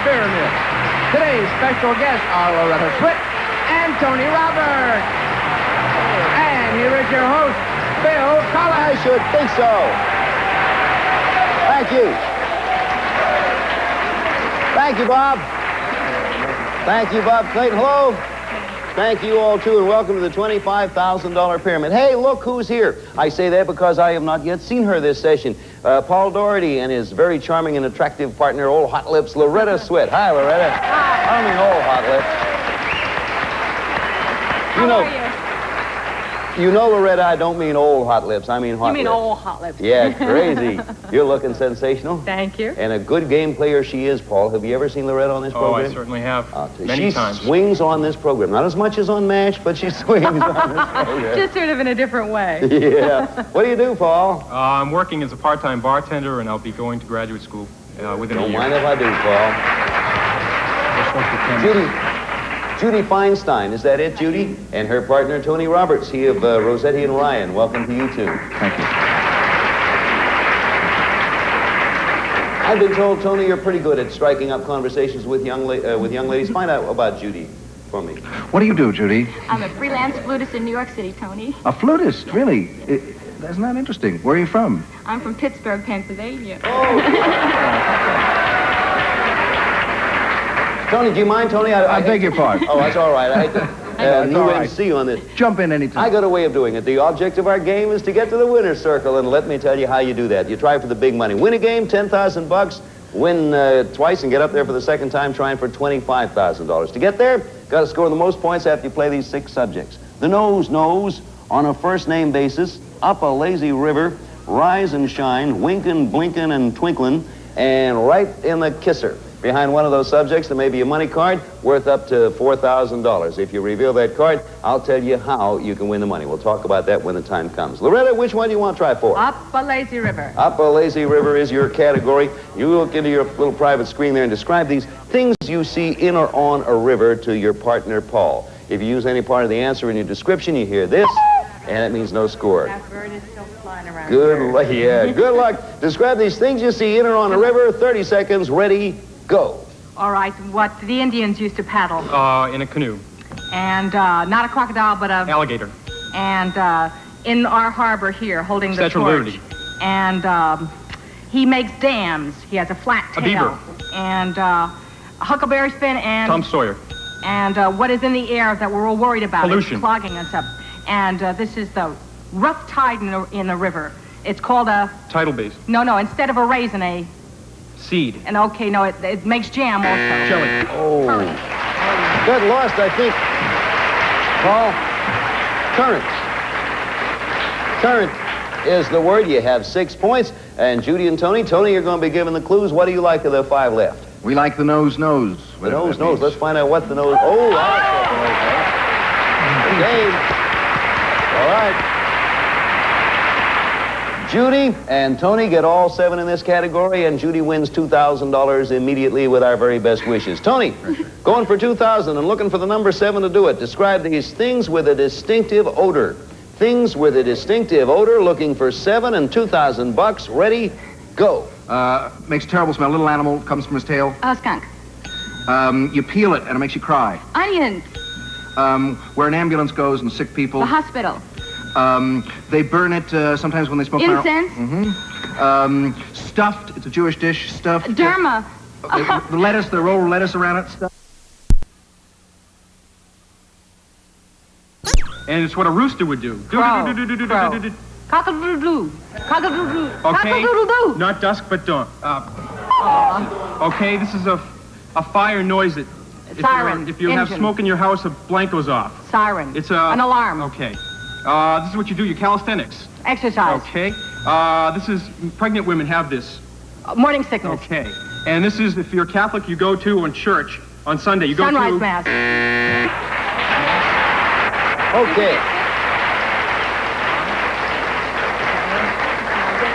pyramid. Today's special guests are Loretta Swit and Tony Roberts. And here is your host, Bill Collins. I should think so. Thank you. Thank you, Bob. Thank you, Bob Clayton. Hello. Thank you all, too, and welcome to the $25,000 pyramid. Hey, look who's here. I say that because I have not yet seen her this session. Paul Doherty and his very charming and attractive partner, old hot lips, Loretta Swit. Hi, Loretta. Hi. I mean, old hot lips. How are you? You know, Loretta, I don't mean old hot lips. I mean hot lips. You mean old hot lips. Yeah, crazy. You're looking sensational. Thank you. And a good game player she is, Paul. Have you ever seen Loretta on this program? Oh, I certainly have. Many times. She swings on this program. Not as much as on MASH, but she swings on this program. Just sort of in a different way. Yeah. What do you do, Paul? I'm working as a part-time bartender, and I'll be going to graduate school within a year. Don't mind if I do, Paul. Judy Feinstein, is that it, Judy? And her partner, Tony Roberts, he of Rossetti and Ryan. Welcome to you, too. Thank you. I've been told, Tony, you're pretty good at striking up conversations with young ladies. Find out about Judy for me. What do you do, Judy? I'm a freelance flutist in New York City, Tony. A flutist, really? That's not interesting. Where are you from? I'm from Pittsburgh, Pennsylvania. Oh. Tony, do you mind, Tony? I beg your pardon. Oh, that's all right. I hate to UNC on this. Jump in anytime. I got a way of doing it. The object of our game is to get to the winner's circle, and let me tell you how you do that. You try for the big money. Win a game, $10,000. Win twice and get up there for the second time, trying for $25,000. To get there, got to score the most points after you play these 6 subjects. The nose knows on a first-name basis, up a lazy river, rise and shine, winkin', blinkin', and twinklin', and right in the kisser. Behind one of those subjects, there may be a money card worth up to $4,000. If you reveal that card, I'll tell you how you can win the money. We'll talk about that when the time comes. Loretta, which one do you want to try for? Up a lazy river. Up a lazy river is your category. You look into your little private screen there and describe these things you see in or on a river to your partner, Paul. If you use any part of the answer in your description, you hear this, and it means no score. That bird is still flying around. Good luck. Yeah, good luck. Describe these things you see in or on a river. 30 seconds. Ready, go. All right, what the Indians used to paddle. In a canoe. And not a crocodile, but a... Alligator. And in our harbor here, holding the Statue of torch. Liberty. And he makes dams. He has a flat tail. A beaver. And a huckleberry fin and... Tom Sawyer. And what is in the air that we're all worried about? Pollution. It's clogging us up. And this is the rough tide in the river. It's called a... Tidal base. No, instead of a raisin, a... Seed. And okay, no, it makes jam also. Jelly. Oh. Good lost, I think. Paul, current. Current is the word. You have 6 points. And Judy and Tony, you're going to be given the clues. What do you like of the 5 left? We like the nose knows. The nose knows. Let's find out what the nose... Oh, that's the game. All right. Judy and Tony get all 7 in this category, and Judy wins $2,000 immediately with our very best wishes. Tony, going for $2,000 and looking for the number 7 to do it. Describe these things with a distinctive odor. Things with a distinctive odor, looking for 7 and $2,000. Ready, go. Makes a terrible smell. Little animal comes from his tail. Skunk. You peel it and it makes you cry. Onion. Where an ambulance goes and sick people. The hospital. They burn it sometimes when they smoke Incense. Stuffed. It's a Jewish dish. Stuffed. Derma. The lettuce, they roll lettuce around it. Stuff. And it's what a rooster would do. Crow. Cock-a-doodle-doo. Cock-a-doodle-doo. Okay. Cock-a-doodle-doo. Not dusk, but dawn. Okay, this is a fire noise. Siren. If you have Engine. smoke in your house, a blank goes off. Siren. It's an alarm. Okay. This is what you do. Your calisthenics. Exercise. Okay. This is pregnant women have this. Morning sickness. Okay. And this is if you're Catholic, you go to in church on Sunday. You go Sunrise to mass. Okay.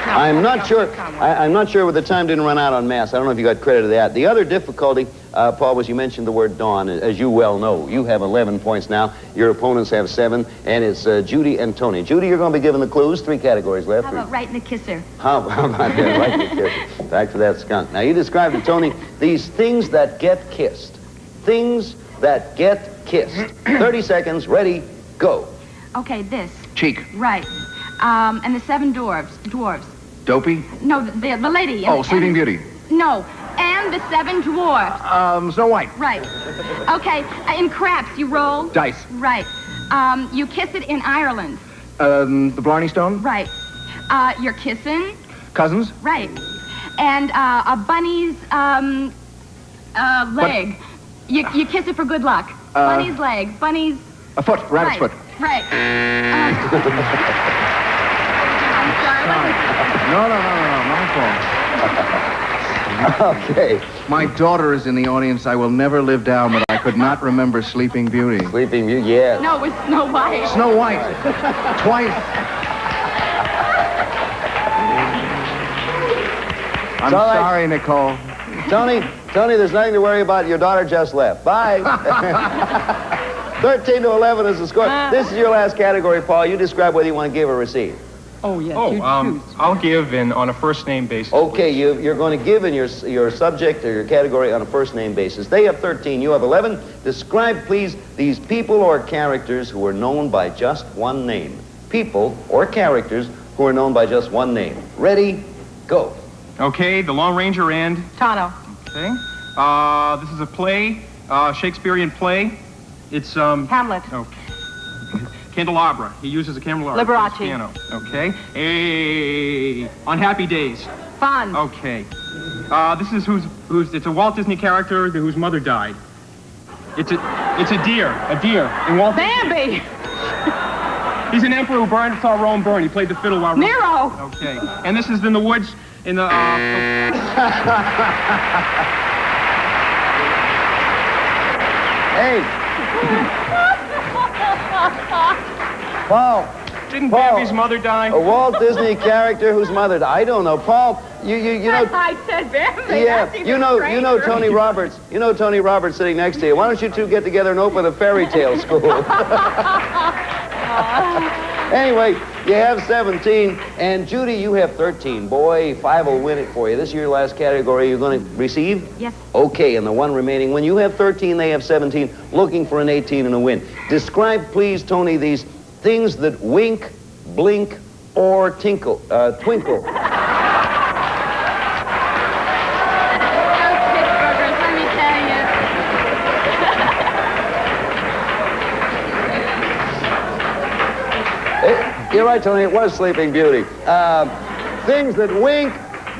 I'm not sure. I'm not sure whether the time didn't run out on mass. I don't know if you got credit of that. The other difficulty Paul, was you mentioned the word dawn. As you well know, you have 11 points now. Your opponents have 7, and it's Judy and Tony. Judy, you're going to be given the clues. 3 categories left. How about right in the kisser? How about that? Right in the kisser. Back to that skunk. Now, you described to Tony these things that get kissed. Things that get kissed. 30 seconds. Ready, go. Okay, this. Cheek. Right. And the 7 dwarves. Dopey. No, the lady. Oh, Sleeping Beauty. No, and the 7 dwarfs. Snow White. Right. Okay, in craps, you roll. Dice. Right. You kiss it in Ireland. The Blarney Stone. Right. You're kissing. Cousins. Right. And a bunny's leg. You kiss it for good luck. Bunny's leg. Bunny's... A foot. Rabbit's right. foot. Right. I'm sorry. No, my fault. Okay. My daughter is in the audience. I will never live down, but I could not remember Sleeping Beauty. Sleeping Beauty, yeah. No, it was Snow White. Snow White. Twice. I'm all right. sorry, Nicole. Tony, there's nothing to worry about. Your daughter just left. Bye. 13 to 11 is the score. This is your last category, Paul. You describe whether you want to give or receive. Oh, yes. I'll give on a first-name basis. Okay, you're going to give in your subject or your category on a first-name basis. They have 13. You have 11. Describe, please, these people or characters who are known by just one name. People or characters who are known by just one name. Ready, go. Okay, The Lone Ranger and... Tano. Okay. This is a play, Shakespearean play. It's, Hamlet. Okay. Candelabra. He uses a candelabra. Liberace. Piano. Okay. On Happy Days. Fonz. Okay. This is it's a Walt Disney character whose mother died. It's a deer. A deer. In Walt Bambi. He's an emperor who saw Rome burn. He played the fiddle while... Nero. Okay. And this is in the woods in the... Hey. Paul. Didn't Bambi's mother die? A Walt Disney character whose mother died. I don't know. Paul, you know... I said Bambi. Yeah, That's even you know stranger. Tony Roberts. You know Tony Roberts sitting next to you. Why don't you two get together and open a fairy tale school? Anyway, you have 17, and Judy, you have 13. Boy, 5 will win it for you. This is your last category. You're going to receive? Yes. Okay, and the one remaining. When you have 13, they have 17, looking for an 18 and a win. Describe, please, Tony, these things that wink, blink, or twinkle. Those Pittsburghers, let me tell you. You're right, Tony. It was Sleeping Beauty. Things that wink,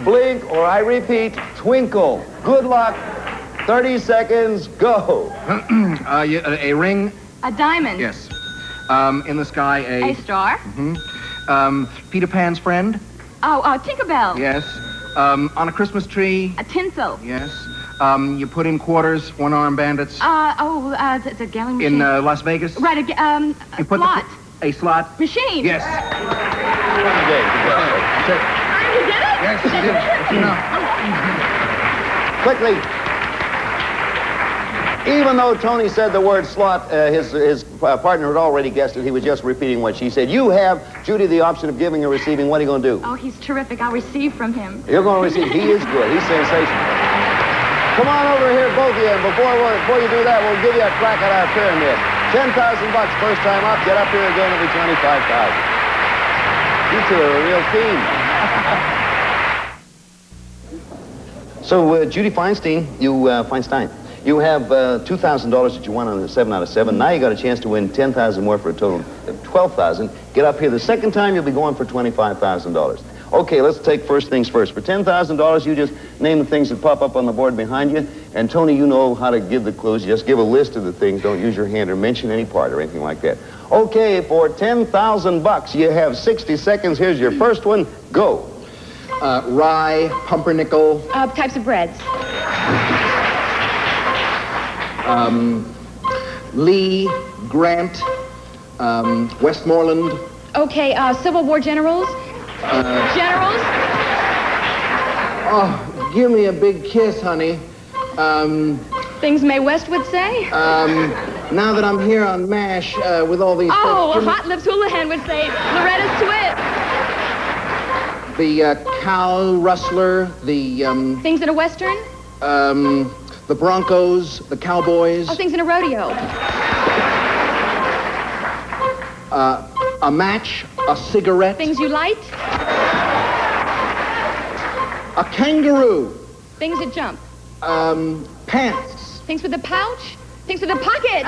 blink, or I repeat, twinkle. Good luck. 30 seconds, go. A ring. A diamond. Yes. In the sky, A star. Peter Pan's friend. Oh, Tinkerbell. Yes. On a Christmas tree. A tinsel. Yes. You put in quarters, one-armed bandits. It's a gambling machine. In Las Vegas. Right, You put slot. A slot. Machine. Yes. You get it? Yes, you did. You know. Quickly. Even though Tony said the word slot, his partner had already guessed it. He was just repeating what she said. You have, Judy, the option of giving or receiving. What are you going to do? Oh, he's terrific. I'll receive from him. You're going to receive. He is good. He's sensational. Come on over here, both of you. And before you do that, we'll give you a crack at our pyramid. $10,000 first time up. Get up here again. It'll be $25,000. You two are a real team. So, Judy Feinstein, you have $2,000 that you won on the 7 out of 7. Now you got a chance to win $10,000 more for a total of $12,000. Get up here the second time, you'll be going for $25,000. Okay, let's take first things first. For $10,000, you just name the things that pop up on the board behind you. And Tony, you know how to give the clues. You just give a list of the things. Don't use your hand or mention any part or anything like that. Okay, for $10,000, you have 60 seconds. Here's your first one. Go. Rye, pumpernickel. Types of breads. Lee, Grant, Westmoreland. Okay, Civil War generals. Generals. Oh, give me a big kiss, honey. Things Mae West would say? Now that I'm here on MASH, with all these... Hot Lips Houlihan would say Loretta Swit. The cow rustler, the, Things in a Western? the Broncos, the Cowboys. Oh, things in a rodeo. A match, a cigarette. Things you light? A kangaroo. Things that jump. Pants. Things with a pouch? Things with a pocket.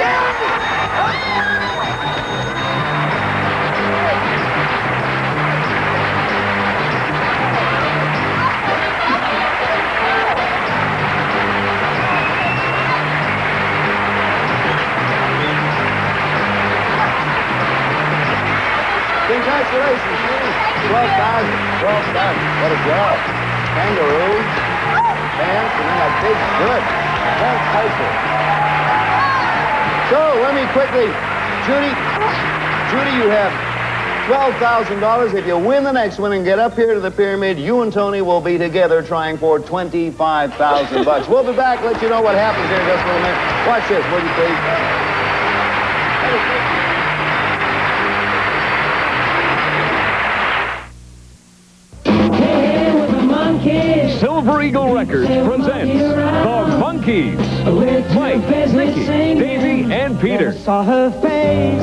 Congratulations, Judy. 12,000. 12,000. What a job. Kangaroo, pants, and then that big good. That's Kaiser. So, let me quickly, Judy, you have $12,000. If you win the next one and get up here to the pyramid, you and Tony will be together trying for $25,000. We'll be back, let you know what happens here in just a little minute. Watch this, will you please? Silver Eagle Records presents The Monkees. Mike, Nicky, Davey, and Peter. Saw her face.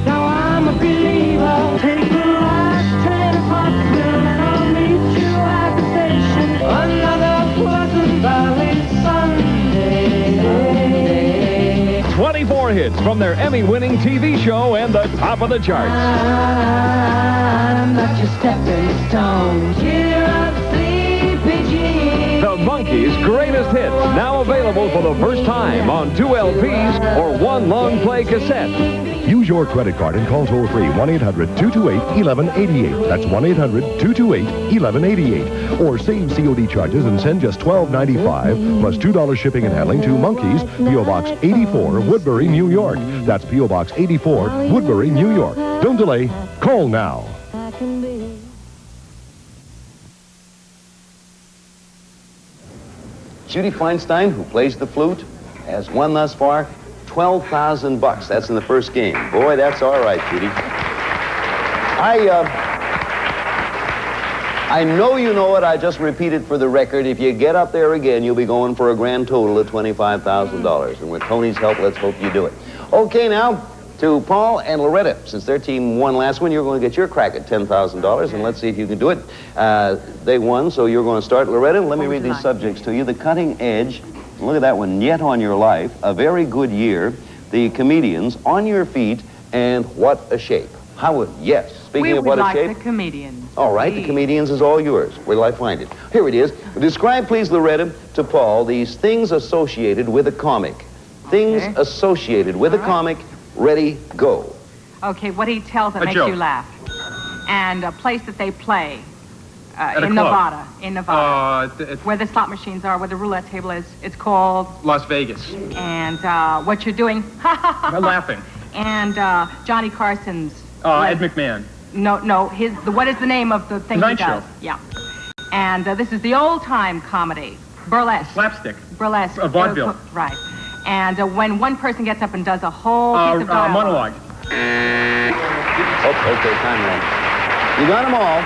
Now I'm a believer. Take the last train to Pottsville. I'll meet you at the station. Another Pleasant Valley Sunday. 24 hits from their Emmy-winning TV show and the top of the charts. I'm not your stepping stone. Cheer up, sleepy Jean. The Monkees' greatest hits, now available for the first time on 2 LPs or 1 long-play cassette. Use your credit card and call toll-free 1-800-228-1188. That's 1-800-228-1188. Or save COD charges and send just $12.95 plus $2 shipping and handling to Monkees, P.O. Box 84, Woodbury, New York. That's P.O. Box 84, Woodbury, New York. Don't delay. Call now. Judy Feinstein, who plays the flute, has won thus far $12,000. That's in the first game. Boy, that's all right, Judy. I know you know it. I just repeat it for the record. If you get up there again, you'll be going for a grand total of $25,000. And with Tony's help, let's hope you do it. Okay, now, to Paul and Loretta. Since their team won last one, you're going to get your crack at $10,000, and let's see if you can do it. They won, so you're going to start. Loretta, let me read these subjects to you. The Cutting Edge, look at that one, Yet on Your Life, A Very Good Year, The Comedians, On Your Feet, and What a Shape. How would, yes, speaking of What a Shape. The Comedians. All right, The Comedians is all yours. Where will I find it? Here it is. Describe, please, Loretta, to Paul, these things associated with a comic. Things associated with a comic. Ready, go. Okay, what he tells that makes joke. you laugh. And a place that they play At a in club. Nevada. In Nevada. Where the slot machines are, where the roulette table is. It's called... Las Vegas. And what you're doing. I'm laughing. And Johnny Carson's... Ed McMahon. No, what is the name of the thing he Tonight does? Show. Yeah. And this is the old-time comedy. Burlesque. Slapstick. Burlesque. Vaudeville. Right. And when one person gets up and does a whole piece of dialogue. Monologue. Oh, okay, time ran. You got them all.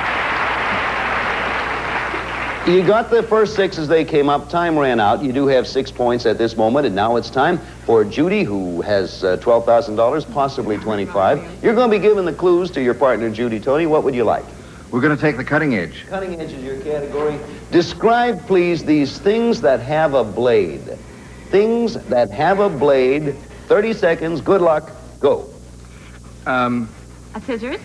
You got the first 6 as they came up. Time ran out. You do have 6 points at this moment, and now it's time for Judy, who has $12,000, possibly 25. You're going to be giving the clues to your partner, Judy. Tony, what would you like? We're going to take the Cutting Edge. Cutting Edge is your category. Describe, please, these things that have a blade. Things that have a blade. 30 seconds. Good luck. Go. A scissors.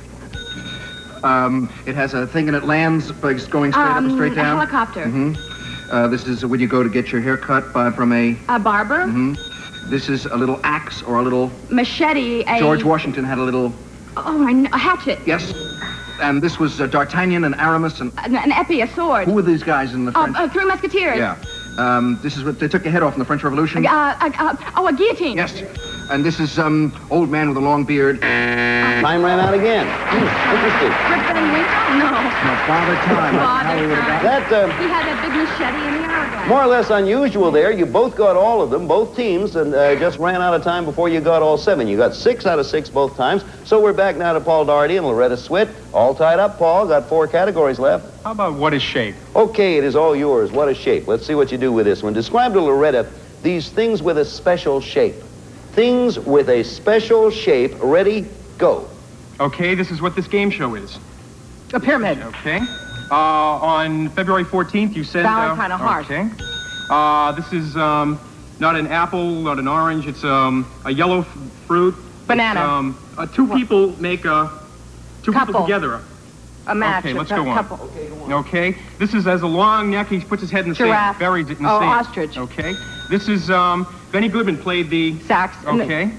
It has a thing and it lands by going straight up and straight down. A helicopter. This is when you go to get your hair cut from a... A barber. This is a little axe or a little... Machete. George Washington had a little... Oh, I know. A hatchet. Yes. And this was D'Artagnan and Aramis and... An épée, a sword. Who were these guys in the French? Three Musketeers. Yeah. This is what they took your head off in the French Revolution. A guillotine. Yes. And this is some old man with a long beard. Time ran out again. Interesting. Rip Van Winkle? No. No, Father Time. Father Time. That, He had that big machete in the hourglass. more or less unusual there. You both got all of them, both teams, and just ran out of time before you got all 7. You got 6 out of 6 both times. So we're back now to Paul Daugherty and Loretta Swit. All tied up, Paul. Got 4 categories left. How about what is shape? Okay, it is all yours. What a shape. Let's see what you do with this one. Describe to Loretta these things with a special shape. Things with a special shape. Ready, go. Okay, this is what this game show is. A pyramid. Okay. On February 14th, you said... Valid kind of heart. Okay. This is not an apple, not an orange. It's a yellow fruit. Banana. It's, two people make a... Two Couple. people together. A match. Okay, let's a go on. couple. Okay. This is has a long neck. He puts his head in the Giraffe. sand. Buried in the Oh, sand. ostrich. Okay. This is Benny Goodman played the... Sax. Okay.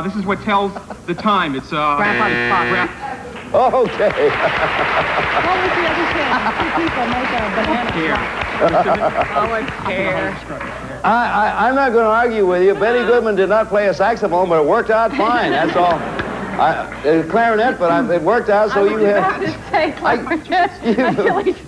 This is what tells the time. It's Grandpa's clock. Okay. What was the other thing? Two people make a banana. Oh, it's hair. I'm not going to argue with you. Benny Goodman did not play a saxophone, but it worked out fine. That's all. Clarinet, but it worked out, so you have...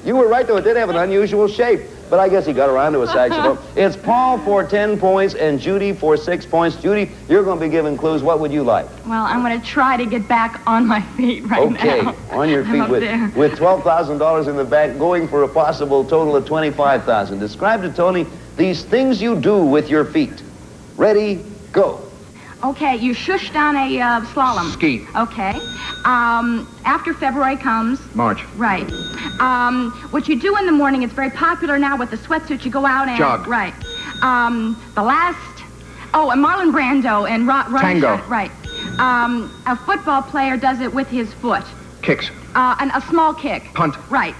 You were right, though. It did have an unusual shape. But I guess he got around to a saxophone. It's Paul for 10 points and Judy for 6 points. Judy, you're going to be giving clues. What would you like? Well, I'm going to try to get back on my feet right now. Okay, on your I'm feet up with there. $12,000 in the bank, going for a possible total of $25,000. Describe to Tony these things you do with your feet. Ready, go. Okay, you shush down a slalom. Ski. Okay. After February comes. March. Right. What you do in the morning, it's very popular now with the sweatsuit. You go out and... Jog. Right. The last... Oh, and Marlon Brando and Tango. Right. A football player does it with his foot. Kicks. And a small kick. Punt. Right.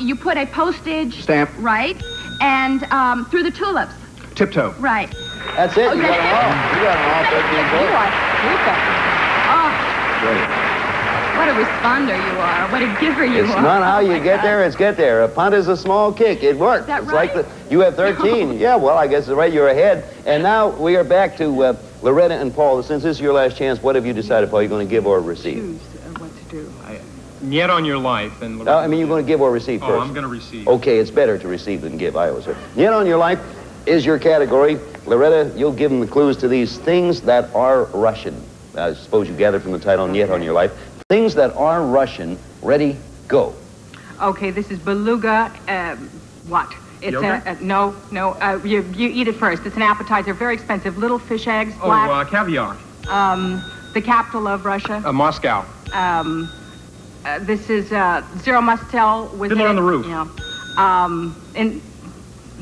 You put a postage... Stamp. Right. And through the tulips. Tiptoe. Right. That's it. You got them all. You got them all. 13 You points. are super. Oh, Great. what a responder you are. What a giver you It's are. not how Oh, you my get God. there, it's get there. A punt is a small kick. It worked. Is that It's right? like you have 13. Yeah, well, I guess it's right. You're ahead. And now we are back to Loretta and Paul. Since this is your last chance, what have you decided, Paul? You're going to give or receive? Choose what to do. Yet on your life. And I mean, you're going to give or receive first. Oh, I'm going to receive. Okay, it's better to receive than give, I always say. Yet on your life is your category. Loretta, you'll give them the clues to these things that are Russian. I suppose you gathered from the title, Yet on your life. Things that are Russian. Ready, go. Okay, this is beluga. What? It's Yogurt? no. You eat it first. It's an appetizer. Very expensive. Little fish eggs. Black. Oh, caviar. The capital of Russia. Moscow. This is Zero Mustel with Fiddler on the Roof. Yeah. And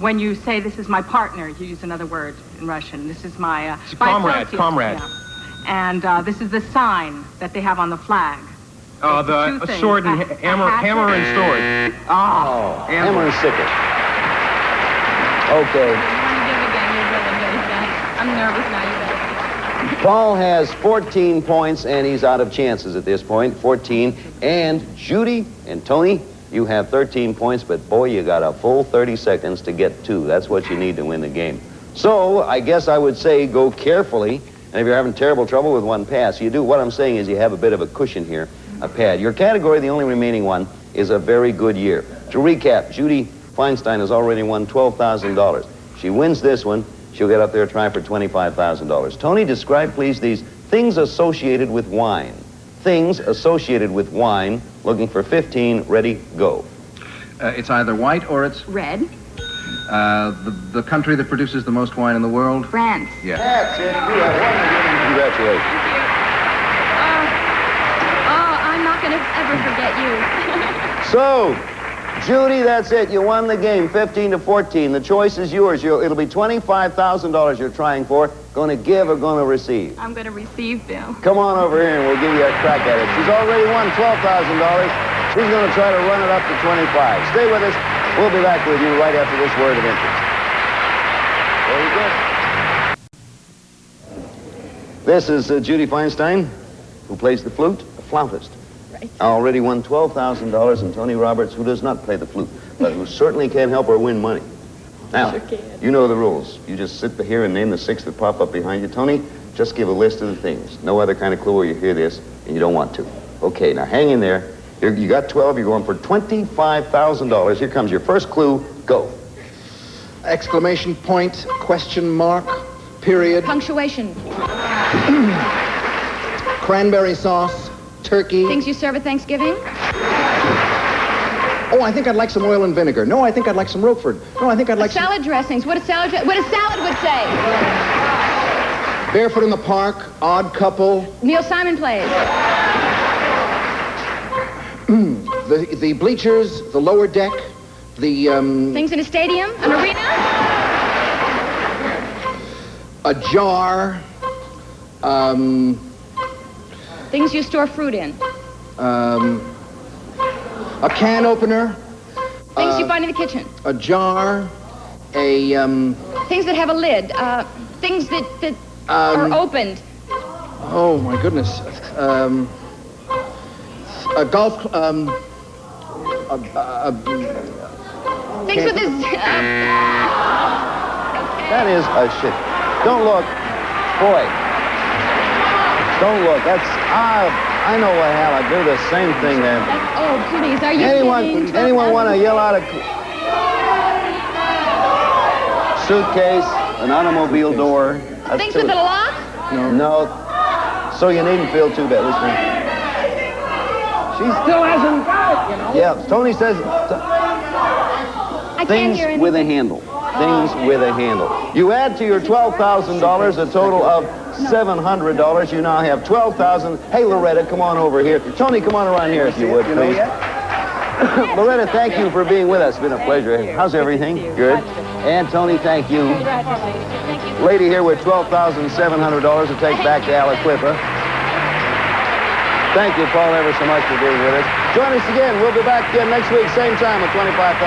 when you say this is my partner, you use another word in Russian. This is my It's a my comrade, associate. comrade. Yeah. And this is the sign that they have on the flag. Two The things. sword and A hammer hatchet. and sword. Oh, hammer and sickle. Okay. I'm nervous now, you better. Paul has 14 points, and he's out of chances at this point. 14. And Judy and Tony, you have 13 points, but boy, you got a full 30 seconds to get 2. That's what you need to win the game. So I guess I would say go carefully. And if you're having terrible trouble with one pass, you do. What I'm saying is you have a bit of a cushion here, a pad. Your category, the only remaining one, is a very good year. To recap, Judy Feinstein has already won $12,000. She wins this one, she'll get up there and try for $25,000. Tony, describe, please, these things associated with wine. Things associated with wine, looking for 15, ready, go. It's either white or it's Red. the country that produces the most wine in the world. France. Yeah. That's it. You have one. Congratulations. I'm not going to ever forget you. So, Judy, that's it. You won the game, 15 to 14. The choice is yours. It'll be $25,000 you're trying for. Going to give or going to receive? I'm going to receive, Bill. Come on over here and we'll give you a crack at it. She's already won $12,000. She's going to try to run it up to 25. Stay with us. We'll be back with you right after this word of interest. Very good. This is Judy Feinstein, who plays the flute, a flautist. Right. Already won $12,000, and Tony Roberts, who does not play the flute, but who certainly can help her win money. Now, you know the rules. You just sit here and name the 6 that pop up behind you. Tony, just give a list of the things. No other kind of clue where you hear this, and you don't want to. Okay, now hang in there. You got 12. You're going for $25,000. Here comes your first clue. Go. Exclamation point, question mark, period. Punctuation. Cranberry sauce, turkey. Things you serve at Thanksgiving. Oh, I think I'd like some oil and vinegar. No, I think I'd like some Roquefort. No, I think I'd like some... Salad dressings. What a salad would say. Barefoot in the Park, Odd Couple. Neil Simon plays. The bleachers, the lower deck, the... Things in a stadium, an arena. A jar. Things you store fruit in. A can opener. Things you find in the kitchen. A jar. A, Things that have a lid. Things that are opened. Oh, my goodness. A golf, Things with this... That is a shit. Don't look. Boy. Don't look. That's... I know what hell. I do the same thing there. Oh, please, are you Anyone want to yell out a... Suitcase, an automobile door. Things with a lock? No. So you needn't feel too bad. Listen. She still hasn't got it, you know. Yeah, Tony says... I Things can't hear anything. with a handle. Things with a handle. You add to your $12,000 a total of $700. You now have $12,000. Hey, Loretta, come on over here. Tony, come on around here if you would, please. Loretta, thank you for being with us. It's been a pleasure. How's everything? Good. And Tony, thank you. Lady here with $12,700 to take back to Aliquippa. Thank you, Paul, ever so much for being with us. Join us again. We'll be back again next week, same time, with $25,000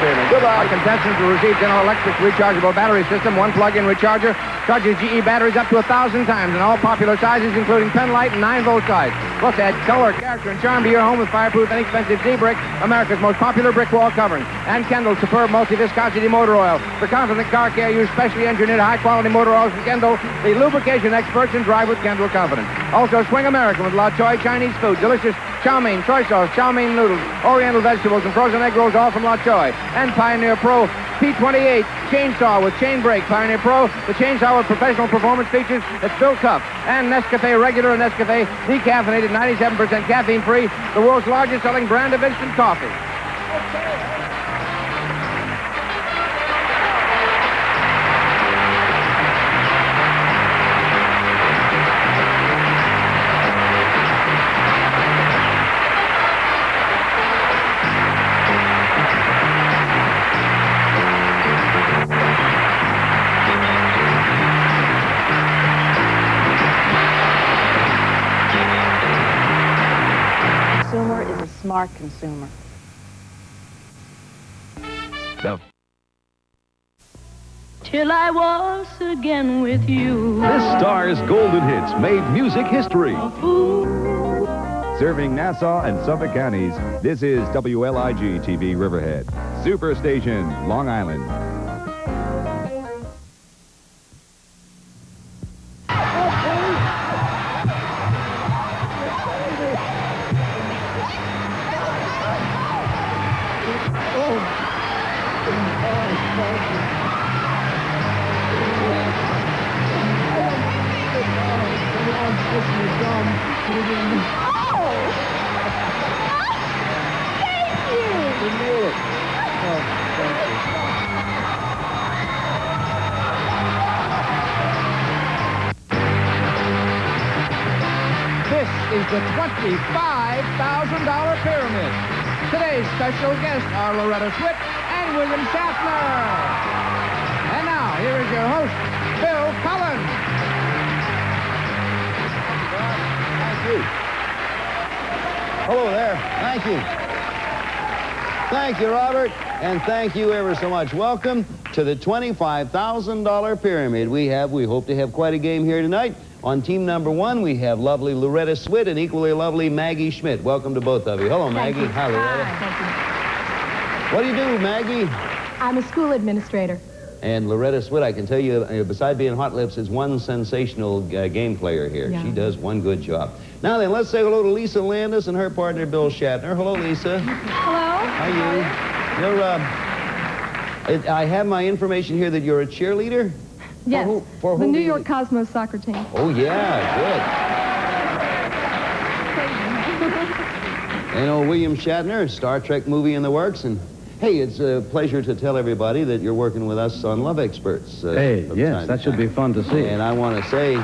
payment. Goodbye. Our contestants will receive General Electric's rechargeable battery system, one plug-in recharger, charges GE batteries up to 1,000 times in all popular sizes, including 10-light and 9-volt size. Plus, add color, character, and charm to your home with fireproof, inexpensive Z-Brick, America's most popular brick wall covering. And Kendall's superb multi-viscosity motor oil. For confident car care, use specially engineered high-quality motor oils from Kendall, the lubrication experts, and drive with Kendall confidence. Also, Swing American with La Choy Chinese food, delicious chow mein, soy sauce, chow mein noodles, oriental vegetables, and frozen egg rolls, all from La Choy. And Pioneer Pro P28 chainsaw with chain brake. Pioneer Pro, the chainsaw with professional performance features that's built tough. And Nescafe Regular and Nescafe decaffeinated, 97% caffeine-free, the world's largest selling brand of instant coffee. Smart consumer. Till I was again with you. This star's Golden Hits made music history. Serving Nassau and Suffolk counties, this is WLIG TV Riverhead. Superstation, Long Island. This is the $25,000 pyramid. Today's special guests are Loretta Swit and William Shatner. And now, here is your host, Bill Cullen. Thank you. Hello there. Thank you. Thank you, Robert. And thank you ever so much. Welcome to the $25,000 pyramid. We hope to have quite a game here tonight. On team number 1, we have lovely Loretta Swit and equally lovely Maggie Schmidt. Welcome to both of you. Hello, Maggie. Hi, Loretta. Thank you. What do you do, Maggie? I'm a school administrator. And Loretta Swit, I can tell you, beside being Hot Lips, is one sensational game player here. Yeah. She does one good job. Now then, let's say hello to Lisa Landis and her partner, Bill Shatner. Hello, Lisa. Hello. How are you? I have my information here that you're a cheerleader? Yes. For who the do New you- York Cosmos soccer team. Oh, yeah, good. You know, William Shatner, Star Trek movie in the works, and hey, it's a pleasure to tell everybody that you're working with us on Love Experts. Hey, from yes, time that to should time. be fun to see. And I want to say,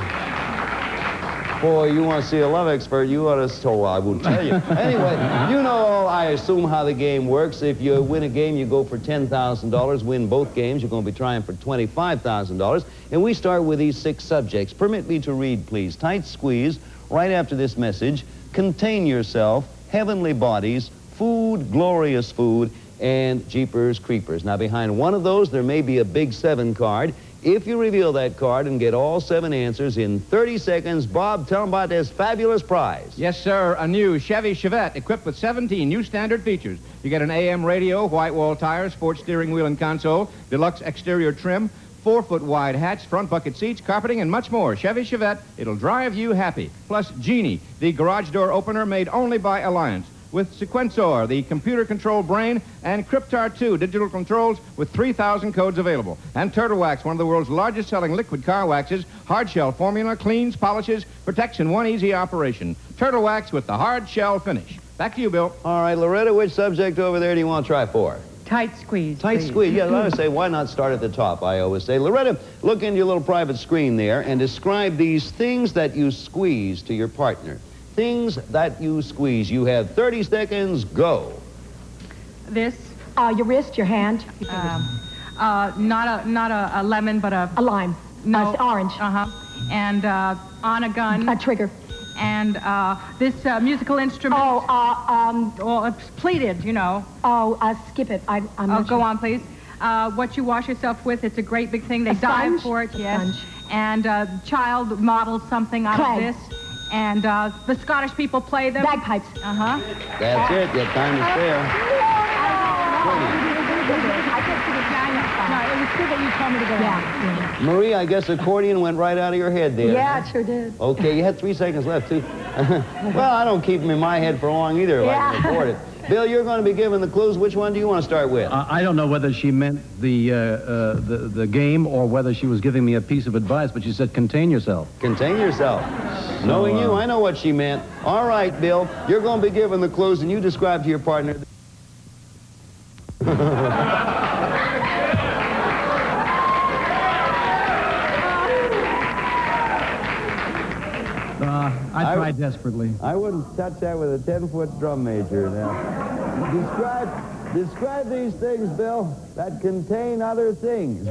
boy, you want to see a love expert, you ought to, oh, I won't tell you. Anyway, you know, I assume how the game works. If you win a game, you go for $10,000. Win both games, you're going to be trying for $25,000. And we start with these 6 subjects. Permit me to read, please. Tight squeeze, right after this message. Contain yourself, heavenly bodies, food, glorious food, and Jeepers Creepers. Now, behind one of those, there may be a big 7 card. If you reveal that card and get all 7 answers in 30 seconds, Bob, tell them about this fabulous prize. Yes, sir. A new Chevy Chevette equipped with 17 new standard features. You get an AM radio, white wall tires, sports steering wheel and console, deluxe exterior trim, 4-foot wide hatch, front bucket seats, carpeting, and much more. Chevy Chevette, it'll drive you happy. Plus Genie, the garage door opener made only by Alliance. With Sequensor, the computer-controlled brain, and Cryptar 2 digital controls with 3,000 codes available. And Turtle Wax, one of the world's largest-selling liquid car waxes, hard shell formula, cleans, polishes, protects in one easy operation. Turtle Wax with the hard shell finish. Back to you, Bill. All right, Loretta, which subject over there do you want to try for? Tight squeeze. Tight please. squeeze. Yeah, I say, why not start at the top, I always say. Loretta, look into your little private screen there and describe these things that you squeeze to your partner. Things that you squeeze. You have 30 seconds, go. This, Your wrist, your hand. not a lemon, but a A lime. no Orange. And on a gun. A trigger. And this musical instrument. Oh, it's pleated, you know. Skip it. I'm Oh, not go sure. on, please. What you wash yourself with, it's a great big thing. They A dive sponge? for it, A yes. sponge. And child models something out Clay. of this. And the Scottish people play them. Bagpipes. That's it. You have time to spare. No, it was good that you told me to go yeah. Marie, I guess accordion went right out of your head there. Yeah, it sure did. Okay, you had 3 seconds left, too. Well, I don't keep them in my head for long either if I can afford it. Bill, you're going to be given the clues. Which one do you want to start with? I don't know whether she meant the game or whether she was giving me a piece of advice, but she said contain yourself. Contain yourself. Knowing you, I know what she meant. All right, Bill, you're going to be given the clues, and you describe to your partner. I tried desperately. I wouldn't touch that with a 10-foot drum major now. Describe these things, Bill, that contain other things.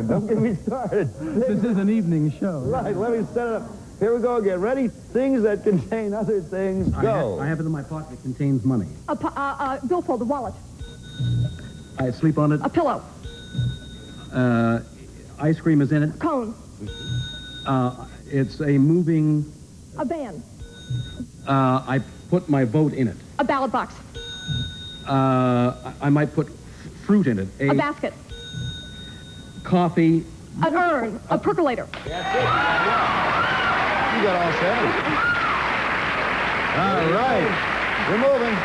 Don't get me started. This is an evening show. Right, let me set it up. Here we go again. Ready? Things that contain other things. Go. I have it in my pocket. It contains money. A billfold, a wallet. I sleep on it. A pillow. Ice cream is in it. A cone. It's a moving... A van. I put my vote in it. A ballot box. I might put fruit in it. A basket. Coffee. An urn. A percolator. You got all 7. All right. We're moving.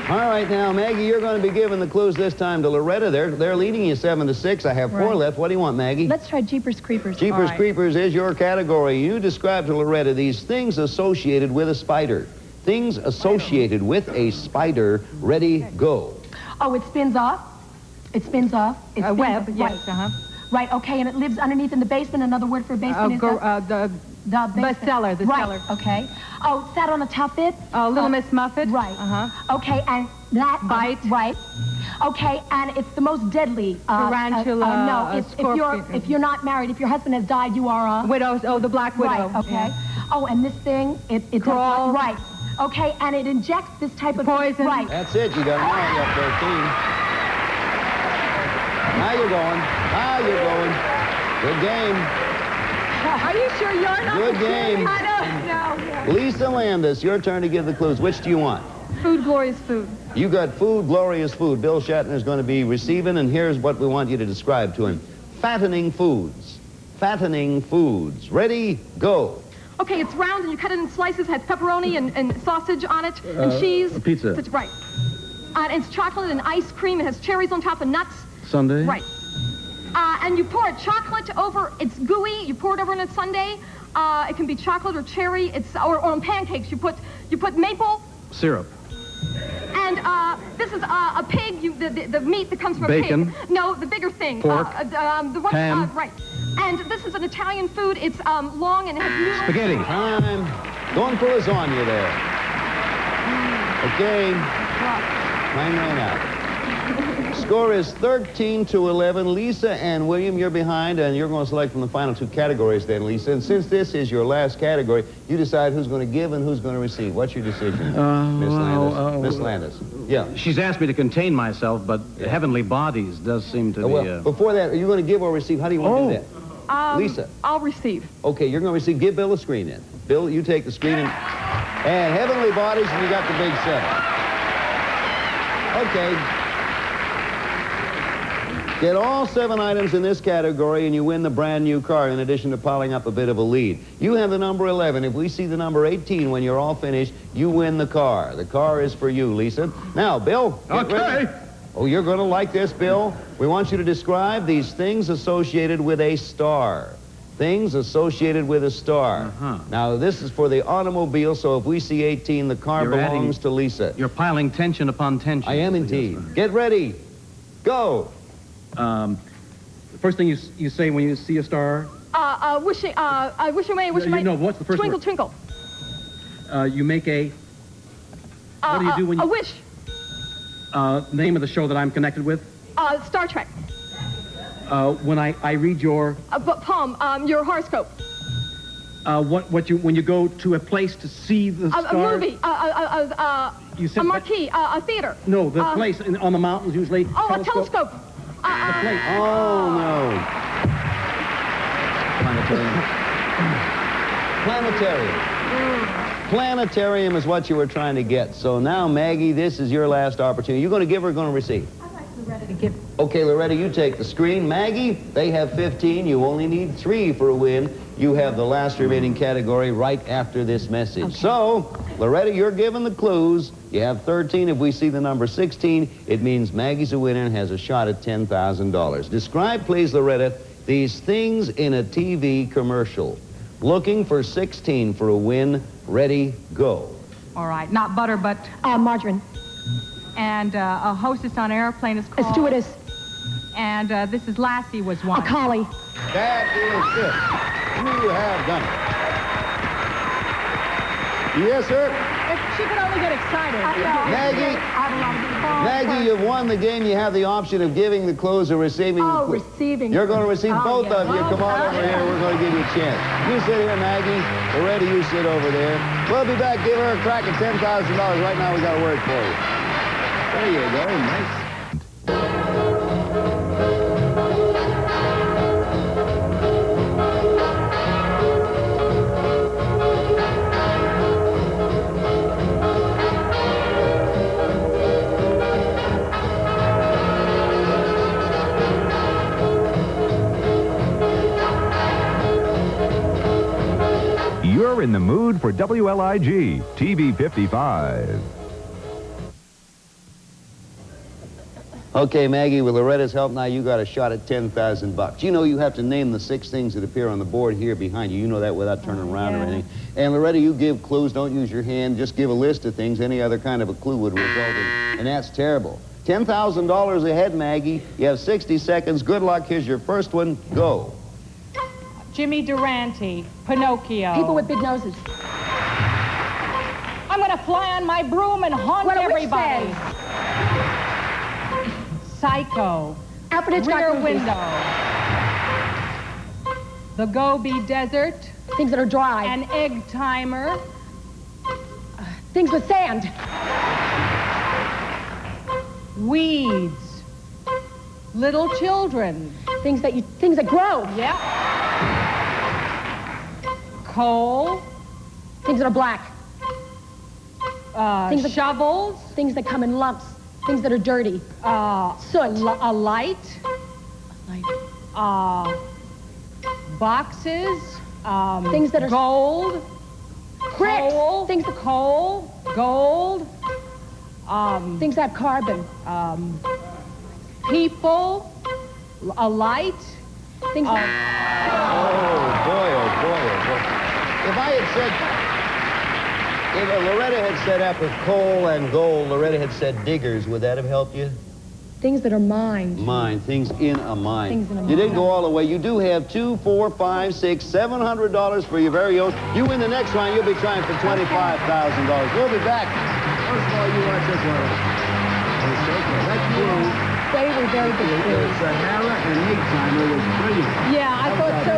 All right, now, Maggie, you're going to be giving the clues this time to Loretta. They're leading you 7-6. I have 4 left. What do you want, Maggie? Let's try Jeepers Creepers. Jeepers Creepers is your category. You describe to Loretta these things associated with a spider. Things associated with a spider. Ready, go. Oh, it spins off. It spins off. It A spins web, off. yes, Right, okay, and it lives underneath in the basement. Another word for basement is the basement. cellar, the right, cellar. Okay. Oh, sat on a tuffet. Oh, Little Miss Muffet. Right. Okay, and that... Bite. Right. Okay, and it's the most deadly... Tarantula, no, scorpion. if you're not married, if your husband has died, you are a... Widows. Oh, the Black Widow. Right, okay. Yeah. Oh, and this thing, it Crawls. Right. Okay, and it injects this type of... Poison. Right. That's it. You got 9. You have 13. Now you're going. Now you're going. Good game. Are you sure you're not? Good game. I don't know. Lisa Landis, your turn to give the clues. Which do you want? Food, glorious food. You got food, glorious food. Bill Shatner is going to be receiving, and here's what we want you to describe to him. Fattening foods. Fattening foods. Ready, go. Okay, it's round and you cut it in slices, has pepperoni and sausage on it, and cheese. Pizza. Right. And it's chocolate and ice cream. It has cherries on top and nuts. Sundae. Right. And you pour chocolate over, it's gooey, you pour it over on a sundae. It can be chocolate or cherry, or on pancakes, you put maple. Syrup. And this is a pig, the meat that comes from Bacon. a pig. No, the bigger thing. Pork. The one, Ham. right. And this is an Italian food. It's long and it has noodles. Spaghetti. Time. Going for lasagna there. Okay. Time ran out. Score is 13-11. Lisa and William, you're behind, and you're going to select from the final two categories then, Lisa. And since this is your last category, you decide who's going to give and who's going to receive. What's your decision, Miss Landis? Miss Landis. Yeah. She's asked me to contain myself, but heavenly bodies does seem to Well, be... before that, are you going to give or receive? How do you want to do that? Lisa. I'll receive. Okay, you're going to receive. Give Bill the screen then. Bill, you take the screen and heavenly bodies, and you got the big 7. Okay. Get all 7 items in this category, and you win the brand new car, in addition to piling up a bit of a lead. You have the number 11. If we see the number 18 when you're all finished, you win the car. The car is for you, Lisa. Now, Bill. Get ready. Oh, you're going to like this, Bill. We want you to describe these things associated with a star. Things associated with a star. Now, this is for the automobile, so if we see 18, the car belongs to Lisa. You're piling tension upon tension. I am indeed. Get ready. Go. First thing you say when you see a star? Wish you may. No, what's the first twinkle, word? Twinkle, twinkle. You make a... What do you do when you... A wish. Name of the show that I'm connected with? Star Trek. When I read your... Palm, your horoscope. When you go to a place to see the star... A movie. You said a marquee. A theater. No, the place on the mountains usually. Oh, a telescope. The place. Oh, no. Planetarium. Planetarium is what you were trying to get. So now, Maggie, this is your last opportunity. You going to give or going to receive? I'd like Loretta to give. Okay, Loretta, you take the screen. Maggie, they have 15. You only need 3 for a win. You have the last remaining category right after this message. Okay. So, Loretta, you're given the clues. You have 13. If we see the number 16, it means Maggie's a winner and has a shot at $10,000. Describe, please, Loretta, these things in a TV commercial. Looking for 16 for a win. Ready, go. All right. Not butter, but... Margarine. And a hostess on an airplane is called... A stewardess. And this is Lassie was one. A collie. That is it. You have done it. Yes, sir. If she could only get excited. Maggie, you've won the game. You have the option of giving the clues or receiving the clues. Receiving. You're going to receive both of you. Come on over here. We're going to give you a chance. You sit here, Maggie. Loretta, you sit over there. We'll be back. Give her a crack at $10,000. Right now, we got a word for you. There you go. Nice. You're in the mood for WLIG TV 55. Okay, Maggie, with Loretta's help now, you got a shot at $10,000. You know you have to name the 6 things that appear on the board here behind you. You know that without turning around or anything. And Loretta, you give clues. Don't use your hand. Just give a list of things. Any other kind of a clue would result in, and that's terrible. $10,000 ahead, Maggie. You have 60 seconds. Good luck. Here's your first one. Go. Jimmy Durante, Pinocchio. People with big noses. I'm going to fly on my broom and haunt everybody. Psycho. Alfred Hitchcock Rear movies. Window. The Gobi Desert. Things that are dry. An Egg Timer. Things with sand. Weeds. Little children. Things that grow. Yep. Coal. Things that are black. Things that- Shovels. Things that come in lumps. Things that are dirty. Soot. A light. Boxes. Things that are gold. bricks. Coal. Things that Coal. Gold. things that have carbon. People. A light. Things that Oh, boy, oh, boy, oh, boy. If I had said, if Loretta had said after coal and gold, Loretta had said diggers, would that have helped you? things that are mined. Mine, things in a mine. Things in a You mine. didn't go all the way. You do have $2, $4, $5, $6, $700 for your very own. You win the next round, you'll be trying for $25,000. We'll be back. First of all, you watch this one. That's you. They were very good. It's Sahara and Nighttime. It was brilliant. Yeah, I thought so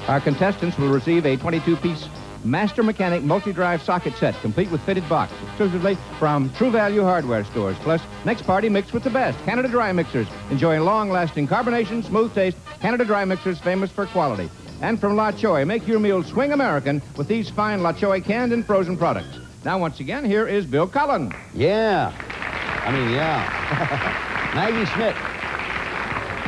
too. Our contestants will receive a 22-piece Master Mechanic multi-drive socket set, complete with fitted box, exclusively from True Value hardware stores. Plus, next party mixed with the best Canada Dry mixers, enjoying long-lasting carbonation, smooth taste. Canada Dry mixers, famous for quality. And from La Choy, make your meals swing American with these fine La Choy canned and frozen products. Now, once again, here is Bill Cullen. Yeah. Maggie Schmidt.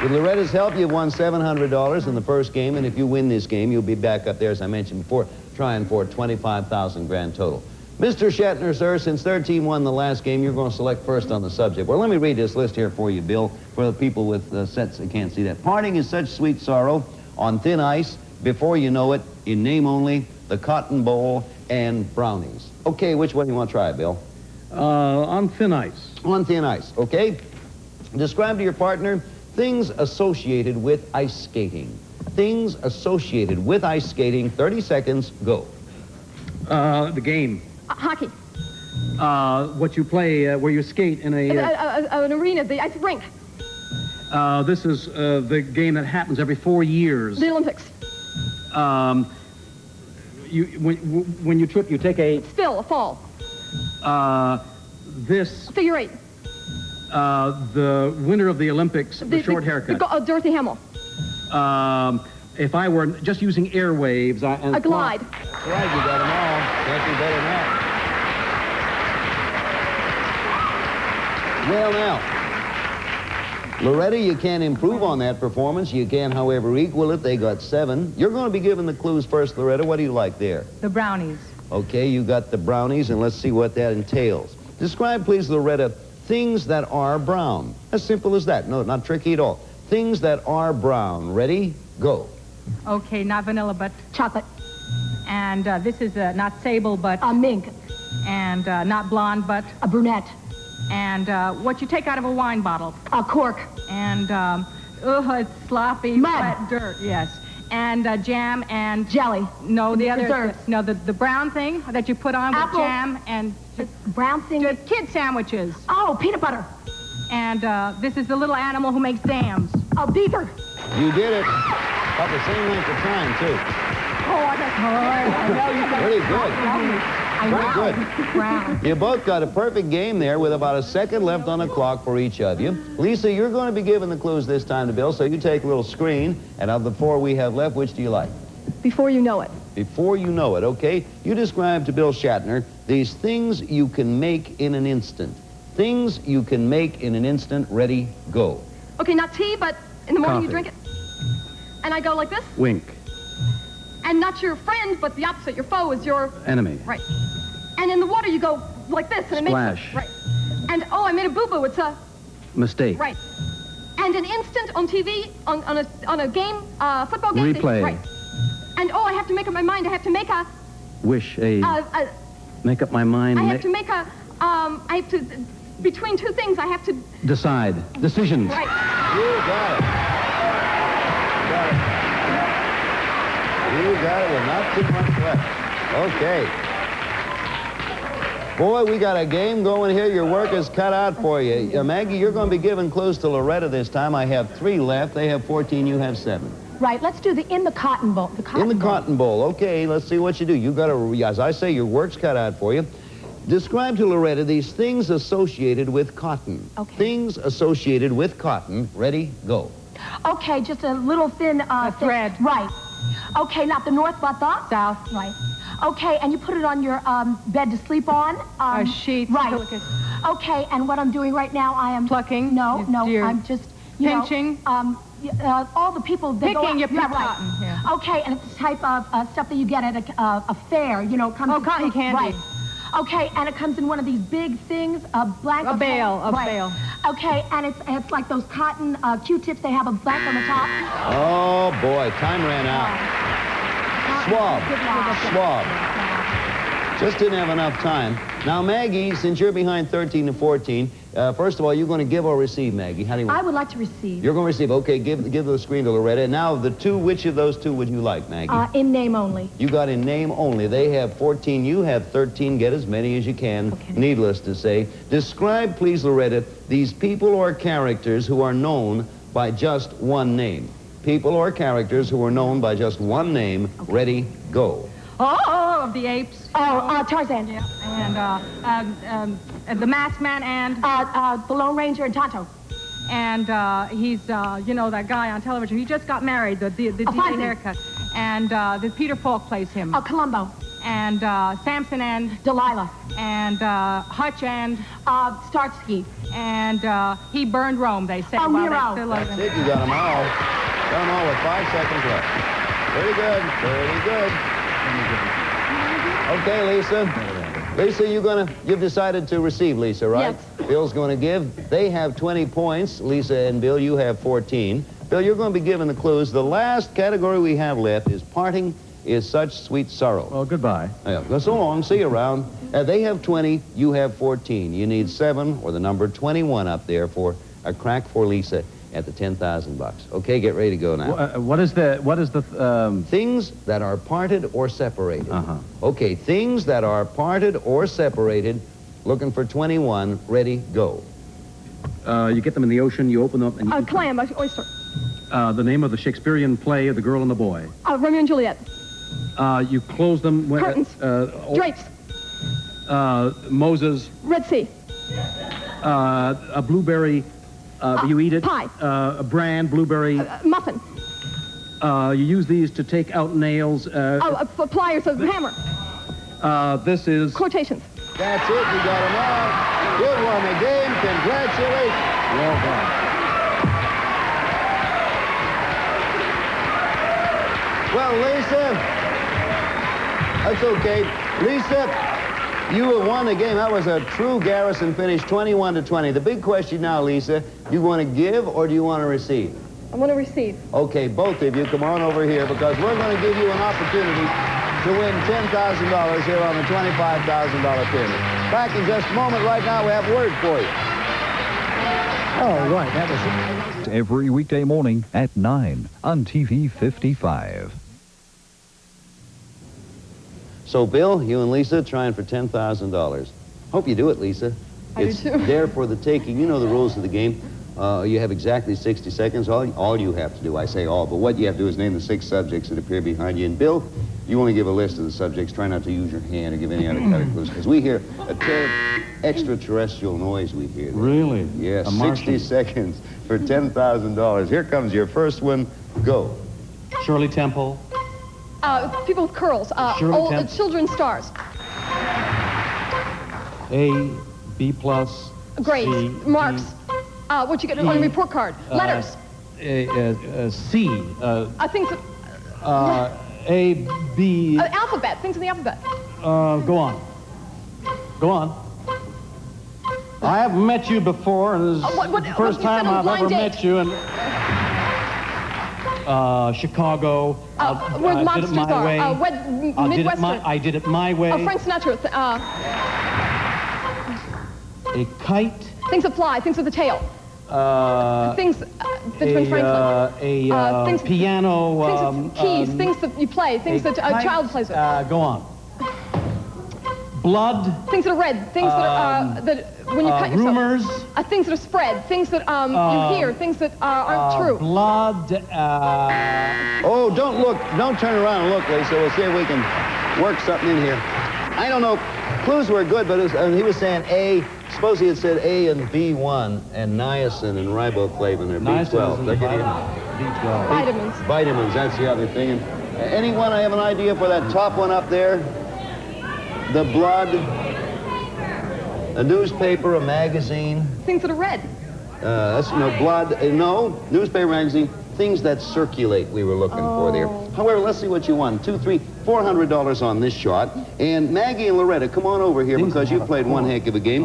With Loretta's help, you've won $700 in the first game, and if you win this game, you'll be back up there, as I mentioned before, trying for $25,000 grand total. Mr. Shatner, sir, since their team won the last game, you're going to select first on the subject. Well, let me read this list here for you, Bill, for the people with sets that can't see that. Parting is such sweet sorrow, on thin ice, before you know it, in name only, the Cotton Bowl, and brownies. Okay, which one do you want to try, Bill? On thin ice. On thin ice, okay? Describe to your partner things associated with ice skating. Things associated with ice skating. 30 seconds, go. The game. Hockey. What you play, where you skate in a... An arena, the ice rink. This is the game that happens every 4 years. The Olympics. When you trip, you take a... Spill, a fall. This... Figure eight. The winner of the Olympics, the short haircut. Dorothy Hamill. If I were just using airwaves... A glide. Right, you got them all. Can't do better than that. Well, now, Loretta, you can't improve on that performance. You can, however, equal it. They got 7. You're going to be given the clues first, Loretta. What do you like there? The brownies. Okay, you got the brownies, and let's see what that entails. Describe, please, Loretta, things that are brown. As simple as that. No, not tricky at all. Things that are brown. Ready? Go. Okay, not vanilla, but Chocolate. and this is not sable, but A mink. and not blonde, but A brunette. and what you take out of a wine bottle. A cork. And it's sloppy, Mud. wet dirt. Yes. And jam and Jelly. no, the other Desserts. no, the brown thing that you put on Apple. with jam and Brown thing. just kid sandwiches. Oh, peanut butter. And this is the little animal who makes dams. A beaver. You did it. About the same length of time, too. Oh, I know you got Pretty good. Very good. Brown. You both got a perfect game there with about a second left on the clock for each of you. Lisa, you're going to be given the clues this time to Bill, so you take a little screen, and of the 4 we have left, which do you like? Before you know it. Before you know it, okay? You describe to Bill Shatner these things you can make in an instant. Things you can make in an instant. Ready, go. Okay, not tea, but in the morning you Coffee. drink it. And I go like this. Wink. And not your friend, but the opposite. Your foe is your... Enemy. Right. And in the water you go like this, and it Splash. makes... Right. And, oh, I made a boo-boo. It's a... Mistake. Right. And an instant on TV, on a game, football game. Replay. Right. And, oh, I have to make up my mind. I have to make a... Wish a... make up my mind. I have to make a... I have to... Between two things, I have to... Decide. Decisions. Right. You got it. You got it with not too much left. Okay. Boy, we got a game going here. Your work is cut out for you. Maggie, you're going to be giving clues to Loretta this time. I have 3 left. They have 14. You have 7. Right, let's do the in the cotton bowl. The cotton In the bowl. cotton bowl. Okay, let's see what you do. You got to, as I say, your work's cut out for you. Describe to Loretta these things associated with cotton. Okay. Things associated with cotton. Ready, go. Okay, just a little thin... A thread. Right. Okay, not the north, but the... South. Right. Okay, and you put it on your bed to sleep on. A sheet. Right. Silicus. Okay, and what I'm doing right now, I am Plucking. No, Dear. I'm just Pinching. All the people that go out. Picking, you pick Yeah, right. cotton. Yeah. Okay, and it's the type of stuff that you get at a fair. You know, comes. Oh, cotton candy. Right. Okay, and it comes in one of these big things, a blanket. A bale, a right. bale. Okay, and it's like those cotton Q-tips. They have a blank on the top. Oh, boy, time ran out. Swab. Just didn't have enough time. Now, Maggie, since you're behind 13 to 14, first of all, you're going to give or receive, Maggie? How do you want? I would like to receive. You're going to receive. Okay, give the screen to Loretta. Now, the two, which of those two would you like, Maggie? In name only. You got in name only. They have 14. You have 13. Get as many as you can. Okay. Needless to say. Describe, please, Loretta, these people or characters who are known by just one name. People or characters who are known by just one name. Okay. Ready, go. Oh, of the apes. Tarzan. Yeah. And the Masked Man and the Lone Ranger and Tonto. And he's you know, that guy on television. He just got married. The DJ haircut. And the Peter Falk plays him. Columbo. And Samson and Delilah. And Hutch and Starsky. And he burned Rome, they say. Nero. That's it. You got them all. Got them all with 5 seconds left. Very good. Very good. Okay, Lisa. Lisa, you've decided to receive, Lisa, right? Yes. Bill's going to give. They have 20 points. Lisa and Bill, you have 14. Bill, you're going to be given the clues. The last category we have left is parting is such sweet sorrow. Well, goodbye. Yeah, so long. See you around. They have 20. You have 14. You need 7 or the number 21 up there for a crack for Lisa at the $10,000. Okay, get ready to go now. What is the things that are parted or separated. Okay, things that are parted or separated. Looking for 21. Ready, go. You get them in the ocean. You open them up and you Clam, oyster. the name of the Shakespearean play of The Girl and the Boy. Romeo and Juliet. You close them when Curtains. Drapes. Moses. Red Sea. A blueberry. You eat it. Pie. A bran, blueberry. Muffin. You use these to take out nails. Pliers of hammer. This is... Quotations. That's it. You got them all. You won the game. Congratulations. Well done. Well, Lisa, that's okay. Lisa, you have won the game. That was a true Garrison finish, 21 to 20. The big question now, Lisa, do you want to give or do you want to receive? I want to receive. Okay, both of you, come on over here because we're going to give you an opportunity to win $10,000 here on the $25,000 pyramid. Back in just a moment. Right now, we have a word for you. All right, that was it. Every weekday morning at 9 on TV 55. So, Bill, you and Lisa trying for $10,000. Hope you do it, Lisa. It's do too. there for the taking. You know the rules of the game. You have exactly 60 seconds. All you have to do, I say all, but what you have to do is name the 6 subjects that appear behind you. And, Bill, you only give a list of the subjects. Try not to use your hand or give any other kind of clues, because we hear a extraterrestrial noise we hear. Really? Yes, A 60 Martian. seconds for $10,000. Here comes your first one. Go. Shirley Temple. People with curls. Shirley Temple. Children's stars. A, B plus. Grades. C, Marks. D, What you get on a report card. Letters. C. Things that... A, B. alphabet. Things in the alphabet. Go on. Go on. I haven't met you before, and this is the first time I've ever met you. And Chicago. Where the I did it monsters my are. way. Midwestern. I did it my way. Frank Sinatra. A kite. Things that fly. Things with a tail. Things. Benjamin Franklin. Things, piano. Things that, keys. Things that you play. Things that a child plays with. Go on. Blood. Things that are red. Things that are that when you cut yourself. Rumors. Things that are spread. Things that you hear. Things that aren't true. Blood. Oh, don't look. Don't turn around and look, Lisa. We'll see if we can work something in here. I don't know. Clues were good, but he was saying A. Suppose he had said A and B1 and niacin and riboflavin or B12. They're getting B12. Vitamins. Vitamins, that's the other thing. And anyone have an idea for that top one up there? the blood, a newspaper, a magazine. Things that are red. That's no blood. No, newspaper, magazine. Things that circulate we were looking for there. However, let's see what you won. $400 on this shot. And Maggie and Loretta, come on over here because you played one heck of a game.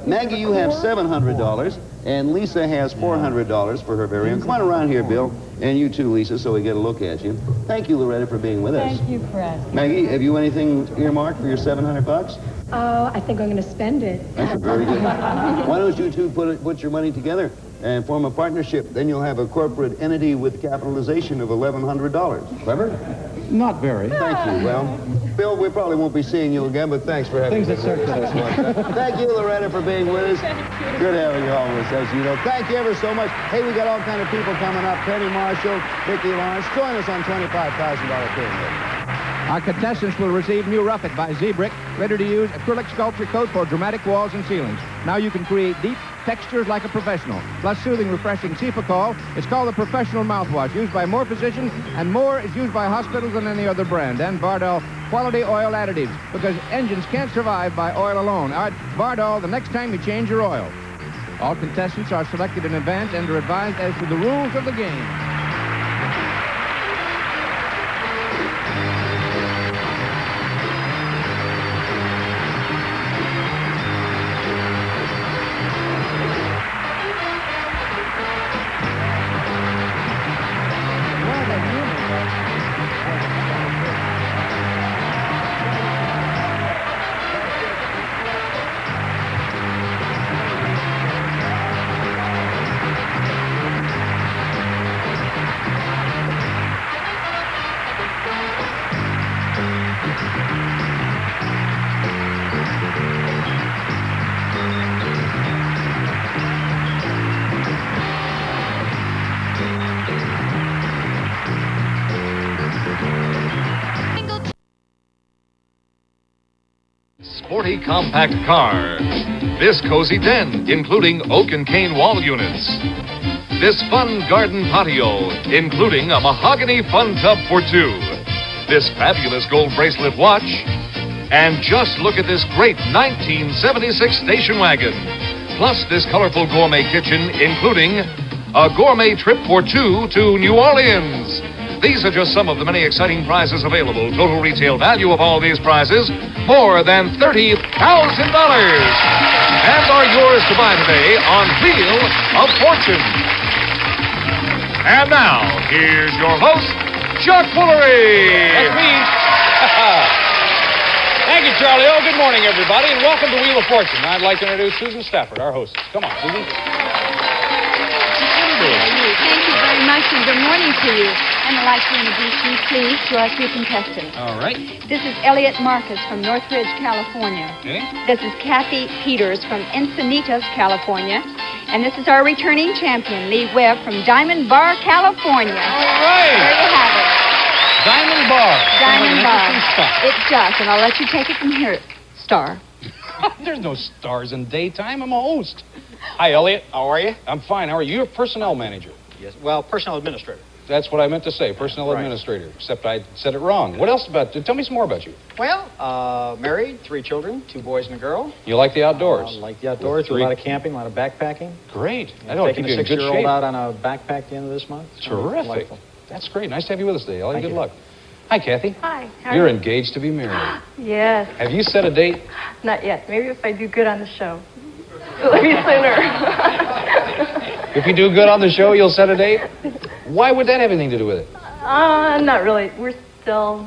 Maggie, you have $700, and Lisa has $400 for her very own. Come on around here, Bill, and you too, Lisa, so we get a look at you. Thank you, Loretta, for being with us. Thank you, Fred. Maggie, have you anything earmarked for your $700? Oh, I think I'm going to spend it. That's very good. Why don't you two put your money together and form a partnership? Then you'll have a corporate entity with capitalization of $1,100. Clever? Not very. Thank you. Well, Bill, we probably won't be seeing you again, but thanks for having Things that circulate. Thank you, Loretta, for being with us. Good having you all with us, as you know. Thank you ever so much. Hey, we got all kind of people coming up. Penny Marshall, Vicki Lawrence. Join us on $25,000 pyramid. Our contestants will receive new Rough It by Z-Brick, ready-to-use acrylic sculpture coat for dramatic walls and ceilings. Now you can create deep textures like a professional, plus soothing, refreshing Cefacol. It's called the Professional Mouthwash, used by more physicians, and more is used by hospitals than any other brand. And Bardol Quality Oil Additives, because engines can't survive by oil alone. All right, Bardol, the next time you change your oil. All contestants are selected in advance and are advised as to the rules of the game. Sporty compact car. This cozy den, including oak and cane wall units. This fun garden patio, including a mahogany fun tub for two. This fabulous gold bracelet watch. And just look at this great 1976 station wagon. Plus this colorful gourmet kitchen, including a gourmet trip for two to New Orleans. These are just some of the many exciting prizes available. Total retail value of all these prizes, more than $30,000. And are yours to buy today on Wheel of Fortune. And now, here's your host, Chuck Woolery. That's me. Thank you, Charlie. Oh, good morning, everybody, and welcome to Wheel of Fortune. I'd like to introduce Susan Stafford, our host. Come on, Susan. Thank you very much, and good morning to you. And I'd like to introduce you, please, to our two contestants. All right. This is Elliot Marcus from Northridge, California. Okay. This is Kathi Peters from Encinitas, California. And this is our returning champion, Lee Webb from Diamond Bar, California. All right. There you have it. Diamond Bar. Diamond Bar. Spot. It does, and I'll let you take it from here, Star. There's no stars in daytime. I'm a host. Hi, Elliot. How are you? I'm fine. How are you? You're a personnel manager. Yes. Well, personnel administrator. That's what I meant to say, personnel administrator, except I said it wrong. What else about you? Tell me some more about you. Well, married, 3 children, 2 boys and a girl. You like the outdoors? Like the outdoors, do a lot of camping, a lot of backpacking. Great. I know, taking a 6-year-old out on a backpack at the end of this month. Terrific. Delightful. That's great. Nice to have you with us today, Elliot. Thank Good you. luck. Hi, Kathy. Hi. You're engaged to be married. Yes. Have you set a date? Not yet. Maybe if I do good on the show. Maybe sooner. If you do good on the show, you'll set a date? Why would that have anything to do with it? Not really. We're still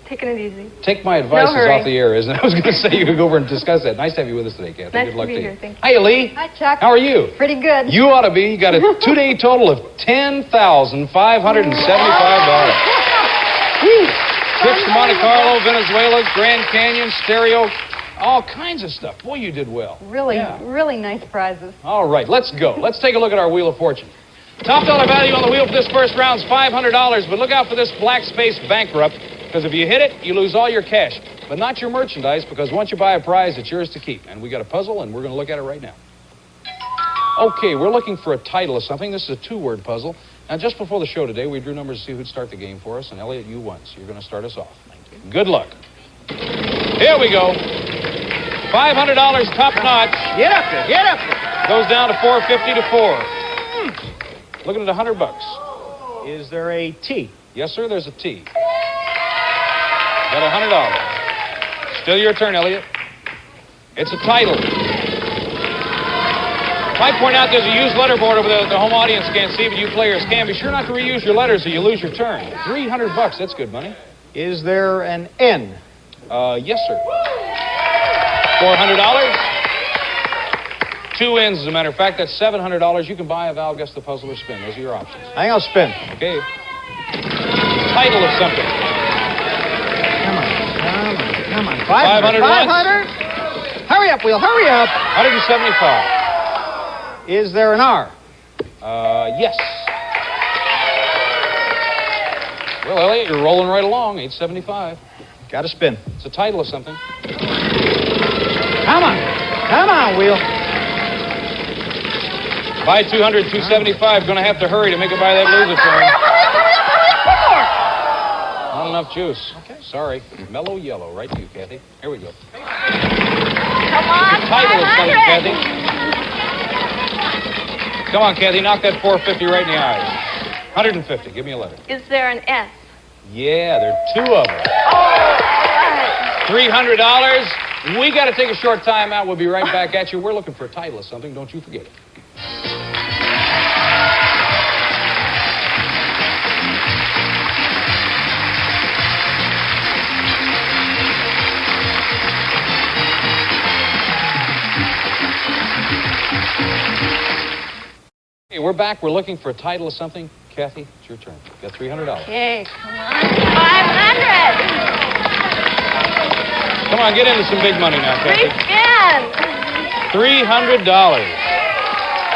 taking it easy. Take my advice No hurry. off the air, isn't it? I was going to say you could go over and discuss that. Nice to have you with us today, Kathy. Nice Good luck to be to here. you. Thank you. Hi, Lee. Hi, Chuck. How are you? Pretty good. You ought to be. You got a 2-day total of $10,575. Trips to Monte Carlo, Venezuela, Grand Canyon, stereo, all kinds of stuff. Boy, you did well. Really, really nice prizes. All right, let's go. Let's take a look at our Wheel of Fortune. Top dollar value on the wheel for this first round is $500, but look out for this black space bankrupt, because if you hit it, you lose all your cash, but not your merchandise, because once you buy a prize, it's yours to keep. And we got a puzzle, and we're going to look at it right now. Okay, we're looking for a title of something. This is a 2-word puzzle. Now, just before the show today, we drew numbers to see who'd start the game for us, and Elliot, you won, so you're going to start us off. Thank you. Good luck. Here we go. $500 top notch. Get up there. Get up there. Goes down to $450 to 4. Looking at $100. Is there a T? Yes, sir, there's a T. Got $100. Still your turn, Elliot. It's a title. Might point out there's a used letterboard over there that the home audience can't see, but you players can. Be sure not to reuse your letters or you lose your turn. $300, that's good money. Is there an N? Yes, sir. $400. 2 N's, as a matter of fact. That's $700. You can buy a Val, guess the puzzle, or spin. Those are your options. I think I'll spin. Okay. Title of something. Come on. 500. 500. Hurry up, Wheel. Hurry up. 175. Is there an R? Yes. Well, Elliot, you're rolling right along. 875. Got to spin. It's a title of something. Come on. Come on, Wheel. Buy 200, 275. Going to have to hurry to make it by that loser turn. Not enough juice. Okay. Sorry. Mellow yellow. Right to you, Kathy. Here we go. Come on, The title of something, Kathy. Come on, Kathy. Knock that 450 right in the eyes. 150. Give me a letter. Is there an S? Yeah, there are 2 of them. $300. We got to take a short time out. We'll be right back at you. We're looking for a title of something. Don't you forget it. Hey, we're back. We're looking for a title of something. Kathy, it's your turn. You got $300. Okay, come on. 500. Come on, get into some big money now, Kathy. Spin. $300.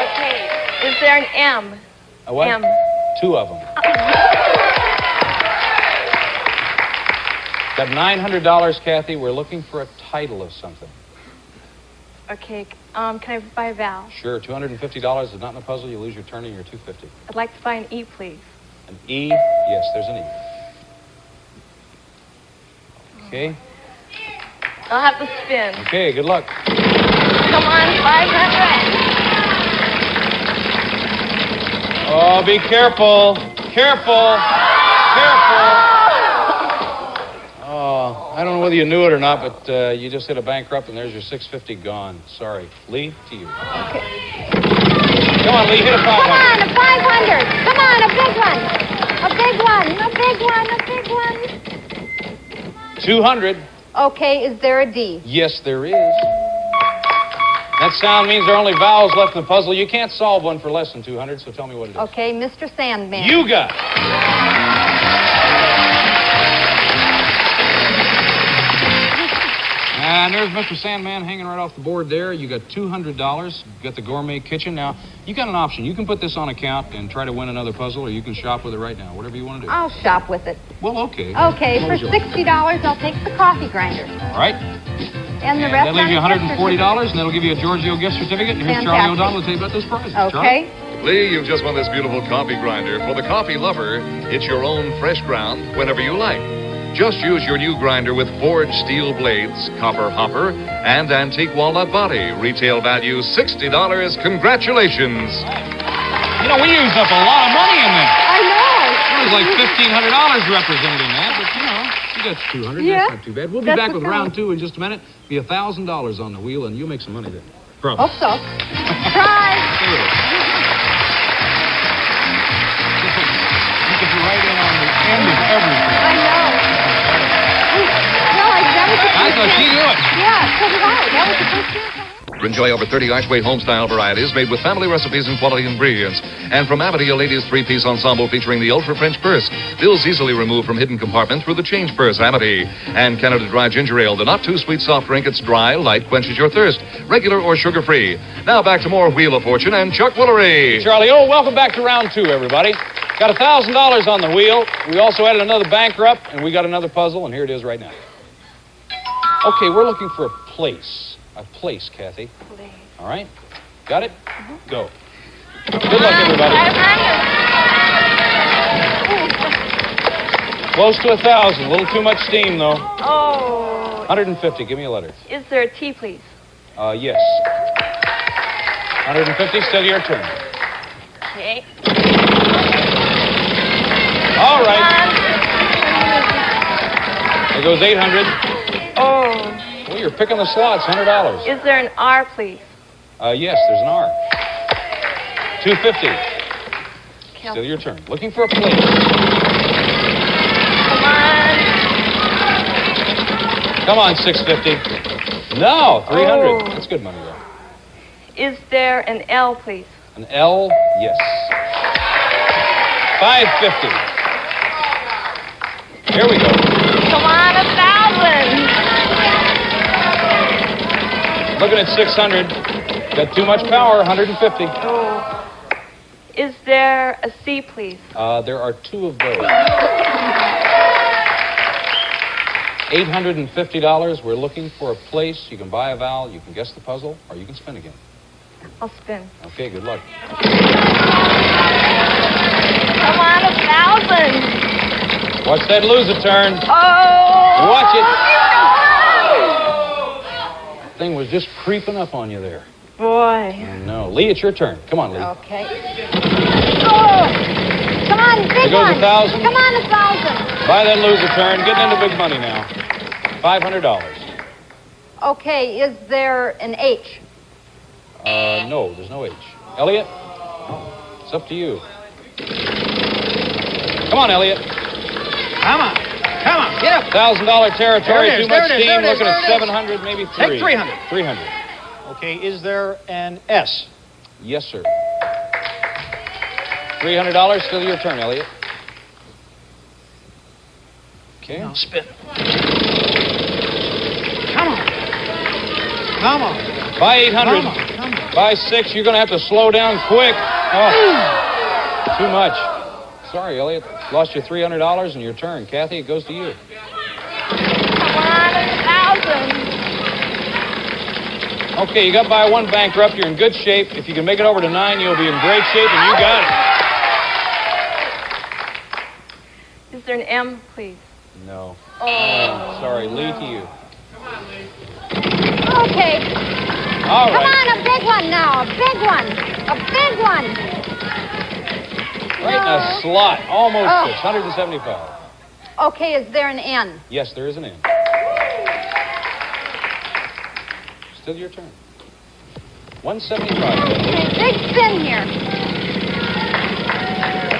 Okay, is there an M? A what? M. 2 of them. Got $900, Kathy. We're looking for a title of something. Okay, can I buy a vowel? Sure, $250 is not in the puzzle. You lose your turn and you're $250. I'd like to buy an E, please. An E? Yes, there's an E. Okay. I'll have to spin. Okay, good luck. Come on, 500. Oh, be careful. Careful. Careful. Oh, I don't know whether you knew it or not, but you just hit a bankrupt and there's your $650 gone. Sorry. Lee, to you. Okay. Come on, Lee, hit a 500. Come on, a 500. Come on, a big one. A big one. A big one. A big one. 200. Okay, is there a D? Yes, there is. That sound means there are only vowels left in the puzzle. You can't solve one for less than 200, so tell me what it is. Okay, Mr. Sandman. You got it. And there's Mr. Sandman hanging right off the board there. You got $200. You got the gourmet kitchen. Now, you got an option. You can put this on account and try to win another puzzle, or you can shop with it right now. Whatever you want to do. I'll shop with it. Well, okay. Okay, for $60, I'll take the coffee grinder. All right. And the rest that leaves you $140, and that'll give you a Giorgio gift certificate. And here's Charlie O'Donnell to tell you about those prizes. Okay. Lee, you've just won this beautiful coffee grinder. For the coffee lover, it's your own fresh ground whenever you like. Just use your new grinder with forged steel blades, copper hopper, and antique walnut body. Retail value $60. Congratulations. You know, we used up a lot of money in there. I know. It was like $1,500 represented in that, but, you got 200. Yeah. That's not too bad. We'll be back with round 2 in just a minute. Be $1,000 on the wheel, and you'll make some money then. Probably. Hope so. Try. You could be right in on the end of everything. I know. I thought she knew it. Yeah, so did I. That was the first year. Enjoy over 30 Archway home-style varieties made with family recipes and quality ingredients. And from Amity, a ladies' 3-piece ensemble featuring the Ultra French purse. Bills easily removed from hidden compartment through the change purse, Amity. And Canada Dry Ginger Ale, the not-too-sweet soft drink. It's dry, light, quenches your thirst. Regular or sugar-free. Now back to more Wheel of Fortune and Chuck Woolery. Charlie, welcome back to round 2, everybody. Got $1,000 on the wheel. We also added another bankrupt, and we got another puzzle, and here it is right now. Okay, we're looking for a place. A place, Kathy. Place. All right? Got it? Mm-hmm. Go. Good luck, everybody. 500. Close to 1,000. A little too much steam, though. Oh, 150. Give me a letter. Is there a T, please? Yes. 150. Still your turn. Okay. All right. There goes 800. Oh. Well, you're picking the slots. $100. Is there an R, please? Yes, there's an R. 250. Still your turn. Looking for a plate. Come on, 650. No, 300. Oh. That's good money, though. Is there an L, please? An L? Yes. 550. Here we go. Come on, 1,000. Looking at 600. Got too much power, 150. Oh. Is there a C, please? There are 2 of those. $850. We're looking for a place. You can buy a vowel, you can guess the puzzle, or you can spin again. I'll spin. Okay, good luck. Come on, 1,000. Watch that loser turn. Oh. Watch it. Thing was just creeping up on you there. Boy. No. Lee, it's your turn. Come on, Lee. Okay. Oh. Come on, big There goes one. 1,000. Come on, 1,000. Buy that loser turn. Getting into big money now. $500. Okay, is there an H? No, there's no H. Elliot? It's up to you. Come on, Elliot. Come on. Come on. Get up. $1,000 territory. There it is, Too much there it is, steam. there it is, Looking there at it is. 700, maybe 3. Take 300. 300. Okay, is there an S? Yes, sir. $300. Still your turn, Elliot. Okay. Now spin. Come on. Come on. Buy 800. Come on, come on. Buy 6. You're going to have to slow down quick. Oh, too much. Sorry, Elliot. Lost your $300 and your turn. Kathy, it goes to you. Come on, 1,000. Okay, you got by 1 bankrupt. You're in good shape. If you can make it over to 9, you'll be in great shape, and you got Is there an M, please? it. No. Oh. Sorry, Lee, to you. Okay. All Come right. on, a big one now. A big one. A big one. Right in a slot. Almost Oh. 675. Okay, is there an N? Yes, there is an N. Still your turn. 175. Okay, big spin here.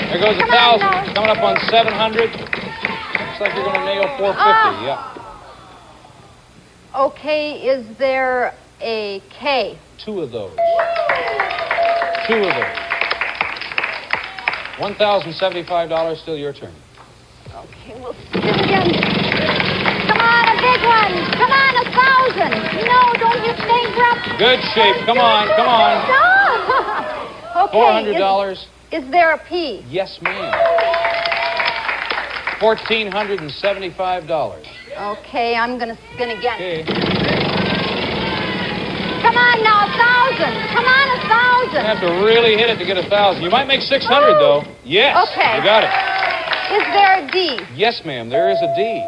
There goes Come 1,000. on, now. Coming up on 700. Looks like you're going to nail 450. Yeah. Okay, is there a K? 2 of those. 2 of those. $1,075. Still your turn. Okay, we'll spin again. Come on, a big one. Come on, 1,000. No, don't you bankrupt. Good shape. Come on. Come on. Okay. $400. Is there a P? Yes, ma'am. $1,475. Okay, I'm going to spin again. Okay. Come on now, 1,000. Come on, You 1,000. have to really hit it to get 1,000. You might make 600, though. Yes. Okay. You got it. Is there a D? Yes, ma'am. There is a D.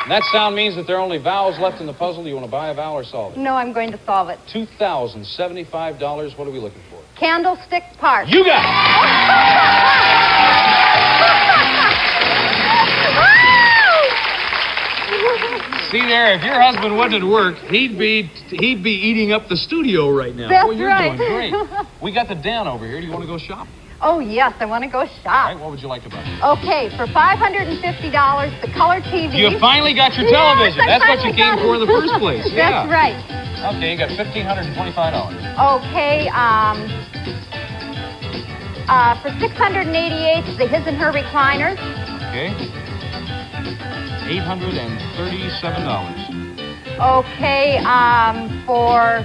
And that sound means that there are only vowels left in the puzzle. Do you want to buy a vowel or solve it? No, I'm going to solve it. $2,075. What are we looking for? Candlestick Park. You got it. See there, if your husband wasn't at work, he'd be eating up the studio right now. That's Boy, you're right. doing great. We got the den over here. Do you want to go shop? Oh, yes, I want to go All shop. right, what would you like to buy? Okay, for $550, the color TV. You finally got your Yes, television. I That's what you finally came got for in the it. first place. Yeah. That's right. Okay, you got $1,525. Okay, for $688, the His and Her recliners. Okay. $837. Okay, for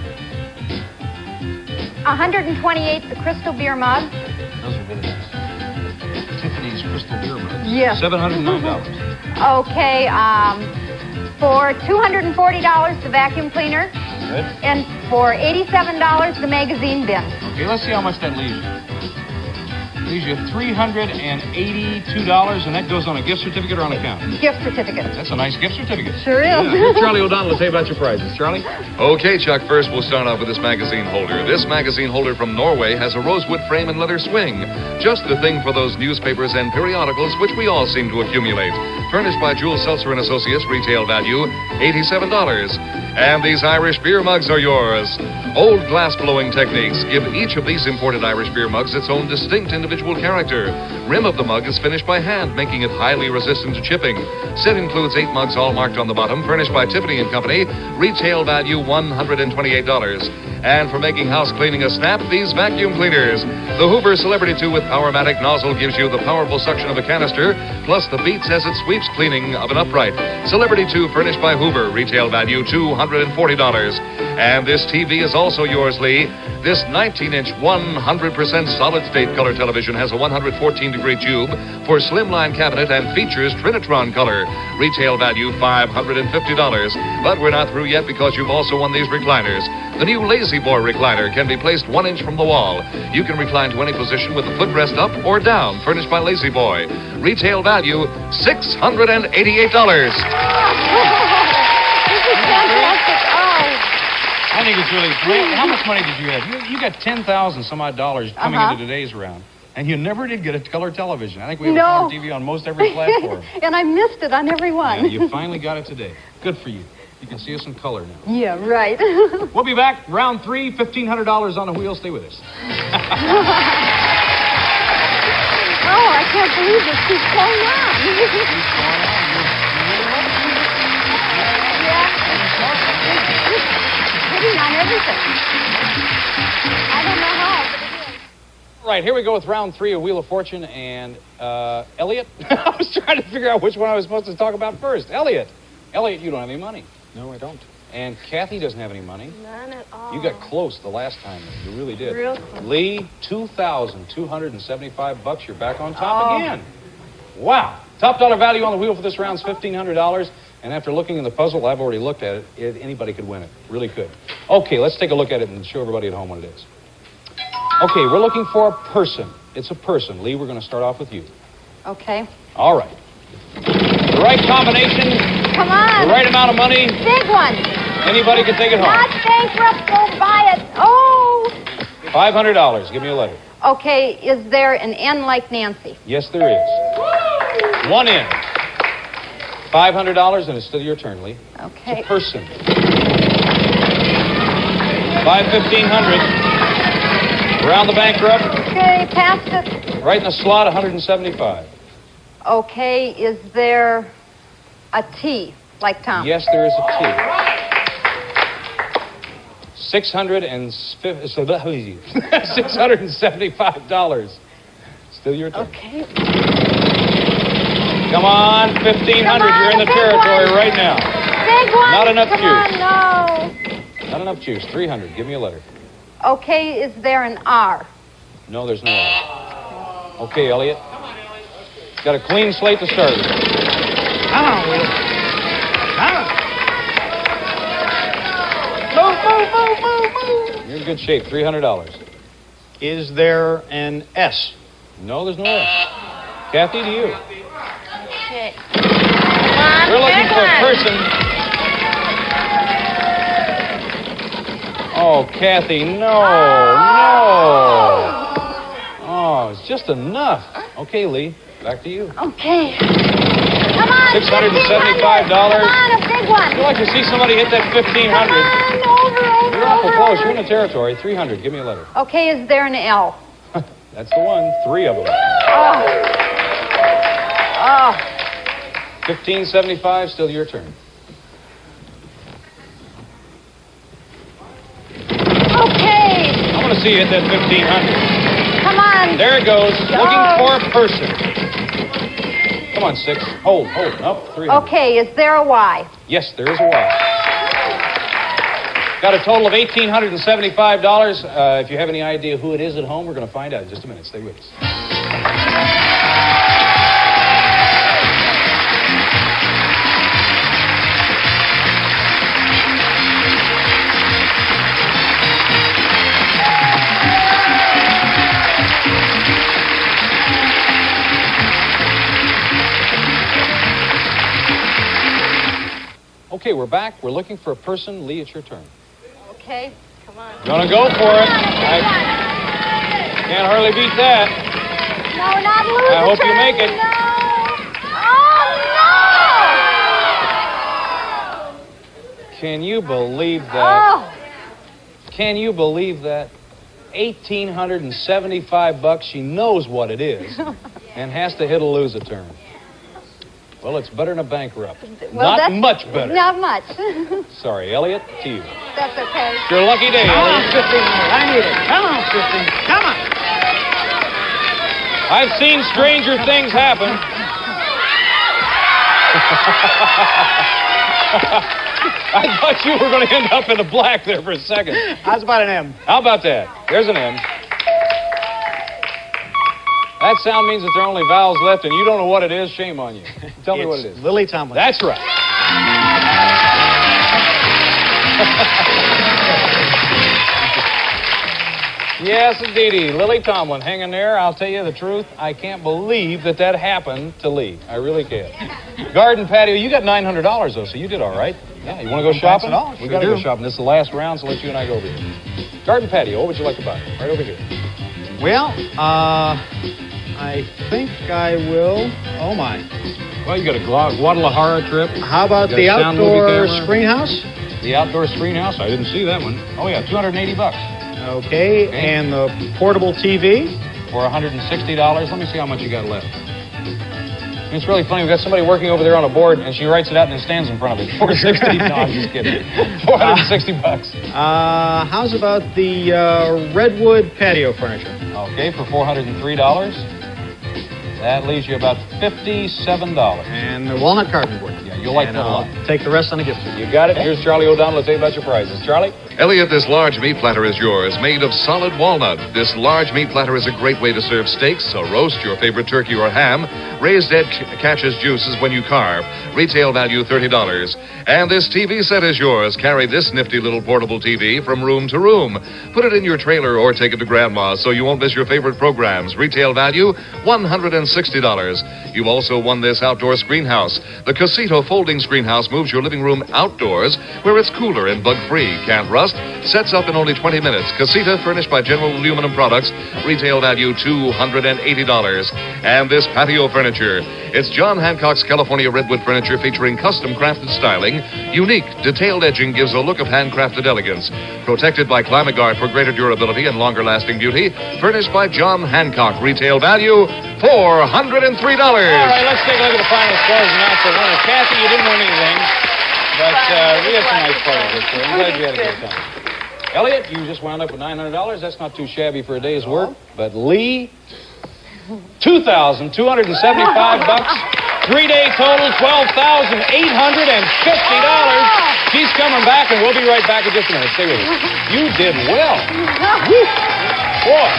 $128, the crystal beer mug. Those are really nice. Tiffany's crystal beer mug. Yes. $709. Okay, for $240, the vacuum cleaner. Good. And for $87, the magazine bin. Okay, let's see how much that leaves you. leaves you $382, and that goes on a gift certificate or on account? Gift certificate. That's a nice gift certificate. Sure is. Yeah. Here's Charlie O'Donnell to tell you about your prizes. Charlie? Okay, Chuck, first we'll start off with this magazine holder. This magazine holder from Norway has a rosewood frame and leather swing. Just the thing for those newspapers and periodicals which we all seem to accumulate. Furnished by Jules Seltzer & Associates, retail value $87. And these Irish beer mugs are yours. Old glass blowing techniques give each of these imported Irish beer mugs its own distinct individual character. Rim of the mug is finished by hand, making it highly resistant to chipping. Set includes 8 mugs, all marked on the bottom, furnished by Tiffany & Company, retail value $128. And for making house cleaning a snap, these vacuum cleaners. The Hoover Celebrity 2 with Powermatic nozzle gives you the powerful suction of a canister, plus the beats as it sweeps cleaning of an upright. Celebrity 2 furnished by Hoover, retail value $240. And this TV is also yours, Lee. This 19-inch, 100% solid-state color television has a 114-degree tube for slimline cabinet and features Trinitron color. Retail value $550. But we're not through yet because you've also won these recliners. The new Lazy Boy recliner can be placed 1 inch from the wall. You can recline to any position with the footrest up or down, furnished by Lazy Boy. Retail value $688. This is fantastic. I think it's really great. How much money did you have? You got 10,000 some odd dollars coming into today's round. And you never did get a color television. I think we have a color TV on most every platform. And I missed it on every one. Yeah, you finally got it today. Good for you. You can see us in color now. Yeah, right. We'll be back. Round 3, $1,500 on the wheel. Stay with us. Oh, I can't believe this keeps going on. Hitting on everything. I don't know how, but it is. Right, here we go with round 3 of Wheel of Fortune. And, Elliot? I was trying to figure out which one I was supposed to talk about first. Elliot, you don't have any money. No, I don't. And Kathi doesn't have any money. None at all. You got close the last time. You really did. Real close. Lee, $2,275. You're back on top again. Wow. Top dollar value on the wheel for this round is $1,500. And after looking in the puzzle, I've already looked at it. Anybody could win it. Really could. Okay, let's take a look at it and show everybody at home what it is. Okay, we're looking for a person. It's a person. Lee, we're going to start off with you. Okay. All right. The right combination. Come on. The right amount of money. Big one. Anybody can take it home. Not bankrupt. Go buy it. Oh. $500. Give me a letter. Okay, is there an N like Nancy? Yes, there is. 1 in. $500, and it's still your turn, Lee. Okay. It's a person. 1,500. Around the bankrupt. Okay, passed it. Right in the slot, 175. Okay, is there a T like Tom? Yes, there is a T. $675. Still your turn. Okay. Come on, 1,500. You're in the territory right now. Big one. Not enough Come juice. on, no. Not enough juice. 300. Give me a letter. Okay, is there an R? No, there's no R. Okay, Elliot. Got a clean slate to start with. Come on, Will. Come on. Move. You're in good shape. $300. Is there an S? No, there's no S. Kathi, to you. Okay. We're looking for a person. Oh, Kathi, no. Oh, it's just enough. Okay, Lee, back to you. Okay. Come on. $675. Come on, a big one. I'd like to see somebody hit that 1,500. Come on, over. You're awful close. You're in the territory. 300. Give me a letter. Okay, is there an L? That's the one. 3 of them. Oh. 1,575. Still your turn. Okay. I want to see you hit that 1,500. Come on. There it goes. Go. Looking for a person. Come on, 6. Hold. Up. 300. Okay, is there a Y? Yes, there is a Y. Got a total of $1,875. If you have any idea who it is at home, we're going to find out in just a minute. Stay with us. Okay, we're back. We're looking for a person. Lee, it's your turn. Okay, come on. Gonna go for it. I can't hardly beat that. No, not lose. I hope you make it. No. Oh, Can you believe that? Oh. Can you believe that? $1,875. She knows what it is and has to hit a lose-a turn. Well, it's better than a bankrupt. Well, Not much better. Not much. Sorry, Elliot, to you. That's okay. It's your lucky day, Come on, Elliot. 15. I need it. Come on, 15. Come on. I've seen stranger things happen. I thought you were going to end up in the black there for a second. How's about an M? How about that? There's an M. That sound means that there are only vowels left, and you don't know what it is. Shame on you. Tell me what it is. Lily Tomlin. That's right. Yes, indeedy. Lily Tomlin, hang in there. I'll tell you the truth. I can't believe that happened to Lee. I really can't. Garden patio, you got $900, though, so you did all right. Yeah, you want to go shopping? We got to go shopping. This is the last round, so let you and I go over here. Garden patio, what would you like to buy? Right over here. Well, I think I will. Oh, my. Well, you got a Guadalajara trip. How about the outdoor screen house? The outdoor screen house? I didn't see that one. Oh, yeah, $280. Okay, and the portable TV? For $160. Let me see how much you got left. It's really funny. We've got somebody working over there on a board, and she writes it out and then stands in front of it. $460. No, I'm just kidding. $460. How's about the redwood patio furniture? Okay, for $403. That leaves you about $57. And the walnut carving board. Yeah, you'll like that a lot. Take the rest on a gift. You got it. Here's Charlie O'Donnell to tell you about your prizes. Charlie? Elliot, this large meat platter is yours, made of solid walnut. This large meat platter is a great way to serve steaks, a roast, your favorite turkey or ham. Raised Ed catches juices when you carve. Retail value $30. And this TV set is yours. Carry this nifty little portable TV from room to room. Put it in your trailer or take it to Grandma's so you won't miss your favorite programs. Retail value $160. You've also won this outdoor screen house. The Casito folding screen house moves your living room outdoors where it's cooler and bug-free. Can't rust. Sets up in only 20 minutes. Casita, furnished by General Aluminum Products. Retail value $280. And this patio furniture. It's John Hancock's California redwood furniture featuring custom crafted styling. Unique, detailed edging gives a look of handcrafted elegance. Protected by Climate Guard for greater durability and longer lasting beauty. Furnished by John Hancock. Retail value $403. All right, let's take a look at the final scores and announce the winner. Kathy, you didn't win anything, but we had some nice photos this year. I'm glad you had a good time. Elliot, you just wound up with $900. That's not too shabby for a day's work. But Lee, $2,275. 3-day total, $12,850. She's coming back, and we'll be right back in just a minute. Stay with us. You did well. Woo. Boy.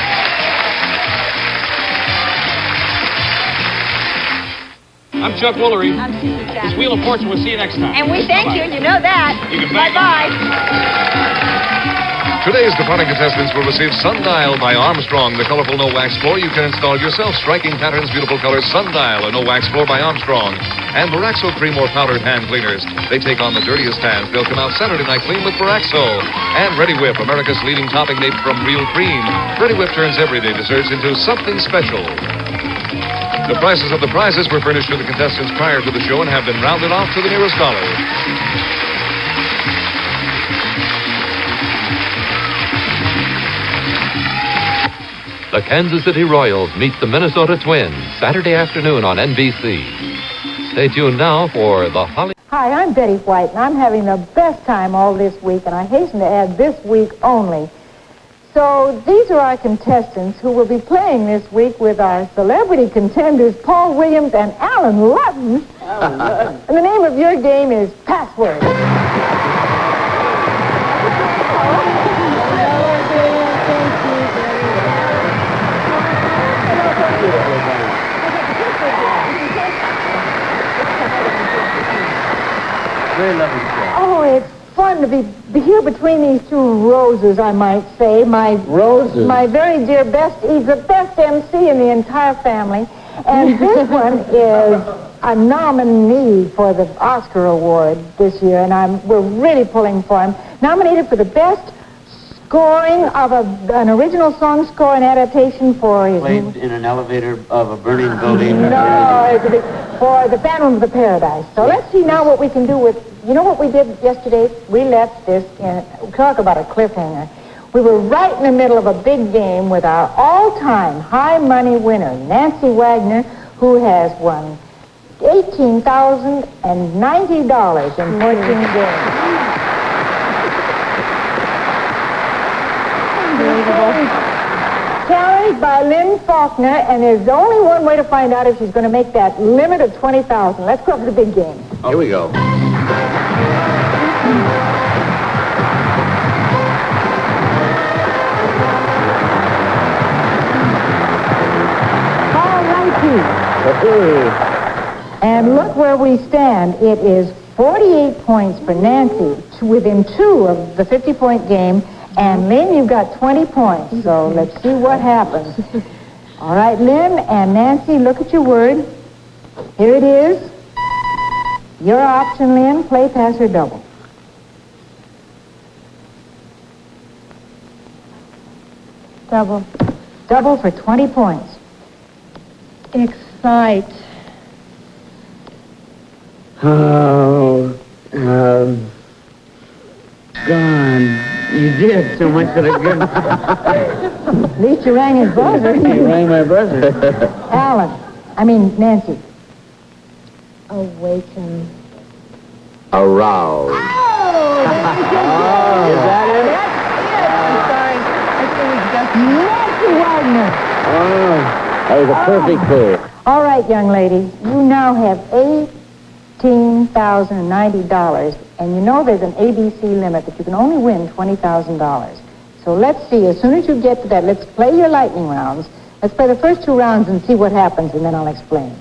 I'm Chuck Woolery. I'm Susan Sapp. It's Wheel of Fortune. We'll see you next time. And we thank you, and you know that. You can Bye-bye. Today's departing contestants will receive Sundial by Armstrong, the colorful no-wax floor you can install yourself. Striking patterns, beautiful colors. Sundial, a no-wax floor by Armstrong. And Baraxo cream or powdered hand cleaners. They take on the dirtiest hands. They'll come out Saturday night clean with Baraxo. And Ready Whip, America's leading topping made from real cream. Ready Whip turns everyday desserts into something special. The prices of the prizes were furnished to the contestants prior to the show and have been rounded off to the nearest dollar. The Kansas City Royals meet the Minnesota Twins Saturday afternoon on NBC. Stay tuned now for the Holly. Hi, I'm Betty White, and I'm having the best time all this week, and I hasten to add this week only. So these are our contestants who will be playing this week with our celebrity contenders, Paul Williams and Alan Ludden. And the name of your game is Password. Very lovely. Oh, it's fun to be here between these two roses, I might say. My Roses? My very dear best, he's the best MC in the entire family. And this one is a nominee for the Oscar Award this year, and we're really pulling for him. Nominated for the best scoring of an original song score and adaptation for his... Played in an elevator of a burning building. No, for the Phantom of the Paradise. So let's see now what we can do with... You know what we did yesterday? We left this in... Talk about a cliffhanger. We were right in the middle of a big game with our all-time high-money winner, Nancy Wagner, who has won $18,090 in 14 games. Challenged by Lynn Faulkner, and there's only one way to find out if she's going to make that limit of 20,000. Let's go to the big game. Here we go. All righty. And look where we stand. It is 48 points for Nancy, within 2 of the 50-point game. And Lynn, you've got 20 points, so let's see what happens. All right, Lynn and Nancy, look at your word. Here it is. Your option, Lynn, play, pass, or double. Double. Double for 20 points. Excite. Oh, gone. You did so much that I couldn't. At least you rang his buzzer. You rang my buzzer. Nancy. Awaken. Aroused. Oh! Is that it? That's it. Nancy Wagner. Oh, that was a perfect clue. All right, young lady. You now have $18,090. And you know there's an ABC limit that you can only win $20,000. So let's see. As soon as you get to that, let's play your lightning rounds. Let's play the first 2 rounds and see what happens, and then I'll explain.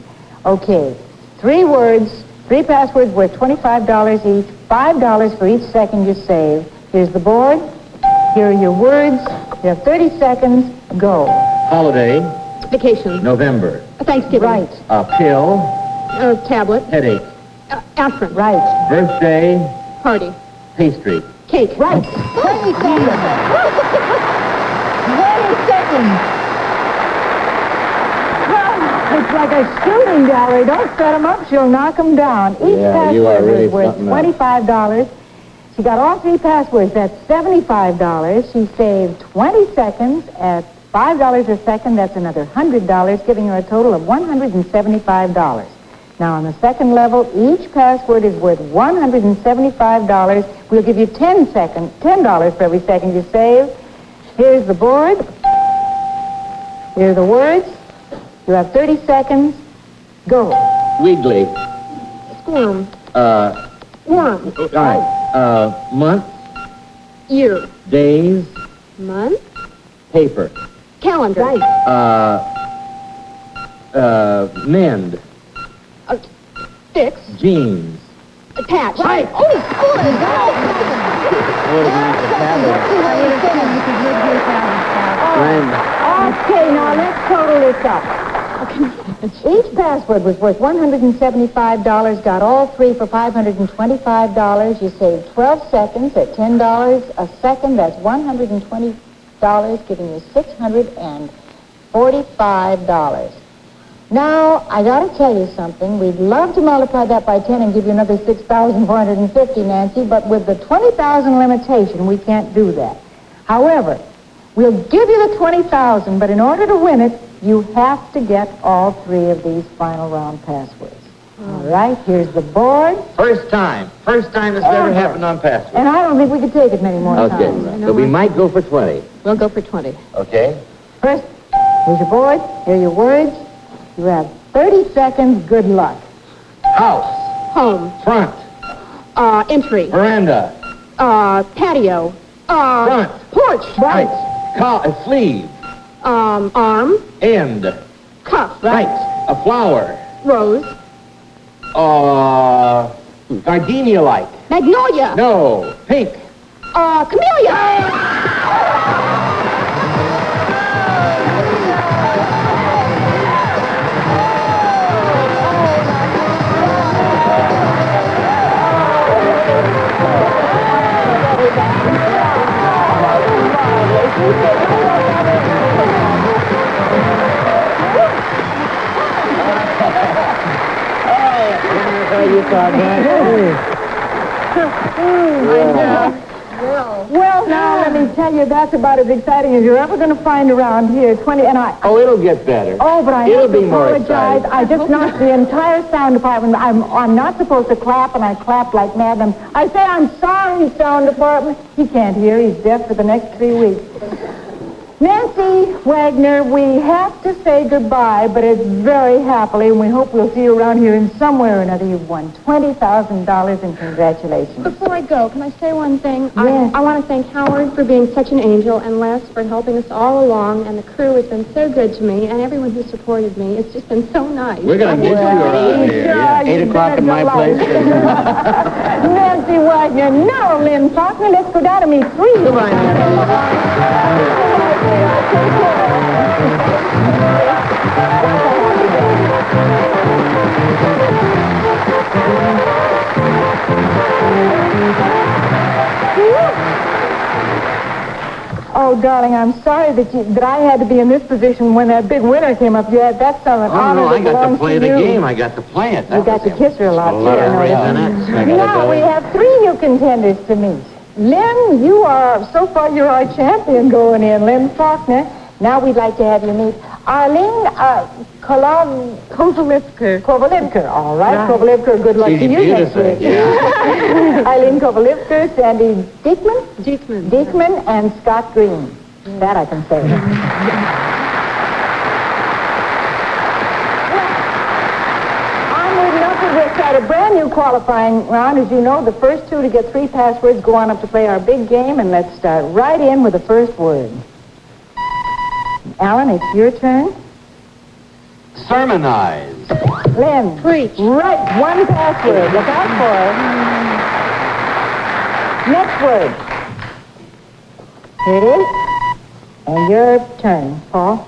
Okay. 3 words, 3 passwords worth $25 each, $5 for each second you save. Here's the board. Here are your words. You have 30 seconds. Go. Holiday. Vacation. November. Thanksgiving. Right. Pill. Tablet. Headache. Aspirin. Right. Birthday. Party. Pastry. Cake. Right. 20 seconds. 20 seconds. It's like a shooting gallery. Don't set them up. She'll knock them down. Each password is worth $25. She got all 3 passwords. That's $75. She saved 20 seconds at $5 a second. That's another $100, giving her a total of $175. Now, on the second level, each password is worth $175. We'll give you $10 for every second you save. Here's the board. Here are the words. You have 30 seconds. Go. Wiggly. Squirm. Worm. All right. Month. Year. Days. Month. Paper. Calendar. Right. Mend. Fix. Jeans. Attach. Right. Oh, good. Okay, now let's total this up. Each password was worth $175, got all 3 for $525. You saved 12 seconds at $10 a second. That's $120, giving you $645. Now, I got to tell you something. We'd love to multiply that by 10 and give you another $6,450, Nancy, but with the 20,000 limitation, we can't do that. However, we'll give you the 20,000, but in order to win it, you have to get all 3 of these final round passwords. All right, here's the board. First time this has ever happened on password. And I don't think we could take it many more times. Okay, so we might go for 20. We'll go for 20. Okay. First, here's your board. Here are your words. You have 30 seconds. Good luck. House. Home. Front. Entry. Veranda. Patio. Front. Porch. Right. Sleeve. Arm. End. Cuff. Right. A flower. Rose. Gardenia-like. Magnolia. No. Pink. Camellia. you thought Well, now, let me tell you, that's about as exciting as you're ever going to find around here. Oh, it'll get better. Oh, but I It'll have to be more apologize. exciting. I just knocked the entire sound department. I'm not supposed to clap, and I clapped like mad. I say I'm sorry, sound department. He can't hear. He's deaf for the next 3 weeks. Nancy Wagner, we have to say goodbye, but it's very happily, and we hope we'll see you around here in some way or another. You've won $20,000, and congratulations. Before I go, can I say one thing? Yes. I want to thank Howard for being such an angel, and Les for helping us all along, and the crew has been so good to me, and everyone who supported me. It's just been so nice. We're going to get you around here. Yeah. 8 o'clock at my place. Nancy Wagner, now Lynn Faulkner, let's go down and meet 3. Goodbye, Nancy. Oh, darling, I'm sorry that I had to be in this position when that big winner came up. Yeah, that's an honor that I got to belongs play to the you. game. I got to play it. You got to kiss her a lot, too. I know. Now, we have 3 new contenders to meet. Lynn, you're our champion going in, Lynn Faulkner. Now we'd like to have you meet Arlene Kovalivka. All right, Kovalivka, good luck She's to you next beautiful. week. Yeah. Eileen Kovalivka, Sandy Diekman, and Scott Green. That I can say. We'll start a brand new qualifying round. As you know, the first 2 to get 3 passwords go on up to play our big game, and let's start right in with the first word. Alan, it's your turn. Sermonize. Lynn. Preach. Right, 1 password. Look out for it. Next word. Here it is. And your turn, Paul.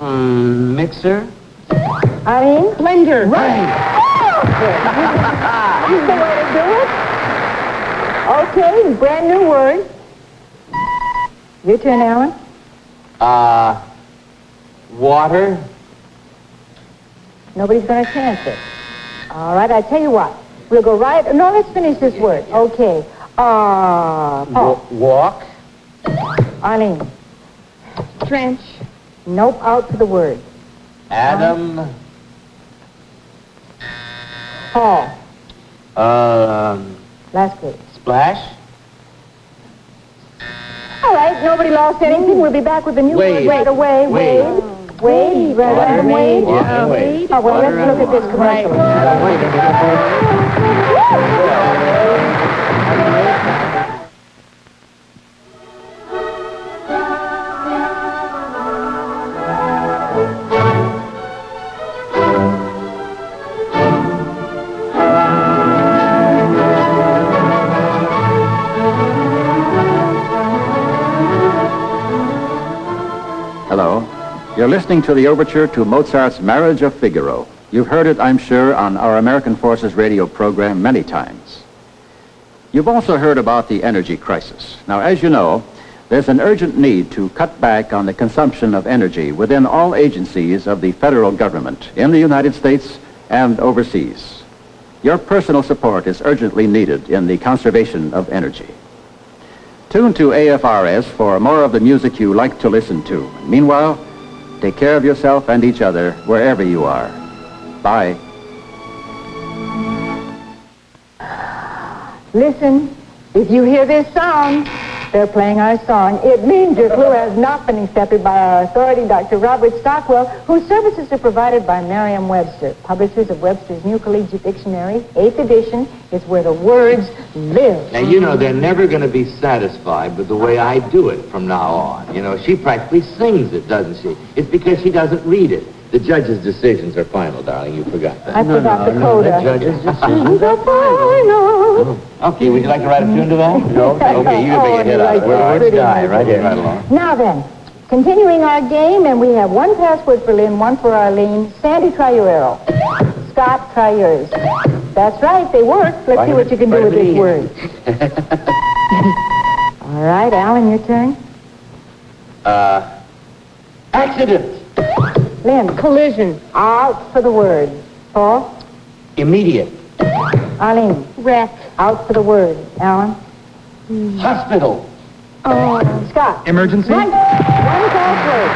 Mixer. Arlene? Blender. Right. That's the way to do it. Okay, brand new word. Your turn, Alan. Water. Nobody's going to chance it. All right, I tell you what. We'll go right... No, let's finish this word. Okay. Paul. Walk. Arlene. Trench. Nope, out for the word. Adam. Paul. Last word. Splash. All right, nobody lost anything. We'll be back with the new word right away. Wade. Wade. Right, Wade. Yeah, Wade. Oh, well, let's look at this commercial. Hello. You're listening to the overture to Mozart's Marriage of Figaro. You've heard it, I'm sure, on our American Forces radio program many times. You've also heard about the energy crisis. Now, as you know, there's an urgent need to cut back on the consumption of energy within all agencies of the federal government in the United States and overseas. Your personal support is urgently needed in the conservation of energy. Tune to AFRS for more of the music you like to listen to. Meanwhile, take care of yourself and each other wherever you are. Bye. Listen, if you hear this sound, they're playing our song. It means your clue has not been accepted by our authority, Dr. Robert Stockwell, whose services are provided by Merriam-Webster, publishers of Webster's New Collegiate Dictionary. 8th edition is where the words live. Now, you know, they're never going to be satisfied with the way I do it from now on. You know, she practically sings it, doesn't she? It's because she doesn't read it. The judge's decisions are final, darling. You forgot that. I forgot the coda. The judge's decisions are final. Okay, would you like to write a tune to that? No. Okay, you can make a hit out of it. Words die, right here, right along. Now then, continuing our game, and we have 1 password for Lynn, 1 for Arlene. Sandy, try your arrow. Scott, try yours. That's right, they work. Let's see what you can do with this word. All right, Alan, your turn. Accident. Lynn. Collision. Out for the word. Paul. Immediate. Arlene. Wreck. Out for the word. Alan. Hospital. Oh. Scott. Emergency. One password.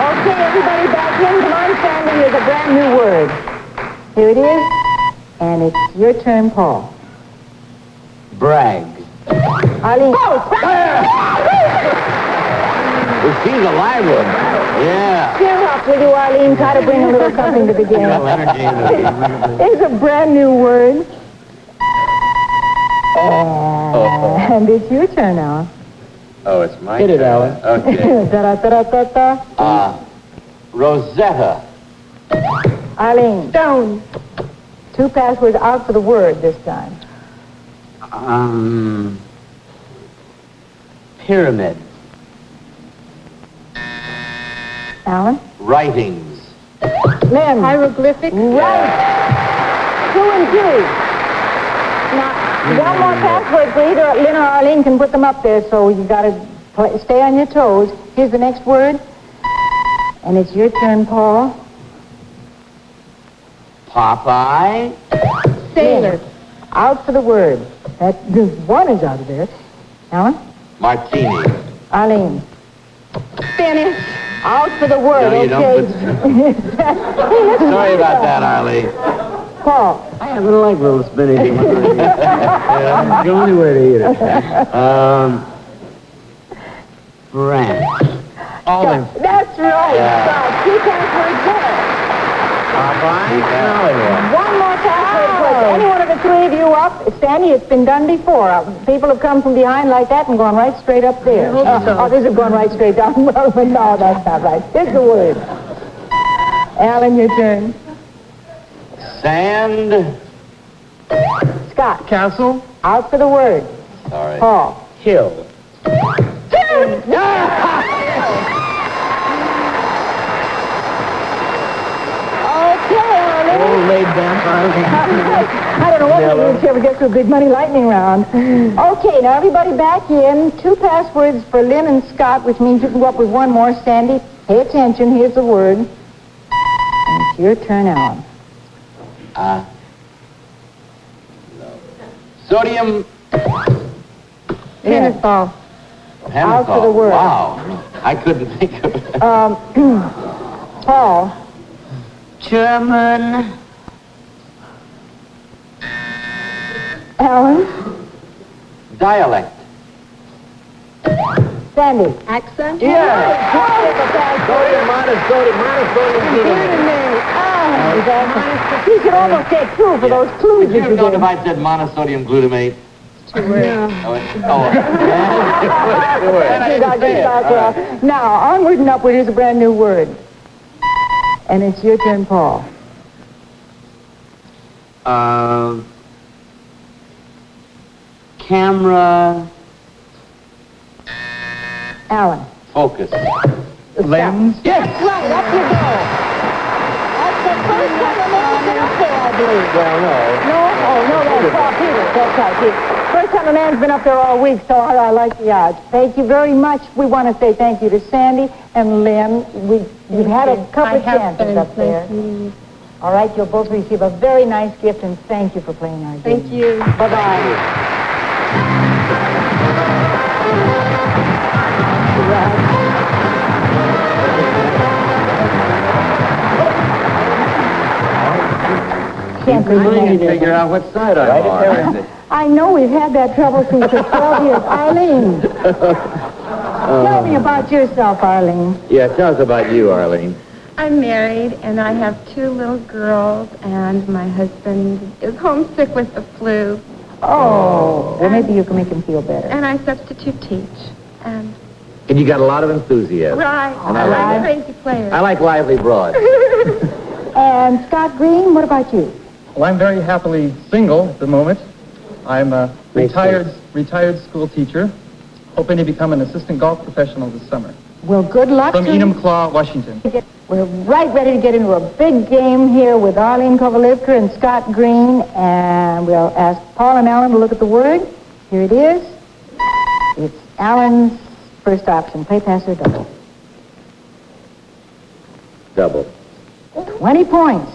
Okay, everybody back in. Come on, Sandy. Here's a brand new word. Here it is. And it's your turn, Paul. Brag. Arlene. Well, she's a live one. Yeah. Cheer up, will you, Arlene? Try to bring a little something to the game. Energy in the game. Here's a brand new word. And it's your turn now. Oh, it's my Hit it, turn. Alan. Okay. Da-da-da-da-da-da. Rosetta. Arlene. Stone. 2 passwords out for the word this time. Pyramid. Alan? Writings. Lynn. Hieroglyphic. Right. 2 and 2. Now, one more password for either Lynn or Arlene can put them up there, so you got to stay on your toes. Here's the next word. And it's your turn, Paul. Popeye. Sailor. Out for the word. That one is out of there. Alan? Martini. Arlene. Finish. Out for the word, No, you okay. don't Sorry about that, Arlene. Paul. I haven't liked little spinach. The only way to eat it. Branch. Olive. That's right. Yeah. Scott. 2 passwords there. Popeye. One more password. Put any one of the 3 of you up. Sandy, it's been done before. People have come from behind like that and gone right straight up there. Oh, this is going right straight down. Well, but no, that's not right. Here's the word. Alan, your turn. Sand. Scott. Castle. Out for the word. Sorry. Paul. Hill. Old laid back I don't know what we do if you ever get to a big money lightning round. Okay, now everybody back in. 2 passwords for Lynn and Scott, which means you can go up with one more. Sandy, pay attention. Here's the word. And it's your turn, Alan. No. Sodium. Tennis ball. Out for the word. Wow. I couldn't think of it. Paul. German. Alan. Dialect. Sandy. Accent? Yeah. Sodium minus sodium glutamate. You should almost get 2 for those clues Would you that have you known did. if I said monosodium glutamate? Now, onward and upward is a brand new word. And it's your turn, Paul. Camera. Alan. Focus. Lens. Yes. That's right, up you go. That's the first time a man's been up there, I believe. Well, no. No? Oh, no, that's Paul Peters. That's right, Peter. First time a man's been up there all week, so I like the odds. Thank you very much. We want to say thank you to Sandy and Lynn. You've had a couple of chances up there. All right, you'll both receive a very nice gift, and thank you for playing our game. Thank you. Bye-bye. Can't figure out what side I'm on. I know we've had that trouble since the 12 years. Arlene. Tell me about yourself, Arlene. Yeah, tell us about you, Arlene. I'm married, and I have 2 little girls, and my husband is homesick with the flu. Oh, well, maybe you can make him feel better. And I substitute teach. And And you got a lot of enthusiasm. right, And I I like like crazy players. I like lively broads. And Scott Green, what about you? Well, I'm very happily single at the moment. I'm a retired school teacher, hoping to become an assistant golf professional this summer. Well, good luck From to you. Enumclaw, Washington. We're right ready to get into a big game here with Arlene Kovalivka and Scott Green, and we'll ask Paul and Alan to look at the word. Here it is. It's Alan's first option. Play, pass, or double. Double. 20 points.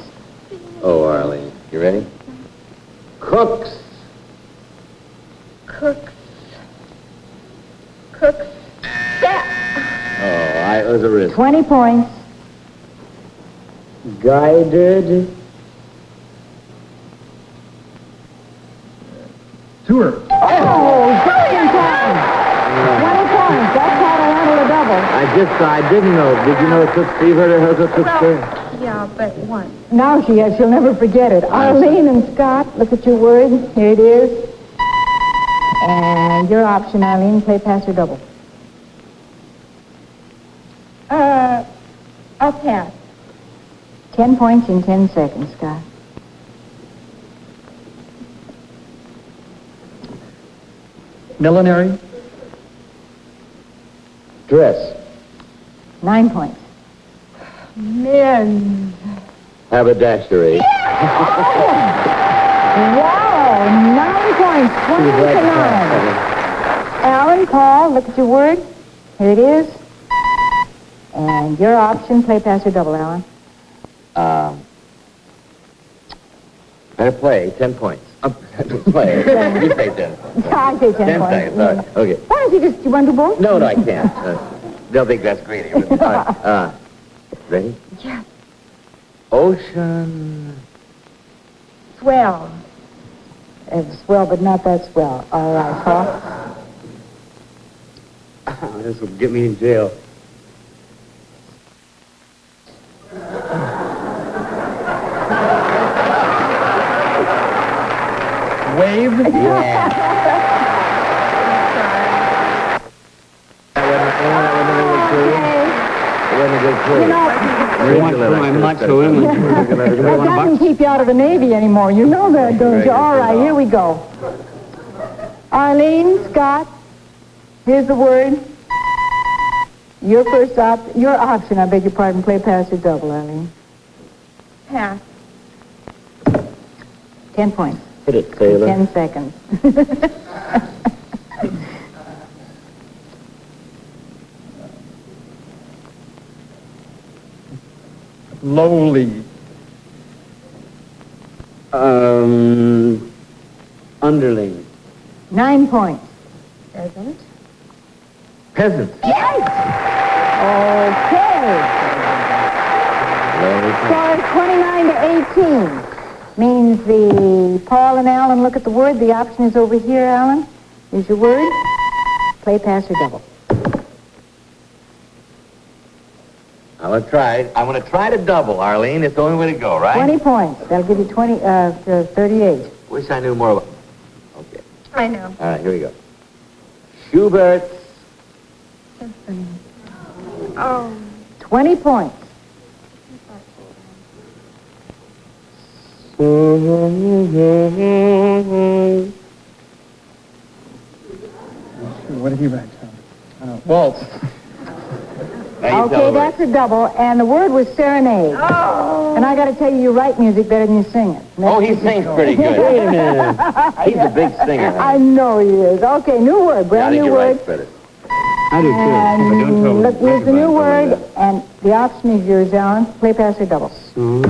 Oh, Arlene. You ready? Cooks. Cooks. Set. Oh, it was a risk. 20 points. Guided. Tour. Oh, just in time. 20 points. That's how to handle a double. I didn't know. Did you know Took Steve heard of her Took Steve? Yeah, but once. Now she has. She'll never forget it. Arlene and Scott, look at your word. Here it is. And your option, Arlene, play pass or double. I'll pass. 10 points in 10 seconds, Scott. Millinery. Dress. 9 points. Men. Haberdashery. Wow, 9 points, 20 to 9. Alan, Paul, look at your word. Here it is. And your option, play pass or double, Alan. Better play, 10 points. Better play. You say 10. I say 10 points. Seconds, all right. Okay. Why don't you want to do both? No, I can't. They'll think that's greedy. All right. Ready? Yeah. Ocean. Swell. It's swell, but not that swell. All right, Paul. This will get me in jail. Wave. Yeah. That wasn't a good clue. That doesn't keep you out of the Navy anymore. You know that, don't you? All right, here we go. Arlene, Scott, here's the word. Your your option, I beg your pardon, play pass or double, Arlene. Pass. 10 points. Hit it, sailor. 10 seconds. Lowly. Underling. 9 points. Peasant. Peasant. Yes! Okay. Score 29 to 18. Means the Paul and Alan look at the word. The option is over here, Alan. Here's your word. Play pass or double. I'm gonna try to double, Arlene. It's the only way to go, right? 20 points. That'll give you 38. Wish I knew more about... Okay. I know. All right, here we go. Schubert. Symphony. Oh. 20 points. What did he write down? Waltz. Okay, that's a double, and the word was serenade. Oh. And I got to tell you, you write music better than you sing it. Oh, he sings pretty good. Wait a minute. He's a big singer. I know he is. Okay, new word, brand new word. I do, too. And look, here's the new word, and the option is yours, Alan. Play pass or double. All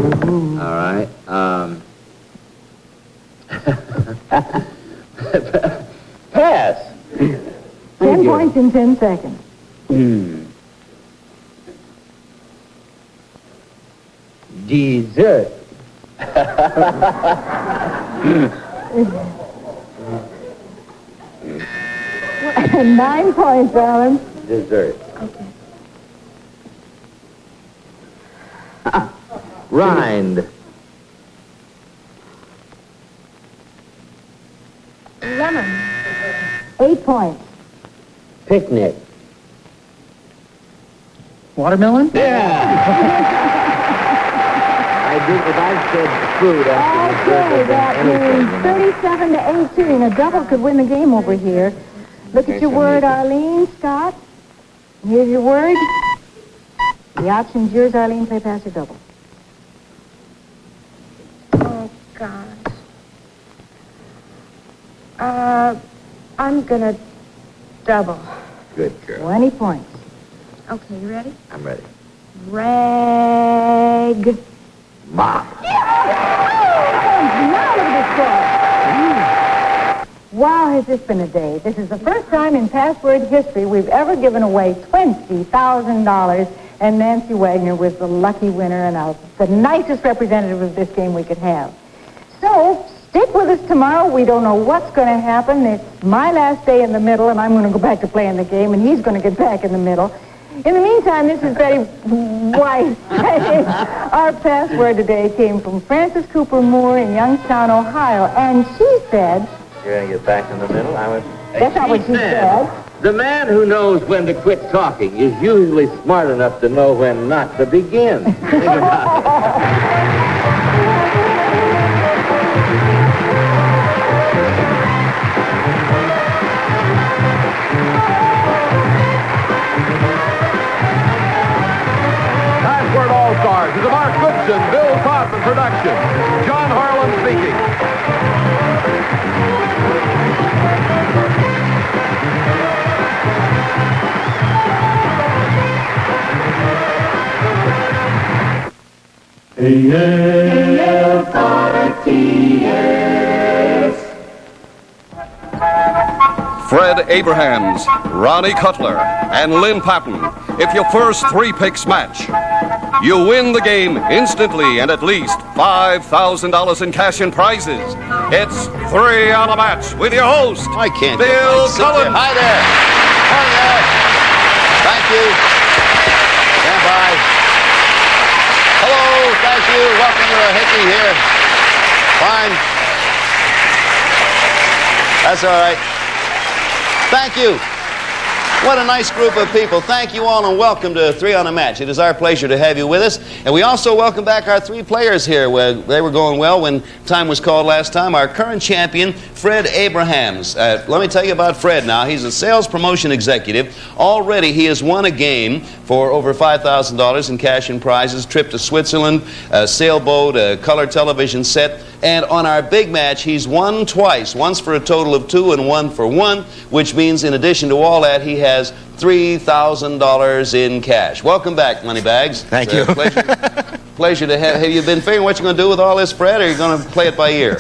right. Pass. 10 points in 10 seconds. Dessert. 9 points, Alan. Dessert. Okay. Rind. Lemon. 8 points. Picnic. Watermelon? Yeah. I did, if I said food after Okay, that means 37 to 18. A double could win the game over here. Look at your word, Arlene, Scott. Here's your word. The option's yours, Arlene. Play pass or double. Oh, gosh. I'm gonna double. Good girl. 20 points. Okay, you ready? I'm ready. Rag. Ma. Wow, has this been a day. This is the first time in password history we've ever given away $20,000, and Nancy Wagner was the lucky winner and the nicest representative of this game we could have. So, stick with us tomorrow. We don't know what's going to happen. It's my last day in the middle, and I'm going to go back to playing the game, and he's going to get back in the middle. In the meantime, this is Betty White. Our password today came from Frances Cooper Moore in Youngstown, Ohio, and she said... You're going to get back in the middle? That's not what she said. The man who knows when to quit talking is usually smart enough to know when not to begin. Think about it. All-Stars is a Mark Goodson, Bill Kaufman production. John Harlan speaking. Fred Abrahams, Ronnie Cutler, and Lynn Patton. If your first 3 picks match, you win the game instantly and at least $5,000 in cash and prizes. It's 3 on a match with your host, I can't Bill Cullen. Hi there. Hi there. Thank you. Stand by. Hello. Thank you. Welcome to Hickey here. Fine. That's all right. Thank you. What a nice group of people. Thank you all and welcome to 3 on a Match. It is our pleasure to have you with us. And we also welcome back our 3 players here. They were going well when time was called last time. Our current champion, Fred Abrahams. Let me tell you about Fred now. He's a sales promotion executive. Already he has won a game for over $5,000 in cash and prizes, trip to Switzerland, a sailboat, a color television set. And on our big match, he's won twice, once for a total of 2 and 1 for 1, which means in addition to all that, he has $3,000 in cash. Welcome back, Moneybags. Thank you. Pleasure to have you been figuring what you're going to do with all this, Fred, or are you going to play it by ear?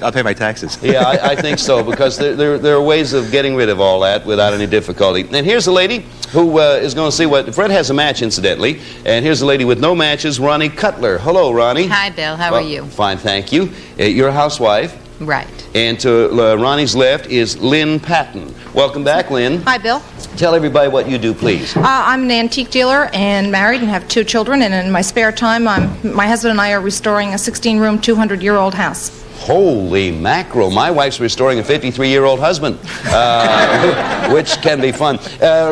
I'll pay my taxes. Yeah, I think so, because there are ways of getting rid of all that without any difficulty. And here's a lady who is going to see what... Fred has a match, incidentally, and here's a lady with no matches, Ronnie Cutler. Hello, Ronnie. Hi, Bill. How are you? Fine, thank you. You're a housewife. Right. And to Ronnie's left is Lynn Patton. Welcome back, Lynn. Hi, Bill. Tell everybody what you do, please. I'm an antique dealer and married and have 2 children, and in my spare time, my husband and I are restoring a 16-room, 200-year-old house. Holy mackerel. My wife's restoring a 53-year-old husband, which can be fun.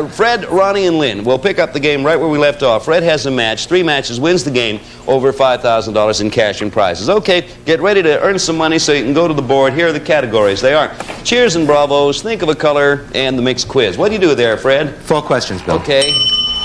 Fred, Ronnie, and Lynn, we'll pick up the game right where we left off. Fred has a match, 3 matches, wins the game, over $5,000 in cash and prizes. Okay, get ready to earn some money so you can go to the board. Here are the categories. They are cheers and bravos, think of a color, and the mixed quiz. What do you do there, Fred? 4 questions, Bill. Okay.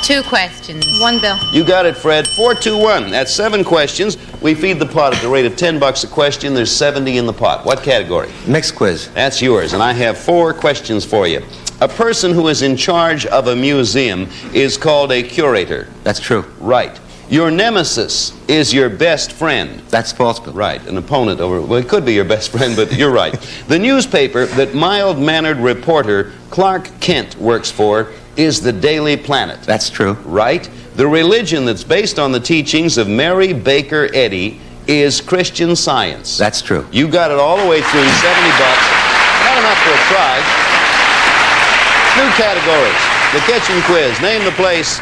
2 questions. 1, Bill. You got it, Fred. 4, 2, 1. That's 7 questions. We feed the pot at the rate of $10 a question. There's 70 in the pot. What category? Mixed quiz. That's yours, and I have 4 questions for you. A person who is in charge of a museum is called a curator. That's true. Right. Your nemesis is your best friend. That's false, Bill. Right. An opponent over... Well, it could be your best friend, but you're right. The newspaper that mild-mannered reporter Clark Kent works for is the Daily Planet. That's true. Right. The religion that's based on the teachings of Mary Baker Eddy is Christian Science. That's true. You got it all the way through, $70. Not enough for a try. New categories. The kitchen quiz. Name the place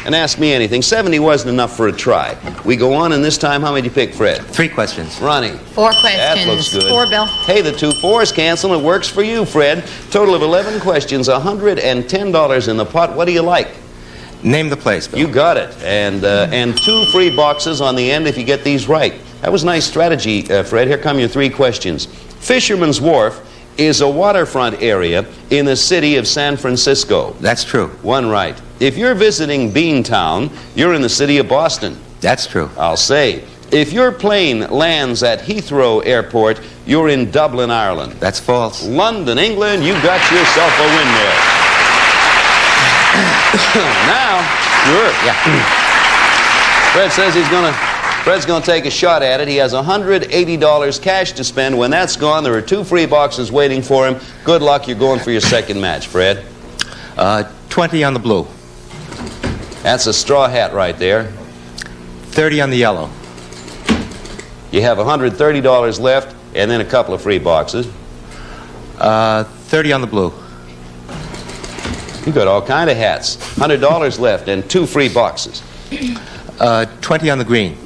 and ask me anything. 70 wasn't enough for a try. We go on, and this time, how many did you pick, Fred? 3 questions. Ronnie. 4 questions. That looks good. 4, Bill. Hey, the 2 4s cancel. It works for you, Fred. Total of 11 questions, $110 in the pot. What do you like? Name the place, Bill. You got it. And 2 free boxes on the end if you get these right. That was nice strategy, Fred. Here come your 3 questions. Fisherman's Wharf is a waterfront area in the city of San Francisco. That's true. 1 right. If you're visiting Beantown, you're in the city of Boston. That's true. I'll say. If your plane lands at Heathrow Airport, you're in Dublin, Ireland. That's false. London, England, you got yourself a win there. Now, sure. Yeah. Fred says he's going to Fred's going to take a shot at it. He has $180 cash to spend. When that's gone, there are 2 free boxes waiting for him. Good luck. You're going for your second match, Fred. 20 on the blue. That's a straw hat right there. 30 on the yellow. You have $130 left, and then a couple of free boxes. 30 on the blue. You got all kind of hats. $100 left and 2 free boxes. 20 on the green.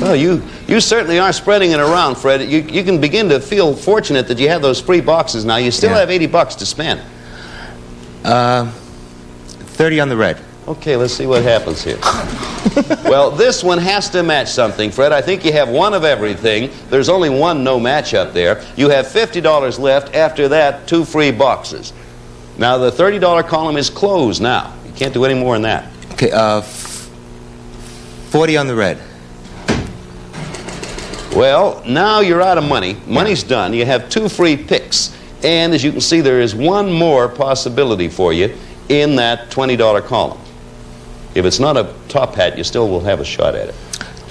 Well, you certainly are spreading it around, Fred. You can begin to feel fortunate that you have those free boxes now. You still have $80 to spend. 30 on the red. Okay, let's see what happens here. Well, this one has to match something, Fred. I think you have one of everything. There's only one no match up there. You have $50 left. After that, 2 free boxes. Now, the $30 column is closed now. You can't do any more than that. Okay, 40 on the red. Well, now you're out of money. Money's done. You have 2 free picks. And as you can see, there is one more possibility for you in that $20 column. If it's not a top hat, you still will have a shot at it.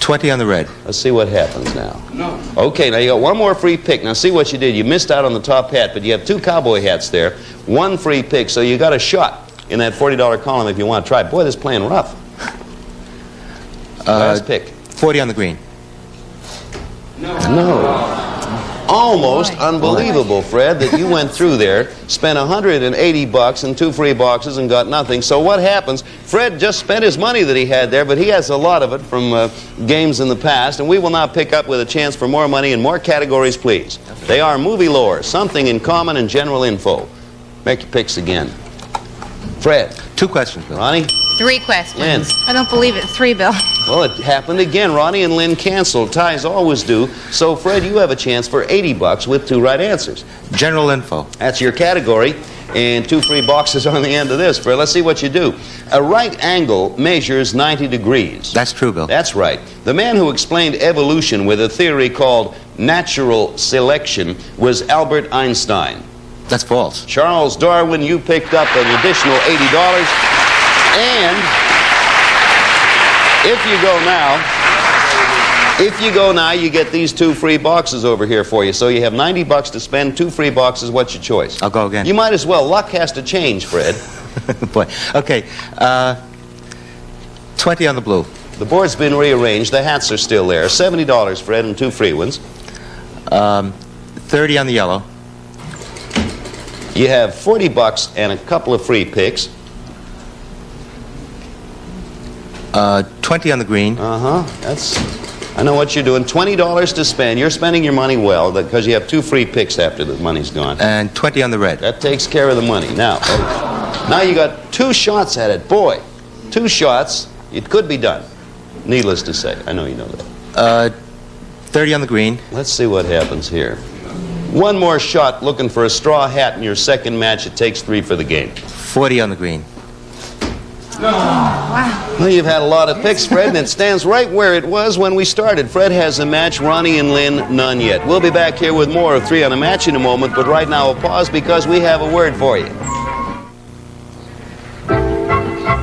20 on the red. Let's see what happens now. No. Okay, now you got one more free pick. Now see what you did. You missed out on the top hat, but you have 2 cowboy hats there. 1 free pick, so you got a shot in that $40 column if you want to try. Boy, this is playing rough. Last pick. 40 on the green. No. Almost unbelievable, Fred, that you went through there, spent $180 and 2 free boxes and got nothing. So what happens? Fred just spent his money that he had there, but he has a lot of it from games in the past, and we will now pick up with a chance for more money in more categories, please. They are movie lore, something in common, and general info. Make your picks again. Fred. 2 questions, Bill. Ronnie? 3 questions. Lynn. I don't believe it. 3, Bill. Well, it happened again. Ronnie and Lynn canceled. Ties always do. So, Fred, you have a chance for $80 with 2 right answers. General info. That's your category. And 2 free boxes on the end of this, Fred. Let's see what you do. A right angle measures 90 degrees. That's true, Bill. That's right. The man who explained evolution with a theory called natural selection was Albert Einstein. That's false. Charles Darwin, you picked up an additional $80. And if you go now, you get these 2 free boxes over here for you. So you have $90 to spend, 2 free boxes. What's your choice? I'll go again. You might as well. Luck has to change, Fred. Boy. Okay. 20 on the blue. The board's been rearranged. The hats are still there. $70, Fred, and 2 free ones. 30 on the yellow. You have $40 and a couple of free picks. 20 on the green. I know what you're doing. $20 to spend. You're spending your money well because you have 2 free picks after the money's gone. And 20 on the red. That takes care of the money. Now you got 2 shots at it. Boy, 2 shots. It could be done. Needless to say. I know you know that. 30 on the green. Let's see what happens here. One more shot looking for a straw hat in your second match. It takes 3 for the game. 40 on the green. Wow. Well, you've had a lot of picks, Fred, and it stands right where it was when we started. Fred has a match, Ronnie and Lynn, none yet. We'll be back here with more of 3 on a Match in a moment, but right now a pause because we have a word for you.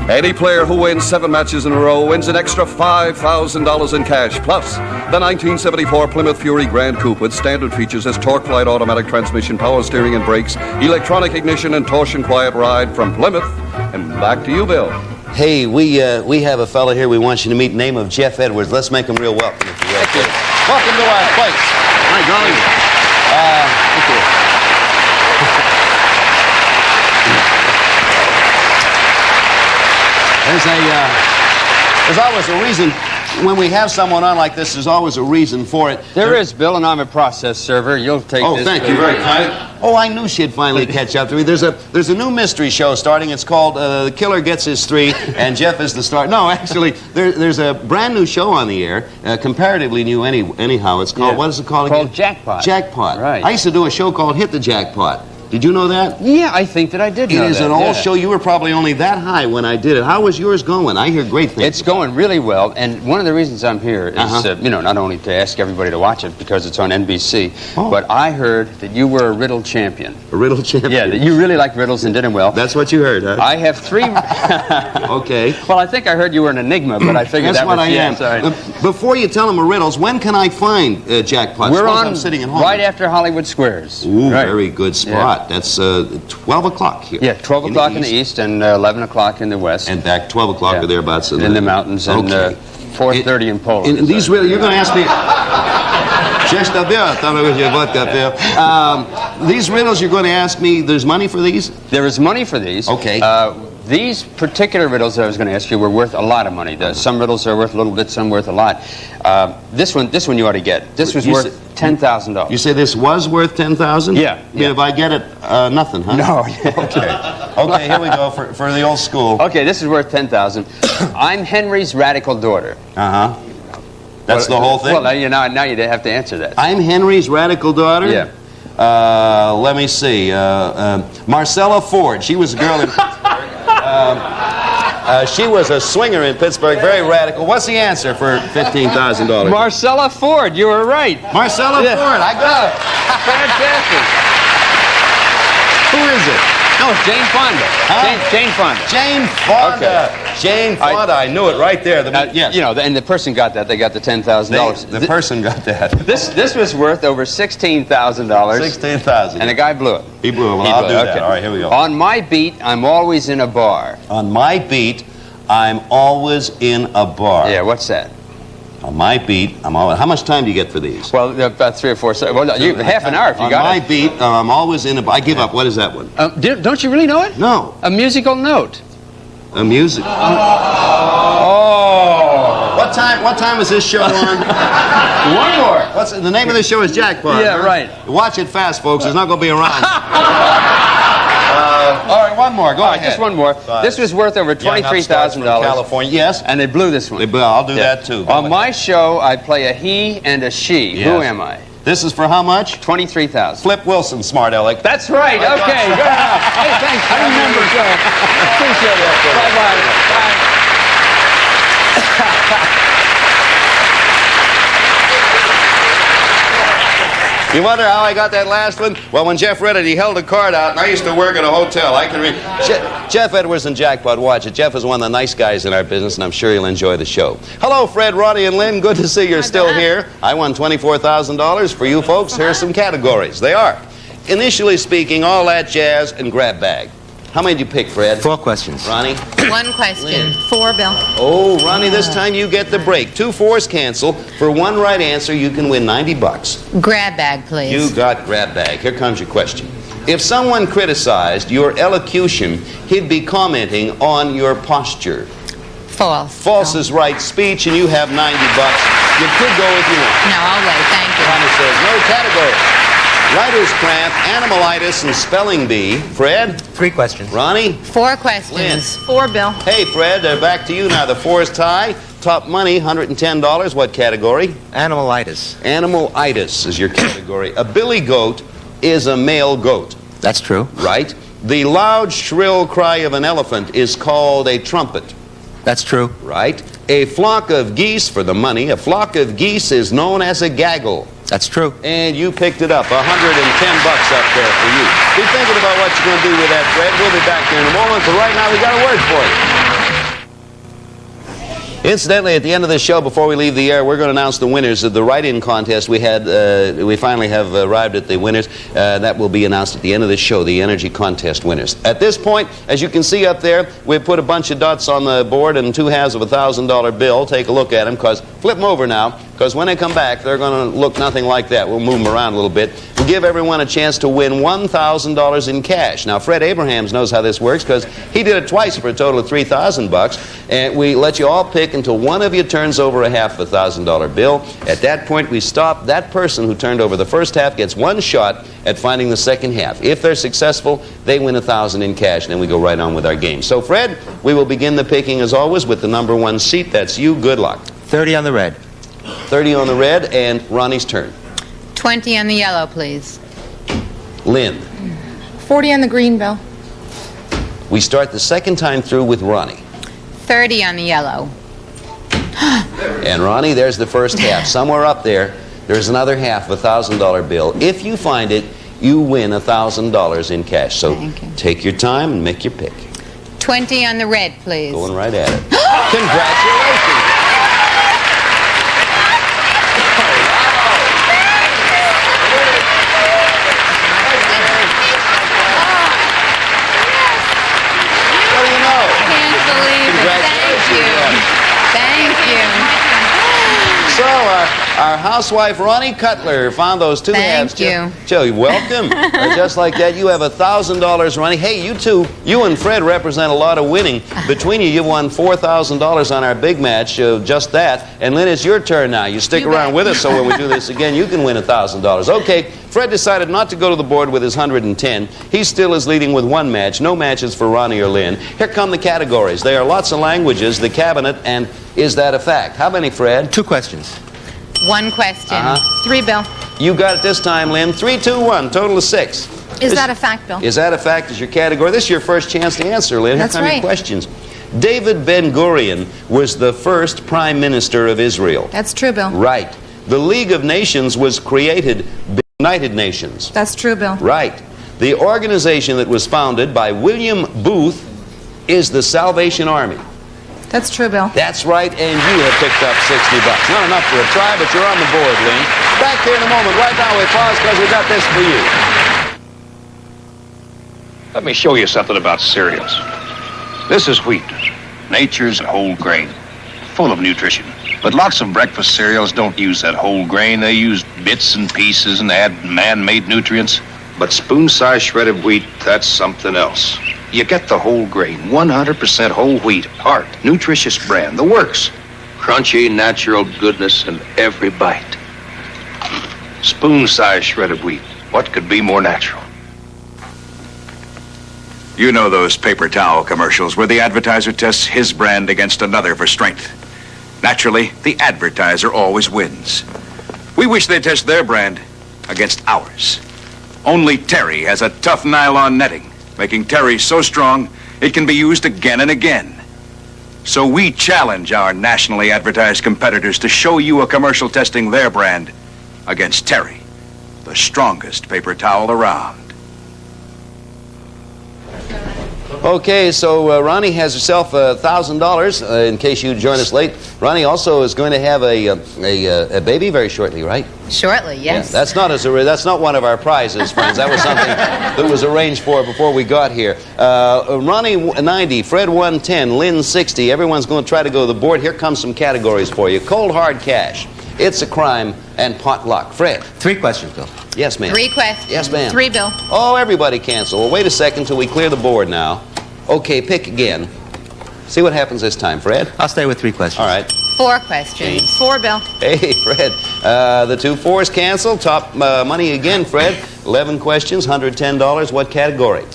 Any player who wins 7 matches in a row wins an extra $5,000 in cash, plus the 1974 Plymouth Fury Grand Coupe with standard features as torque flight automatic transmission, power steering and brakes, electronic ignition, and torsion quiet ride from Plymouth. And back to you, Bill. Hey, we have a fellow here we want you to meet, name of Geoff Edwards. Let's make him real welcome. If you will. Welcome to our place. Hi, golly. Thank you. There's always a reason. When we have someone on like this, there's always a reason for it. There is, Bill, and I'm a process server. You'll take this. Oh, thank you very kind. Oh, I knew she'd finally catch up to me. There's a new mystery show starting. It's called The Killer Gets His 3, and Geoff is the star. No, actually, there's a brand new show on the air, comparatively new anyhow. It's called, what is it called again? Called Jackpot. Jackpot. Right. I used to do a show called Hit the Jackpot. Did you know that? Yeah, I think that I did know that. It is an old show. You were probably only that high when I did it. How was yours going? I hear great things. It's going really well, and one of the reasons I'm here is, you know, not only to ask everybody to watch it because it's on NBC, but I heard that you were a riddle champion. A riddle champion? Yeah, that you really like riddles and did them well. That's what you heard, huh? I have 3... Okay. Well, I think I heard you were an enigma, but I figured That's that was... what I am. Sorry. Before you tell them the riddles, when can I find Jackpot? We're on I'm sitting at home. right after Hollywood Squares. Ooh, very good spot. Yeah. That's 12 o'clock here. Yeah, 12 o'clock in the east and 11 o'clock in the west. And back 12 o'clock or thereabouts in the mountains, and 4:30 in Poland. And these really, you're going to ask me... These riddles you're going to ask me, there's money for these? There is money for these. Okay. These particular riddles that I was going to ask you were worth a lot of money. Some riddles are worth a little bit, some worth a lot. This one you ought to get. This was worth $10,000. You say this was worth $10,000? Yeah. If I get it, nothing, huh? No. Okay, here we go for the old school. Okay, this is worth $10,000. I'm Henry's radical daughter. Uh-huh. That's the whole thing? Well, now you have to answer that. I'm Henry's radical daughter? Yeah. Let me see. Marcella Ford. She was a girl in Pittsburgh. She was a swinger in Pittsburgh, very radical. What's the answer for $15,000? Marcella Ford. You were right. Marcella Ford. I got it. Fantastic. Who is it? No, it's Jane Fonda. Jane Fonda. Jane Fonda. Okay. Jane Fonda. I knew it right there. Yes. You know, and the person got that. They got the $10,000. The person got that. This was worth over $16,000. $16,000. And the guy blew it. He blew it. Well, I'll do that. All right, here we go. On my beat, I'm always in a bar. On my beat, I'm always in a bar. Yeah, what's that? On my beat, I'm always... How much time do you get for these? Well, about 3 or 4 seconds. Well, half an hour if you got it. On my beat, I'm always in a bar. I give up. What is that one? Don't you really know it? No. A musical note. A music... Oh! What time is this show on? One more. The name of this show is Jackpot. Yeah, right. Watch it fast, folks. It's not going to be around. All right, one more. Go ahead. Just one more. This was worth over $23,000. California, yes. And they blew this one. I'll do that too. On my show, I play a he and a she. Yes. Who am I? This is for how much? $23,000. Flip Wilson, smart aleck. That's right. Okay, good enough. Hey, thanks. I remember. Appreciate it. Bye-bye. Bye. You wonder how I got that last one? Well, when Geoff read it, he held a card out, and I used to work at a hotel. I can read. Geoff Edwards and Jackpot, watch it. Geoff is one of the nice guys in our business, and I'm sure you'll enjoy the show. Hello, Fred, Ronnie, and Lynn. Good to see you're still here. I won $24,000 for you folks. Here's some categories. They are, initially speaking, all that jazz and grab bag. How many did you pick, Fred? 4 questions. Ronnie? 1 question. 4, Bill. Oh, Ronnie, this time you get the break. 2 4s cancel. For 1 right answer, you can win $90. Grab bag, please. You got grab bag. Here comes your question. If someone criticized your elocution, he'd be commenting on your posture. False. False is right speech, and you have $90. You could go if you want. No, I'll wait. Thank you. Ronnie says no category. Writer's cramp, animalitis, and spelling bee. Fred? 3 questions. Ronnie? 4 questions. Lynn? 4, Bill. Hey, Fred, back to you now. The 4 is tie. Top money, $110. What category? Animalitis. Animalitis is your category. A billy goat is a male goat. That's true. Right. The loud, shrill cry of an elephant is called a trumpet. That's true. Right. A flock of geese, for the money, a flock of geese is known as a gaggle. That's true. And you picked it up, $110 up there for you. Be thinking about what you're going to do with that, Fred. We'll be back here in a moment, but right now we got a word for you. Incidentally, at the end of the show, before we leave the air, we're going to announce the winners of the write-in contest we had. We finally have arrived at the winners. That will be announced at the end of the show, the energy contest winners. At this point, as you can see up there, we've put a bunch of dots on the board and 2 halves of a $1,000 bill. Take a look at them, flip them over now, because when they come back, they're going to look nothing like that. We'll move them around a little bit. We'll give everyone a chance to win $1,000 in cash. Now, Fred Abrahams knows how this works, because he did it twice for a total of $3,000, and we let you all pick until one of you turns over a half of a $1,000 bill. At that point, we stop. That person who turned over the first half gets 1 shot at finding the second half. If they're successful, they win $1,000 in cash, and then we go right on with our game. So, Fred, we will begin the picking, as always, with the number 1 seat. That's you. Good luck. 30 on the red. 30 on the red, and Ronnie's turn. 20 on the yellow, please. Lynn. 40 on the green, Bill. We start the second time through with Ronnie. 30 on the yellow. And Ronnie, there's the first half. Somewhere up there, there's another half of a $1,000 bill. If you find it, you win $1,000 in cash. So take your time and make your pick. 20 on the red, please. Going right at it. Congratulations. What do you know? Can't believe it. Thank you. Thank you. So, our housewife, Ronnie Cutler, found those two halves. Thank you. Joe, you're welcome. Just like that, you have $1,000, Ronnie. Hey, you two, you and Fred represent a lot of winning. Between you, you've won $4,000 on our big match, just that. And Lynn, it's your turn now. You stick around with us, so when we do this again, you can win $1,000. Okay, Fred decided not to go to the board with his 110. He still is leading with one match. No matches for Ronnie or Lynn. Here come the categories. There are lots of languages, the cabinet, and is that a fact? How many, Fred? 2 questions. 1 question. 3, Bill. You got it this time, Lynn. 3, 2, 1. Total of 6. Is that a fact, Bill? Is that a fact? Is your category? This is your first chance to answer, Lynn. That's Here come right. your questions. David Ben-Gurion was the first prime minister of Israel. That's true, Bill. Right. The League of Nations was created by the United Nations. That's true, Bill. Right. The organization that was founded by William Booth is the Salvation Army. That's true, Bill. That's right, and you have picked up $60. Not enough for a try, but you're on the board, Lynn. Back here in a moment. Right now we pause because we got this for you. Let me show you something about cereals. This is wheat, nature's whole grain, full of nutrition. But lots of breakfast cereals don't use that whole grain. They use bits and pieces and add man-made nutrients. But spoon-sized shredded wheat, that's something else. You get the whole grain, 100% whole wheat, art, nutritious brand, the works. Crunchy, natural goodness in every bite. Spoon-sized shredded wheat. What could be more natural? You know those paper towel commercials where the advertiser tests his brand against another for strength. Naturally, the advertiser always wins. We wish they'd test their brand against ours. Only Terry has a tough nylon netting, making Terry so strong it can be used again and again. So we challenge our nationally advertised competitors to show you a commercial testing their brand against Terry, the strongest paper towel around. Okay, so Ronnie has herself $1,000 in case you join us late. Ronnie also is going to have a baby very shortly, right? Shortly, yes. Yeah, that's not one of our prizes, friends. That was something that was arranged for before we got here. Ronnie 90, Fred 110, Lynn 60. Everyone's going to try to go to the board. Here comes some categories for you. Cold hard cash, it's a crime, and pot luck. Fred. 3 questions, Bill. Yes, ma'am. 3 questions. Yes, ma'am. 3, Bill. Oh, everybody cancel. Well, wait a second till we clear the board now. Okay, pick again. See what happens this time, Fred. I'll stay with 3 questions. All right. 4 questions. 4, Bill. Hey, Fred. The 2 4s cancel. Top money again, Fred. 11 questions, $110. What category?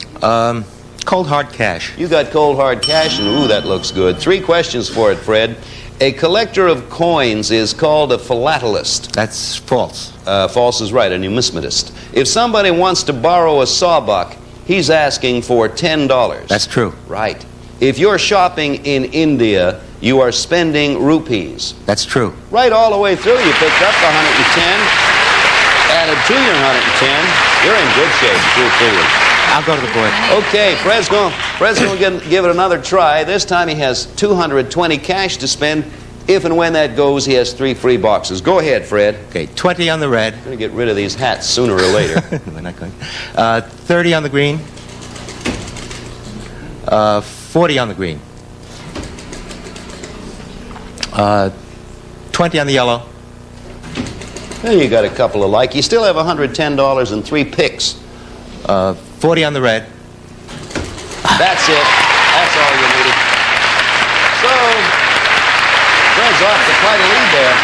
Cold hard cash. You got cold hard cash, and ooh, that looks good. 3 questions for it, Fred. A collector of coins is called a philatelist. That's false. False is right, a numismatist. If somebody wants to borrow a sawbuck, he's asking for $10. That's true. Right. If you're shopping in India, you are spending rupees. That's true. Right all the way through, you picked up the 110, added to your 110. You're in good shape, truthfully. I'll go to the board. Okay, Fred's going to give it another try. This time he has $220 cash to spend. If and when that goes, he has 3 free boxes. Go ahead, Fred. Okay, 20 on the red. I'm going to get rid of these hats sooner or later. We're not going. 30 on the green. 40 on the green. 20 on the yellow. Well, you got a couple alike. You still have $110 and 3 picks. 40 on the red. That's it. That's all you needed. So, Fred's off to quite a lead there.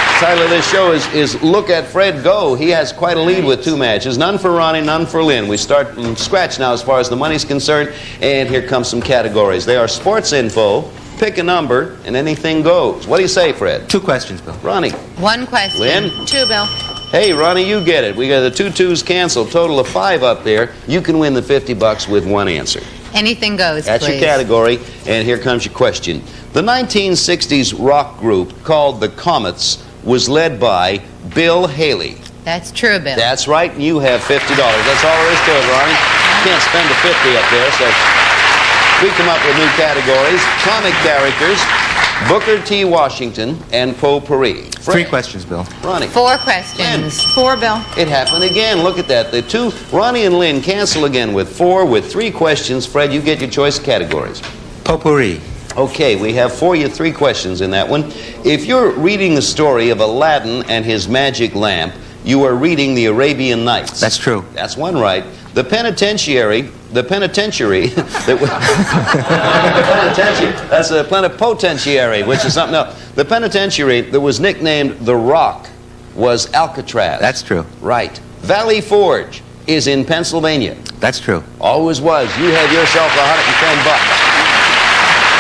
The title of this show is Look at Fred Go. He has quite a lead with 2 matches. None for Ronnie, none for Lynn. We start from scratch now as far as the money's concerned. And here come some categories. They are sports info, pick a number, and anything goes. What do you say, Fred? 2 questions, Bill. Ronnie. 1 question. Lynn. 2, Bill. Hey, Ronnie, you get it. We got the 2 twos canceled, total of 5 up there. You can win the $50 with one answer. Anything goes, That's please. your category, and here comes your question. The 1960s rock group called the Comets was led by Bill Haley. That's true, Bill. That's right, and you have $50. That's all there is to it, Ronnie. You can't spend a 50 up there, so we come up with new categories. Comic characters, Booker T. Washington, and potpourri. 3 questions, Bill. Ronnie. 4 questions. 4, Bill. It happened again. Look at that. The 2, Ronnie and Lynn, cancel again with 4 with 3 questions. Fred, you get your choice of categories. Potpourri. Okay, we have for you 3 questions in that one. If you're reading the story of Aladdin and his magic lamp, you are reading the Arabian Nights. That's true. That's one right. The penitentiary, that's a plenipotentiary, which is something else. The penitentiary that was nicknamed The Rock was Alcatraz. That's true. Right. Valley Forge is in Pennsylvania. That's true. Always was. You have yourself $110.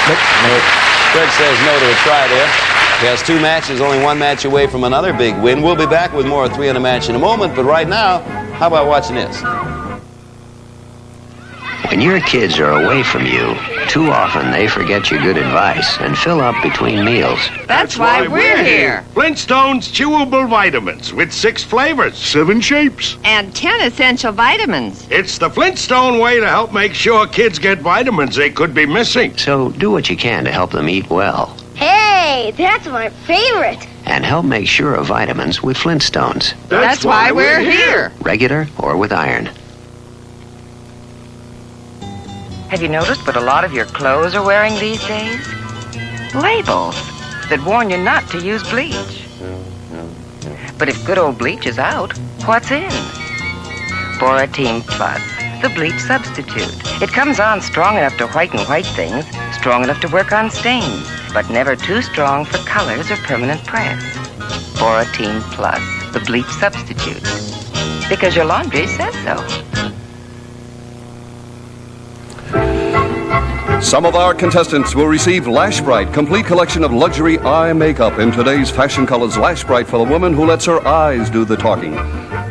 Nope. Fred says no to a try there. He has 2 matches, only 1 match away from another big win. We'll be back with more 3 in a match in a moment, but right now, how about watching this? When your kids are away from you, too often they forget your good advice and fill up between meals. That's why we're here. Flintstone's chewable vitamins with 6 flavors, 7 shapes. And 10 essential vitamins. It's the Flintstone way to help make sure kids get vitamins they could be missing. So do what you can to help them eat well. Hey, that's my favorite. And help make sure of vitamins with Flintstones. That's why we're here. Regular or with iron. Have you noticed what a lot of your clothes are wearing these days? Labels that warn you not to use bleach. But if good old bleach is out, what's in? Borateam Plus, the bleach substitute. It comes on strong enough to whiten white things, strong enough to work on stains, but never too strong for colors or permanent press. Borateam Plus, the bleach substitute. Because your laundry says so. Some of our contestants will receive Lash Bright, complete collection of luxury eye makeup in today's Fashion Colors Lash Bright for the woman who lets her eyes do the talking.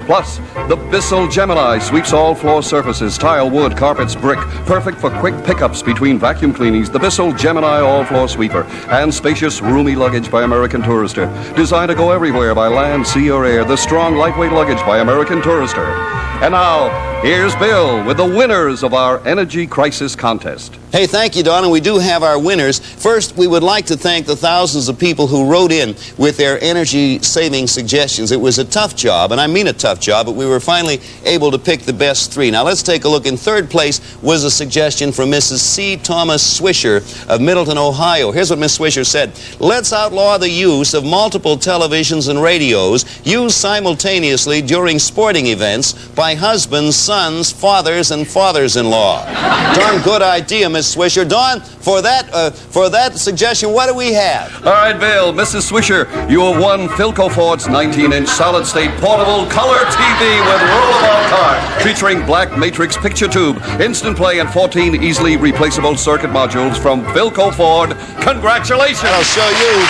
Plus, the Bissell Gemini sweeps all floor surfaces, tile, wood, carpets, brick, perfect for quick pickups between vacuum cleanings. The Bissell Gemini all-floor sweeper and spacious, roomy luggage by American Tourister. Designed to go everywhere by land, sea, or air. The strong, lightweight luggage by American Tourister. And now, here's Bill with the winners of our Energy Crisis Contest. Hey, thank you, Don, and we do have our winners. First, we would like to thank the thousands of people who wrote in with their energy-saving suggestions. It was a tough job, and I mean a tough job, but we were finally able to pick the best 3. Now, let's take a look. In 3rd place was a suggestion from Mrs. C. Thomas Swisher of Middleton, Ohio. Here's what Miss Swisher said. Let's outlaw the use of multiple televisions and radios used simultaneously during sporting events by husbands, sons, fathers, and fathers-in-law. Darn good idea, Miss Swisher. Don, for that suggestion, what do we have? All right, Bill, Mrs. Swisher, you have won Philco Ford's 19-inch solid-state portable color TV with roll-about card featuring black matrix picture tube, instant play, and 14 easily replaceable circuit modules from Philco Ford. Congratulations! I'll show you,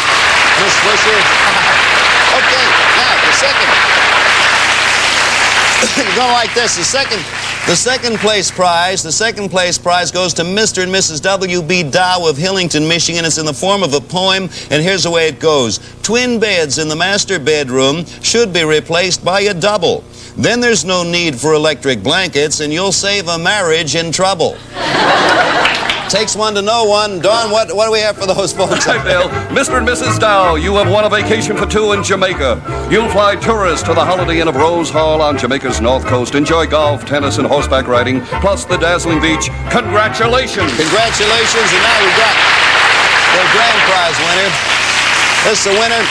Miss Swisher. Okay, now the second. You're going like this. The second place prize goes to Mr. and Mrs. W.B. Dow of Hillington, Michigan. It's in the form of a poem, and here's the way it goes. Twin beds in the master bedroom should be replaced by a double. Then there's no need for electric blankets, and you'll save a marriage in trouble. Takes one to know one. Don, what do we have for those folks? Hi, Bill. Mr. and Mrs. Dow, you have won a vacation for 2 in Jamaica. You'll fly tourists to the Holiday Inn of Rose Hall on Jamaica's north coast. Enjoy golf, tennis, and horseback riding, plus the dazzling beach. Congratulations. Congratulations, and now we've got the grand prize winner. This is the winner.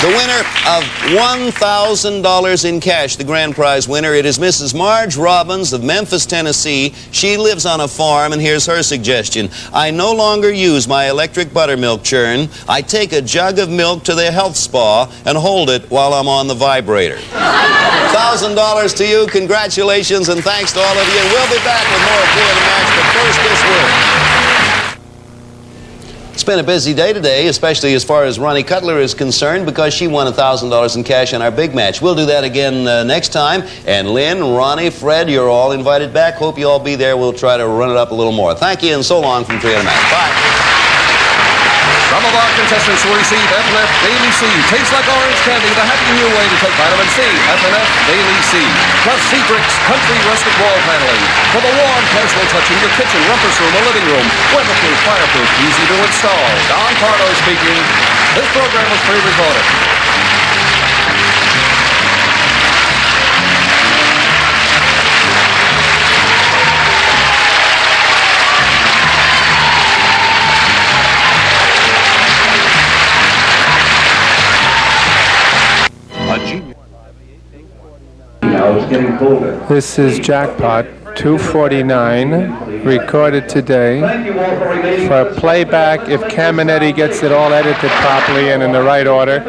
The winner of $1,000 in cash, the grand prize winner. It is Mrs. Marge Robbins of Memphis, Tennessee. She lives on a farm, and here's her suggestion. I no longer use my electric buttermilk churn. I take a jug of milk to the health spa and hold it while I'm on the vibrator. $1,000 to you. Congratulations, and thanks to all of you. And we'll be back with more 3 in a match, but first this word. It's been a busy day today, especially as far as Ronnie Cutler is concerned, because she won $1,000 in cash in our big match. We'll do that again next time. And Lynn, Ronnie, Fred, you're all invited back. Hope you all be there. We'll try to run it up a little more. Thank you, and so long from 3 to Max. Bye. Some of our contestants will receive FNF Daily C. Tastes like orange candy, the happy new way to take vitamin C. FNF Daily C. Plus Seabricks Country Rustic Wall Paneling. For the warm, casual touch in your kitchen, rumpus room, or living room. Weatherproof, fireproof, easy to install. Don Pardo speaking. This program was pre-recorded. Now it's getting colder. This is Jackpot 249, recorded today for playback if Caminetti gets it all edited properly and in the right order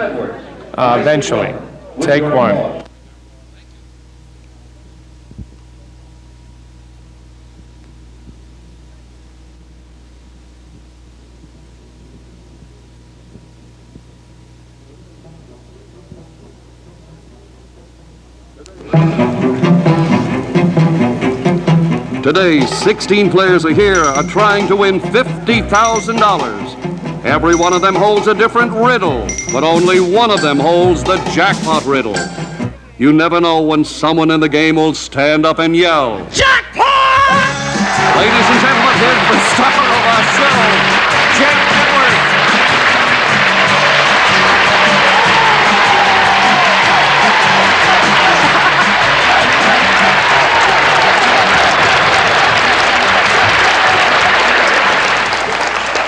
eventually. Take one. Today, 16 players are here are trying to win $50,000. Every one of them holds a different riddle, but only one of them holds the jackpot riddle. You never know when someone in the game will stand up and yell, "Jackpot!" Ladies and gentlemen, here's the star of our show, Geoff Edwards.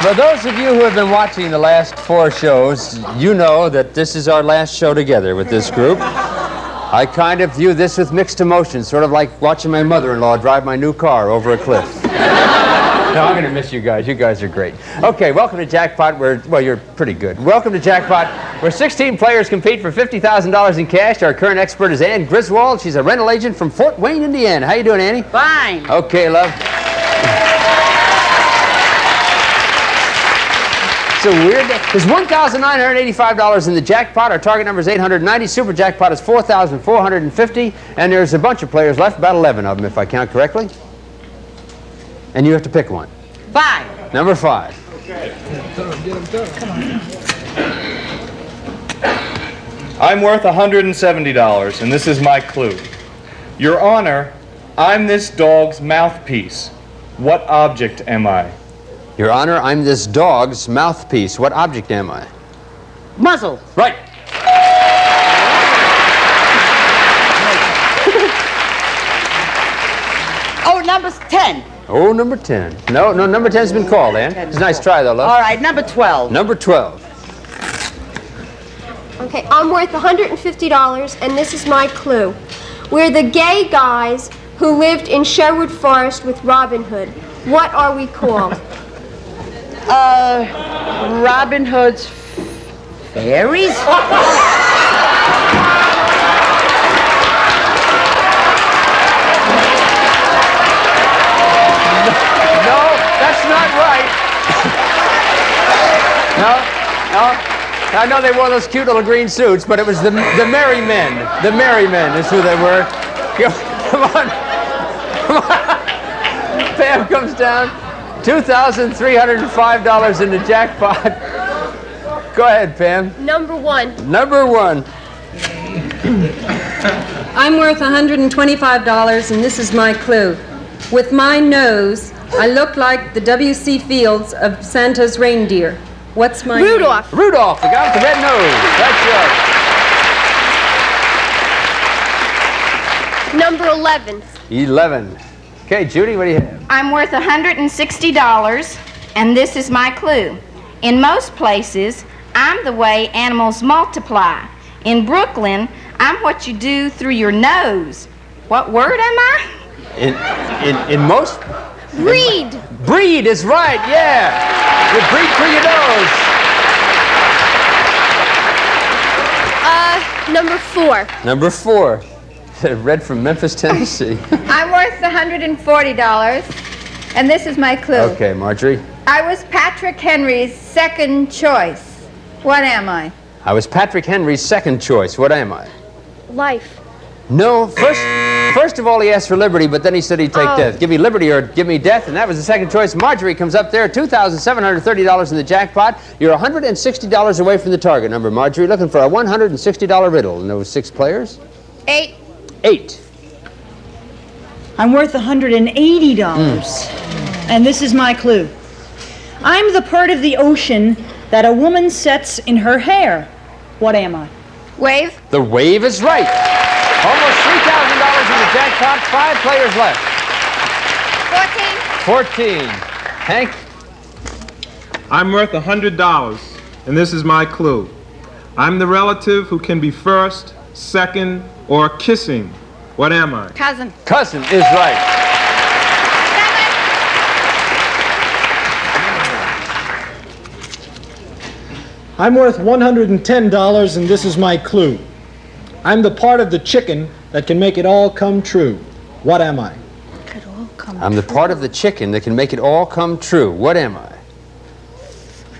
For those of you who have been watching the last 4 shows, you know that this is our last show together with this group. I kind of view this with mixed emotions, sort of like watching my mother-in-law drive my new car over a cliff. No, I'm going to miss you guys. You guys are great. Okay, welcome to Jackpot. Well, you're pretty good. Welcome to Jackpot, where 16 players compete for $50,000 in cash. Our current expert is Ann Griswold. She's a rental agent from Fort Wayne, Indiana. How you doing, Annie? Fine. Okay, love. It's a weird day. There's $1,985 in the jackpot. Our target number is 890. Super jackpot is 4,450. And there's a bunch of players left, about 11 of them, if I count correctly. And you have to pick one. 5. Number 5. Okay. I'm worth $170, and this is my clue. Your Honor, I'm this dog's mouthpiece. What object am I? Your Honor, I'm this dog's mouthpiece. What object am I? Muzzle. Right. Oh, number 10. Oh, number 10. No, number 10's been called, Ann. It's a nice try, though, love. All right, number 12. Number 12. Okay, I'm worth $150, and this is my clue. We're the gay guys who lived in Sherwood Forest with Robin Hood. What are we called? Robin Hood's fairies? No, that's not right. No. I know they wore those cute little green suits, but it was the Merry Men. The Merry Men is who they were. Come on. Pam comes down. $2,305 in the jackpot. Go ahead, Pam. Number 1. Number 1. I'm worth $125, and this is my clue. With my nose, I look like the W.C. Fields of Santa's reindeer. What's my Rudolph. name? Rudolph, the guy with the red nose. That's right. Number 11. 11. Okay, Judy, what do you have? I'm worth $160, and this is my clue. In most places, I'm the way animals multiply. In Brooklyn, I'm what you do through your nose. What word am I? In most? Breed. Breed is right, yeah. You breed through your nose. Number 4. Number 4. Red from Memphis, Tennessee. I'm worth $140, and this is my clue. Okay, Marjorie. I was Patrick Henry's second choice. What am I? I was Patrick Henry's second choice. What am I? Life. No, first of all, he asked for liberty, but then he said he'd take death. Give me liberty or give me death, and that was the second choice. Marjorie comes up there, $2,730 in the jackpot. You're $160 away from the target number, Marjorie, looking for a $160 riddle. And there was 6 players? 8. 8. I'm worth $180, and this is my clue. I'm the part of the ocean that a woman sets in her hair. What am I? Wave. The wave is right. Almost $3,000 in the jackpot. 5 players left. 14. Hank? I'm worth $100, and this is my clue. I'm the relative who can be first, second, or kissing. What am I? Cousin. Cousin is right. 7. I'm worth $110, and this is my clue. I'm the part of the chicken that can make it all come true. What am I? I'm the part of the chicken that can make it all come true. What am I?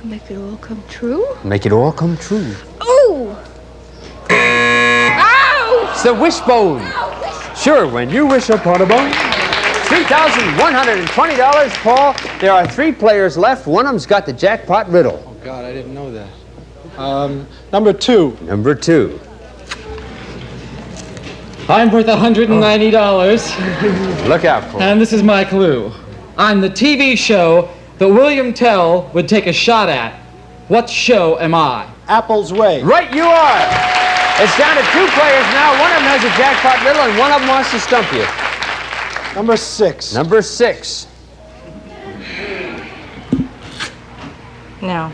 Make it all come true? Make it all come true. Ooh! Ow! It's the wishbone. Sure, when you wish upon a bone. $3,120, Paul. There are 3 players left. One of them's got the jackpot riddle. Oh, God, I didn't know that. Number 2. Number 2. I'm worth $190. Look out, Paul. And this is my clue. I'm the TV show that William Tell would take a shot at. What show am I? Apple's Way. Right you are. It's down to 2 players now. One of them has a jackpot riddle, and one of them wants to stump you. Number 6. Number 6. No.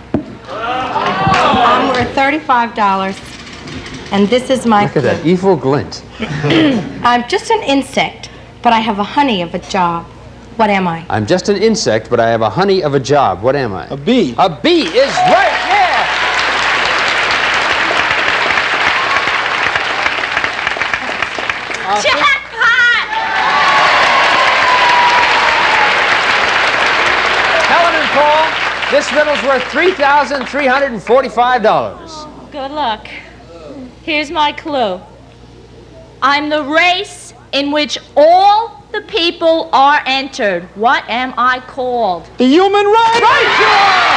I'm worth $35, and this is my Look at that evil glint. I'm just an insect, but I have a honey of a job. What am I? I'm just an insect, but I have a honey of a job. What am I? A bee. A bee is right, yeah! Jackpot! Helen and Paul, this riddle's worth $3,345. Good luck. Here's my clue. I'm the race in which all the people are entered. What am I called? The human race! Right, you are!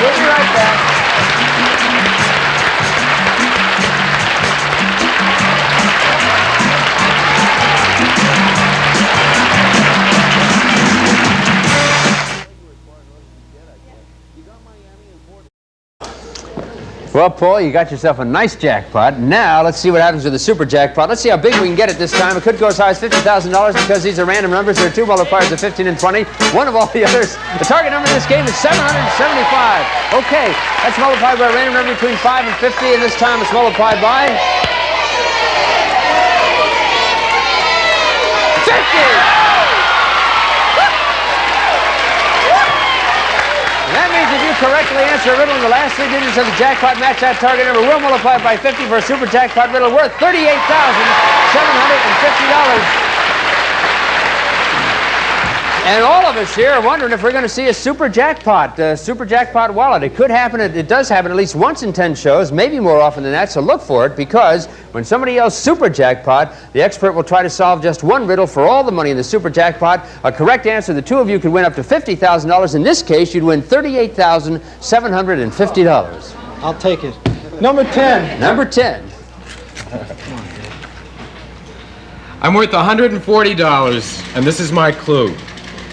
We'll be right back. Well, Paul, you got yourself a nice jackpot. Now, let's see what happens with the super jackpot. Let's see how big we can get it this time. It could go as high as $50,000 because these are random numbers. There are 2 multipliers of 15 and 20. One of all the others. The target number in this game is 775. Okay, that's multiplied by a random number between 5 and 50, and this time it's multiplied by 50! That means if you correctly answer a riddle in the last 3 digits of the jackpot, match that target number, will multiply by 50 for a super jackpot riddle worth $38,750. And all of us here are wondering if we're going to see a super jackpot wallet. It could happen, it does happen at least once in 10 shows, maybe more often than that, so look for it, because when somebody yells super jackpot, the expert will try to solve just one riddle for all the money in the super jackpot. A correct answer, the 2 of you could win up to $50,000. In this case, you'd win $38,750. I'll take it. Number 10. Number 10. I'm worth $140, and this is my clue.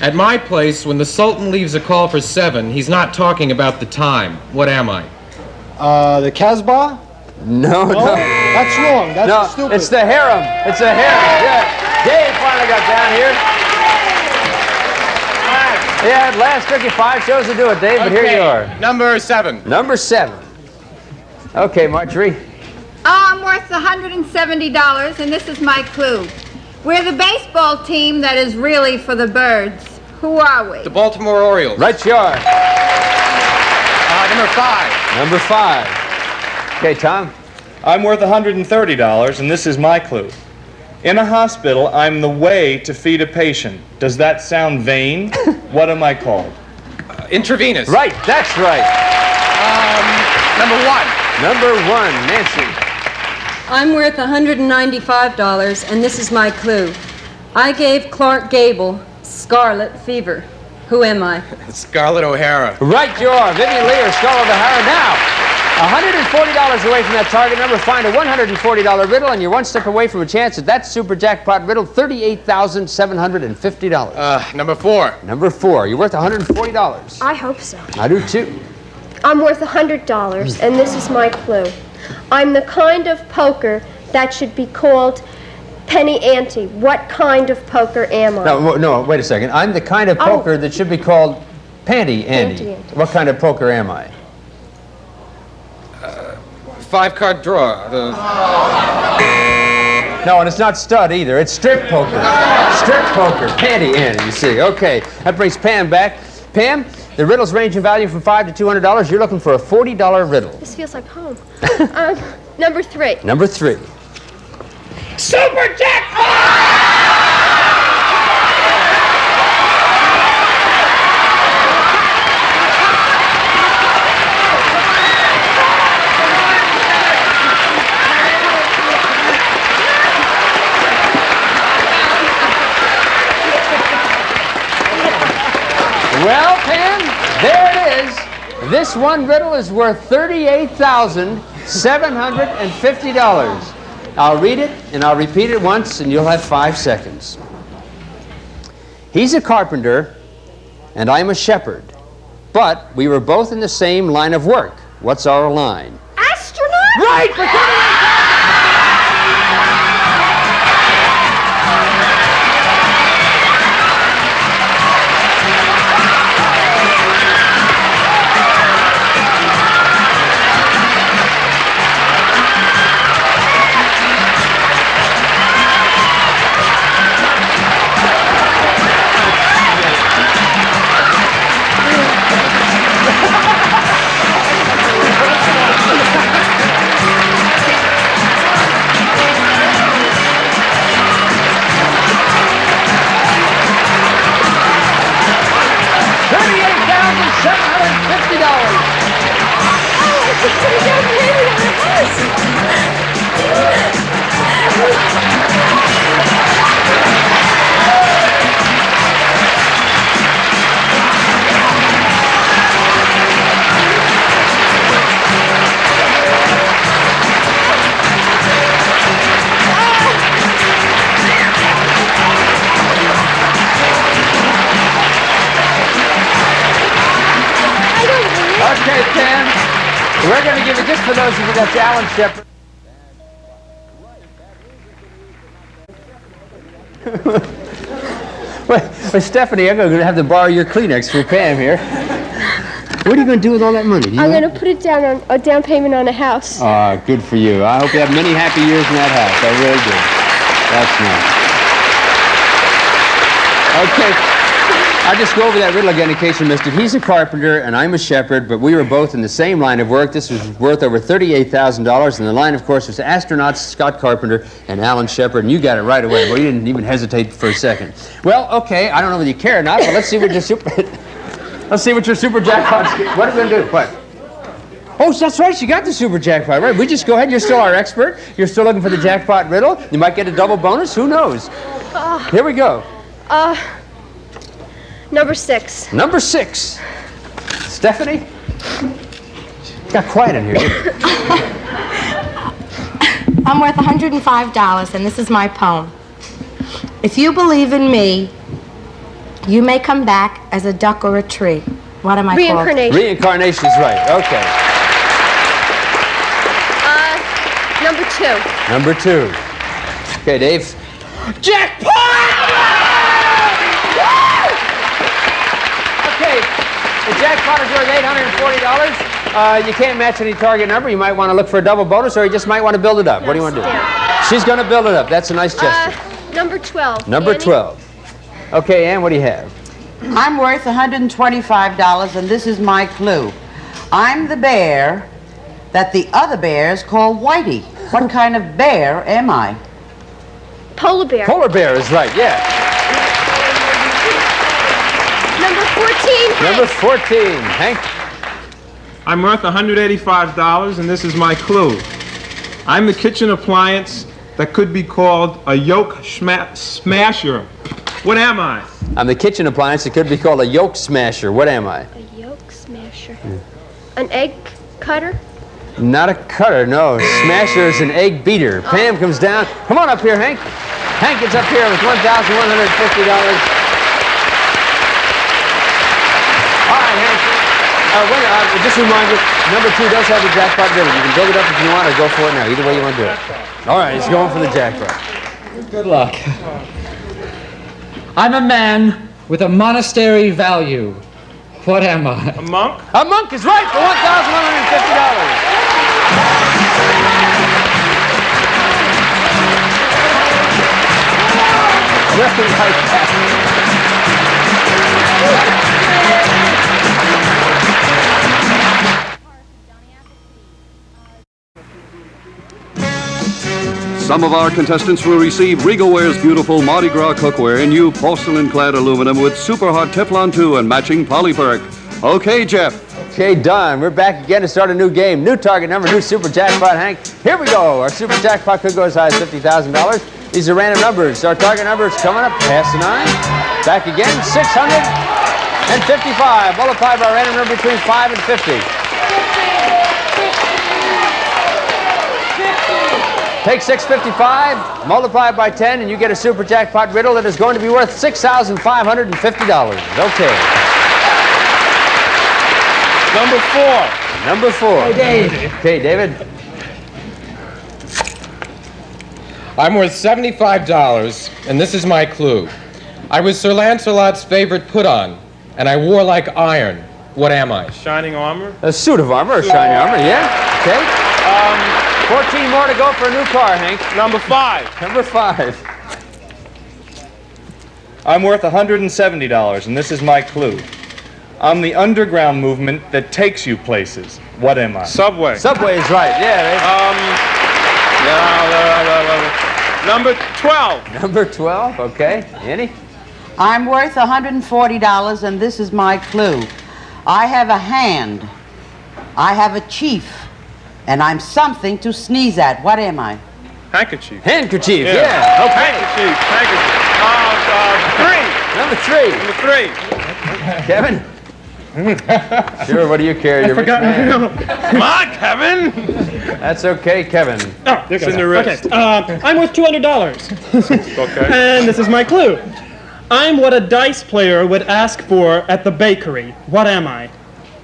At my place, when the Sultan leaves a call for 7, he's not talking about the time. What am I? The Casbah? No. That's wrong. That's stupid. It's the harem. It's a harem. Yeah. Dave finally got down here. Yeah, it last took you 5 shows to do it, Dave, but here you are. Number 7. Number 7. Okay, Marjorie. I'm worth $170, and this is my clue. We're the baseball team that is really for the birds. Who are we? The Baltimore Orioles. Right you are. Number 5. Number 5. Okay, Tom. I'm worth $130, and this is my clue. In a hospital, I'm the way to feed a patient. Does that sound vain? What am I called? Intravenous. Right, that's right. Number 1. Number 1, Nancy. I'm worth $195, and this is my clue. I gave Clark Gable scarlet fever. Who am I? Scarlett O'Hara. Right you are. Vivian Lee or Scarlett O'Hara. Now, $140 away from that target number. Find a $140 riddle, and you're one step away from a chance at that super jackpot riddle, $38,750. Number 4. Number 4. You're worth $140. I hope so. I do too. I'm worth $100, and this is my clue. I'm the kind of poker that should be called penny ante. What kind of poker am I? No, wait a second. I'm the kind of poker that should be called panty ante. What kind of poker am I? 5-card draw. No, and it's not stud either. It's strip poker. Strip poker. Panty ante, you see. Okay, that brings Pam back. Pam, the riddles range in value from $5 to $200. You're looking for a $40 riddle. This feels like home. Number 3. Number 3. Super jackpot! Well, Pam, there it is. This one riddle is worth $38,750. I'll read it, and I'll repeat it once, and you'll have 5 seconds. He's a carpenter, and I'm a shepherd. But we were both in the same line of work. What's our line? Astronaut? Right! For Okay, Pam, we're going to give it, just for those of you that's Alan Shepard. Well, Stephanie, I'm going to have to borrow your Kleenex for Pam here. What are you going to do with all that money? I'm going to put it down on a down payment on a house. Ah, good for you. I hope you have many happy years in that house. I really do. That's nice. Okay. I'll just go over that riddle again in case you missed it. He's a carpenter, and I'm a shepherd, but we were both in the same line of work. This was worth over $38,000, and the line, of course, was astronauts Scott Carpenter and Alan Shepard, and you got it right away. Well, you didn't even hesitate for a second. Well, okay, I don't know whether you care or not, but let's see what your super jackpot's. What are we going to do? What? Oh, that's right, you got the super jackpot, right? We just go ahead, you're still our expert. You're still looking for the jackpot riddle. You might get a double bonus, who knows? Here we go. Number 6. Number 6. Stephanie? Got quiet in here. I'm worth $105, and this is my poem. If you believe in me, you may come back as a duck or a tree. What am I called? Reincarnation. Reincarnation is right. Okay. Number 2. Number 2. Okay, Dave. Jackpot! Okay, the jackpot is worth $840. You can't match any target number. You might want to look for a double bonus, or you just might want to build it up. What do you want to do? She's going to build it up. That's a nice gesture. Number 12. Number Annie? 12. Okay, Ann, what do you have? I'm worth $125, and this is my clue. I'm the bear that the other bears call Whitey. What kind of bear am I? Polar bear. Polar bear is right, yeah. Number 14, Hank. Number 14, Hank. I'm worth $185, and this is my clue. I'm the kitchen appliance that could be called a yolk smasher. What am I? I'm the kitchen appliance that could be called a yolk smasher. What am I? A yolk smasher. An egg cutter? Not a cutter, no. Smasher is an egg beater. Pam comes down. Come on up here, Hank. Hank gets up here with $1,150. All right, Hank. Just a reminder, number 2 does have the jackpot ribbon. You can build it up if you want or go for it now. Either way you want to do it. All right, he's going for the jackpot. Good luck. I'm a man with a monastery value. What am I? A monk? A monk is right for $1,150. Nothing like that. Some of our contestants will receive Regal Ware's beautiful Mardi Gras cookware in new porcelain-clad aluminum with super hot Teflon 2 and matching polyperk. Okay, Jeff. Okay, done. We're back again to start a new game. New target number, new super jackpot, Hank. Here we go. Our super jackpot could go as high as $50,000. These are random numbers. Our target number is coming up past the 9. Back again, 655. Multiplied by a random number between 5 and 50. Take 655, multiply it by 10, and you get a super jackpot riddle that is going to be worth $6,550. Okay. Number 4. Number 4. Hey, Dave. Okay, David. I'm worth $75, and this is my clue. I was Sir Lancelot's favorite put-on, and I wore like iron. What am I? Shining armor? A suit of armor, shiny armor, yeah. Okay. 14 more to go for a new car, Hank. Number 5. Number 5. I'm worth $170, and this is my clue. I'm the underground movement that takes you places. What am I? Subway. Subway is right, yeah. Number 12. Number 12, okay. Annie? I'm worth $140, and this is my clue. I have a hand. I have a chief. And I'm something to sneeze at. What am I? Handkerchief. Handkerchief, yeah. Okay. Handkerchief. Number 3. Kevin? Sure, what do you care? You're rich man. Come on, Kevin. That's okay, Kevin. Oh, there goes. Okay. I'm worth $200. Okay. And this is my clue. I'm what a dice player would ask for at the bakery. What am I?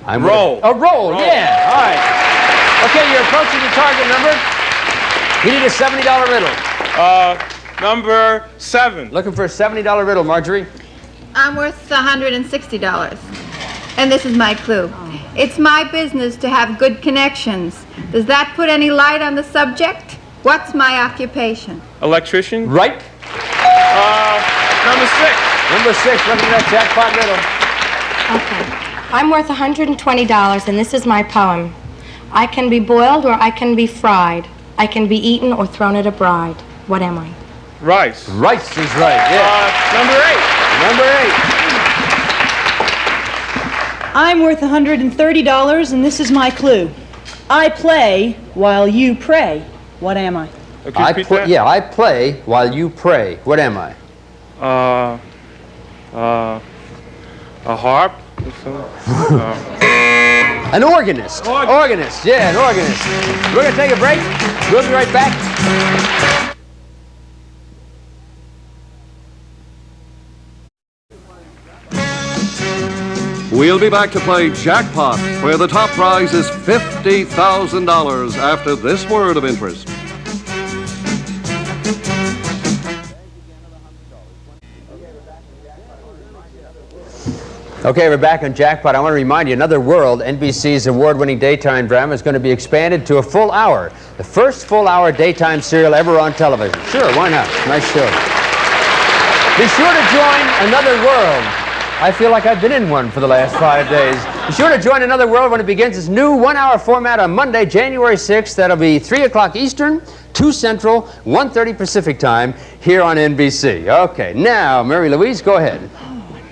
I'm roll. A roll, yeah. All right. Okay, you're approaching your target number. You need a $70 riddle. Number 7. Looking for a $70 riddle, Marjorie. I'm worth $160. And this is my clue. It's my business to have good connections. Does that put any light on the subject? What's my occupation? Electrician. Right. Number 6. Number 6, looking at that jackpot riddle. Okay. I'm worth $120, and this is my poem. I can be boiled or I can be fried. I can be eaten or thrown at a bride. What am I? Rice. Rice is right, yeah. Number 8. I'm worth $130, and this is my clue. I play while you pray. What am I? Okay, I play while you pray. What am I? A harp. An organist. Organist, yeah, an organist. We're going to take a break. We'll be right back. We'll be back to play Jackpot, where the top prize is $50,000 after this word of interest. Okay, we're back on Jackpot. I want to remind you, Another World, NBC's award-winning daytime drama, is going to be expanded to a full hour. The first full-hour daytime serial ever on television. Sure, why not? Nice show. Be sure to join Another World. I feel like I've been in one for the last 5 days. Be sure to join Another World when it begins its new one-hour format on Monday, January 6th. That'll be 3 o'clock Eastern, 2 Central, 1:30 Pacific time here on NBC. Okay, now, Mary Louise, go ahead.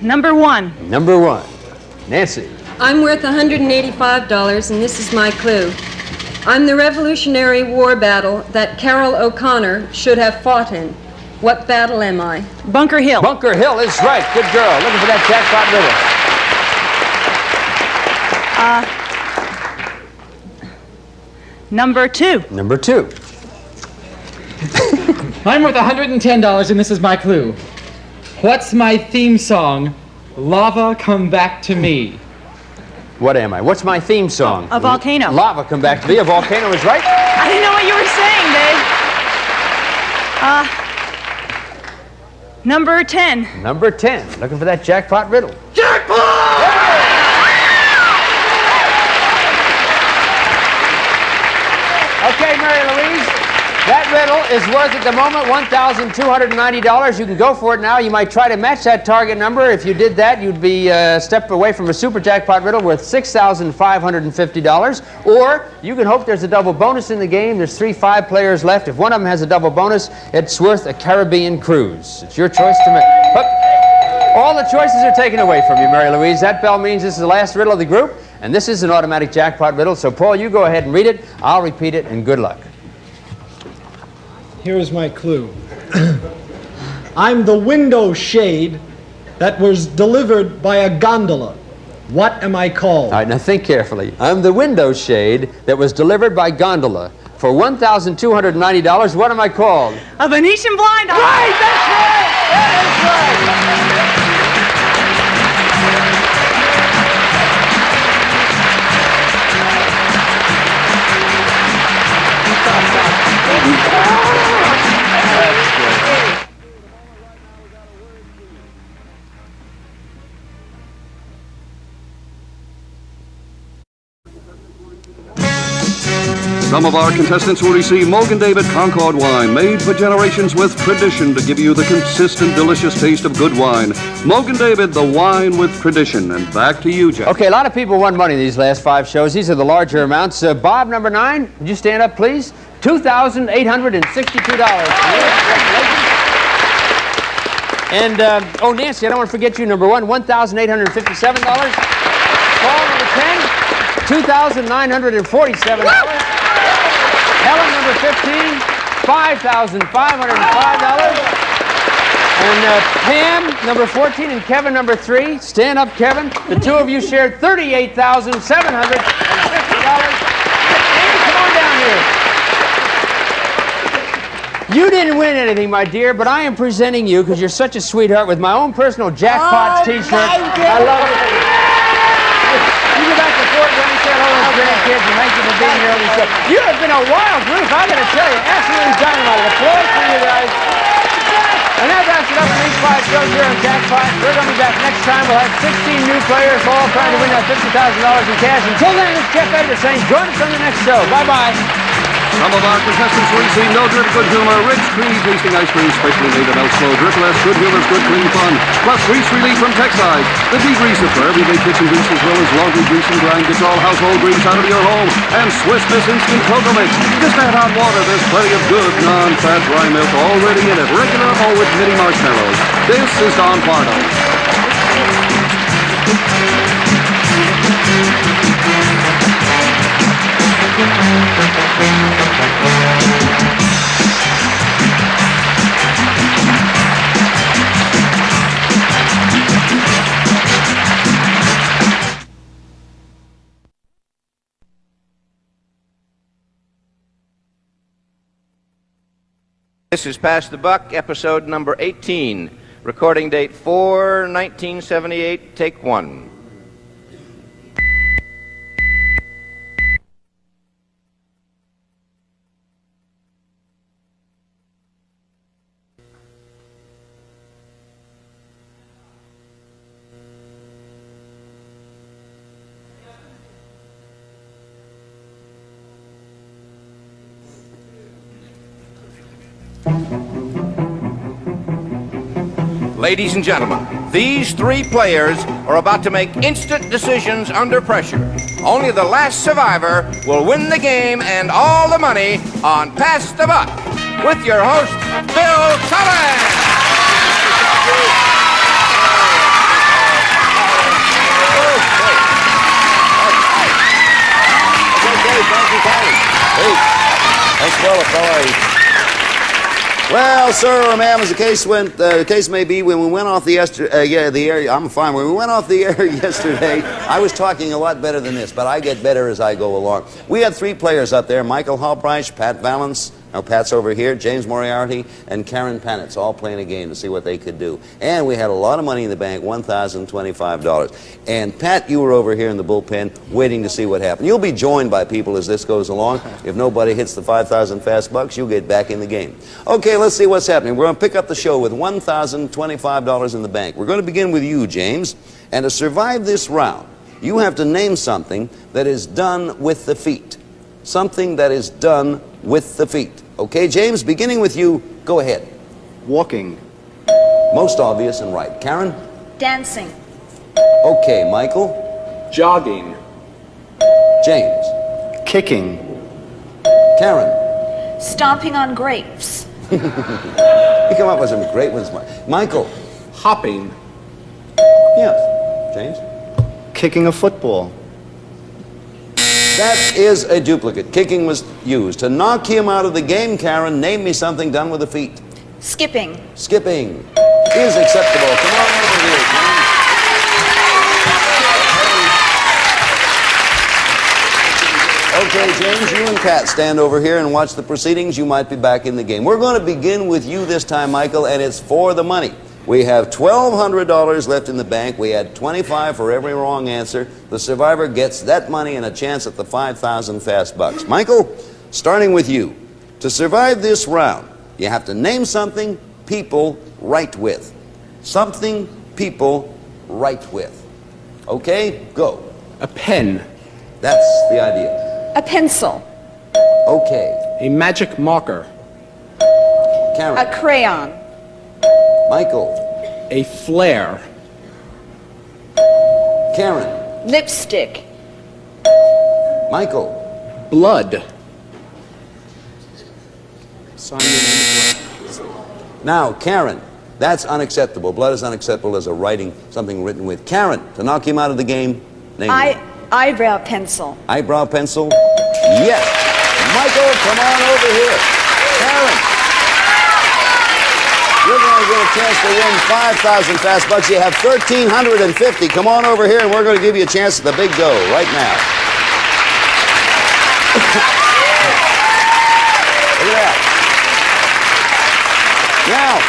Number 1. Number 1. Nancy. I'm worth $185, and this is my clue. I'm the Revolutionary War battle that Carroll O'Connor should have fought in. What battle am I? Bunker Hill. Bunker Hill is right. Good girl. Looking for that jackpot riddle. Number 2. Number 2. I'm worth $110, and this is my clue. What's my theme song? Lava Come Back to Me. What am I? What's my theme song? A volcano. Lava Come Back to Me. A volcano is right. I didn't know what you were saying, Dave. Number 10. Number 10. Looking for that jackpot riddle. Jackpot! Okay, Mary Louise, that riddle is worth at the moment $1,290. You can go for it now. You might try to match that target number. If you did that, you'd be a step away from a super jackpot riddle worth $6,550. Or you can hope there's a double bonus in the game. There's 3 5-players left. If one of them has a double bonus, it's worth a Caribbean cruise. It's your choice to make. But all the choices are taken away from you, Mary Louise. That bell means this is the last riddle of the group, and this is an automatic jackpot riddle. So, Paul, you go ahead and read it. I'll repeat it, and good luck. Here's my clue. I'm the window shade that was delivered by a gondola. What am I called? All right, now think carefully. I'm the window shade that was delivered by gondola. For $1,290, what am I called? A Venetian blind eye. Right, that's right! That is right! Some of our contestants will receive Mogan David Concord wine, made for generations with tradition to give you the consistent, delicious taste of good wine. Mogan David, the wine with tradition. And back to you, Jeff. Okay, a lot of people won money these last 5 shows. These are the larger amounts. Bob, number 9, would you stand up, please? $2,862. And, oh, Nancy, I don't want to forget you, number 1, $1,857. Paul, number 10, $2,947. Helen, number 15, $5,505. And Pam, number 14, and Kevin, number 3. Stand up, Kevin. The 2 of you shared $38,750. Amy, come on down here. You didn't win anything, my dear, but I am presenting you, because you're such a sweetheart, with my own personal Jackpots t-shirt. I love it. You go back to Fort Wayne, say hello to the grandkids, and thank you for being here on the show. You have been a wild group, I gotta tell you. Absolutely dynamite. Applause for you guys. And that wraps it up for these 5 shows here on Jackpot. We're going to be back next time. We'll have 16 new players all trying to win that $50,000 in cash. Until then, it's Geoff Edwards saying join us on the next show. Bye-bye. Some of our contestants will receive Mildred Good Humor, Rich Cream Tasting Ice Cream, specially made of elk slow, Triple S Good Humor's Good Clean Fun, plus grease relief from Texide, the degreaser for everyday kitchen grease as well as laundry grease and grind, gets all household grease out of your home, and Swiss Miss Instant Cocoa Mix. Just add hot water, there's plenty of good non-fat dry milk already in it, regular or with mini marshmallows. This is Don Pardo. This is Pass the Buck, episode number 18. Recording date 4/1978, take 1. Ladies and gentlemen, These three players are about to make instant decisions under pressure. Only the last survivor will win the game and all the money on Pass the Buck. With your host, Bill Cullen. Well, sir or ma'am, as the case may be, when we went off the air, I'm fine. When we went off the air yesterday, I was talking a lot better than this, but I get better as I go along. We had three players up there: Michael Halpreich, Pat Valance. Now, Pat's over here, James Moriarty, and Karen Panitz, all playing a game to see what they could do. And we had a lot of money in the bank, $1,025. And Pat, you were over here in the bullpen waiting to see what happened. You'll be joined by people as this goes along. If nobody hits the 5,000 fast bucks, you'll get back in the game. Okay, let's see what's happening. We're going to pick up the show with $1,025 in the bank. We're going to begin with you, James. And to survive this round, you have to name something that is done with the feet. Something that is done with the feet. Okay, James, beginning with you, go ahead. Walking. Most obvious and right. Karen? Dancing. Okay, Michael? Jogging. James? Kicking. Karen? Stomping on grapes. You come up with some great ones. Michael? Hopping. Yes. James? Kicking a football. That is a duplicate. Kicking was used. To knock him out of the game, Karen, name me something done with the feet. Skipping. Skipping is acceptable. Come on over here, James. Okay, James, you and Pat stand over here and watch the proceedings. You might be back in the game. We're going to begin with you this time, Michael, and it's for the money. We have $1,200 left in the bank. We had $25 for every wrong answer. The survivor gets that money and a chance at the 5,000 fast bucks. Michael, starting with you. To survive this round, you have to name something people write with. Something people write with. Okay, go. A pen. That's the idea. A pencil. Okay. A magic marker. Karen. A crayon. Michael. A flare. Karen. Lipstick. Michael. Blood. Now, Karen, that's unacceptable. Blood is unacceptable as a writing, something written with. Karen, to knock him out of the game, name it. Eyebrow pencil. Eyebrow pencil? Yes. Michael, come on over here. Karen. You're going to get a chance to win 5,000 fast bucks. You have 1,350. Come on over here, and we're going to give you a chance at the big dough right now. Look at that. Now,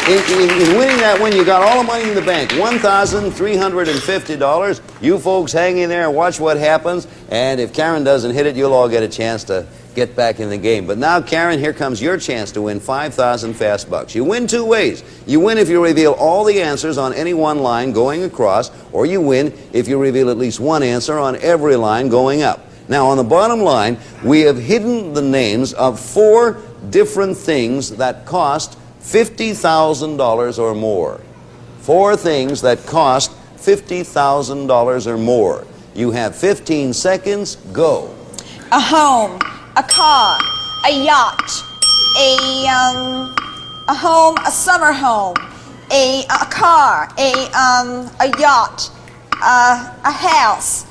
in winning that win, you got all the money in the bank, $1,350. You folks hang in there and watch what happens. And if Karen doesn't hit it, you'll all get a chance to get back in the game. But now, Karen, here comes your chance to win 5,000 fast bucks. You win two ways. You win if you reveal all the answers on any one line going across, or you win if you reveal at least one answer on every line going up. Now, on the bottom line, we have hidden the names of 4 different things that cost $50,000 or more. 4 things that cost $50,000 or more. You have 15 seconds. Go. A home. A car. A yacht. A home. A summer home. A car. A yacht. A house.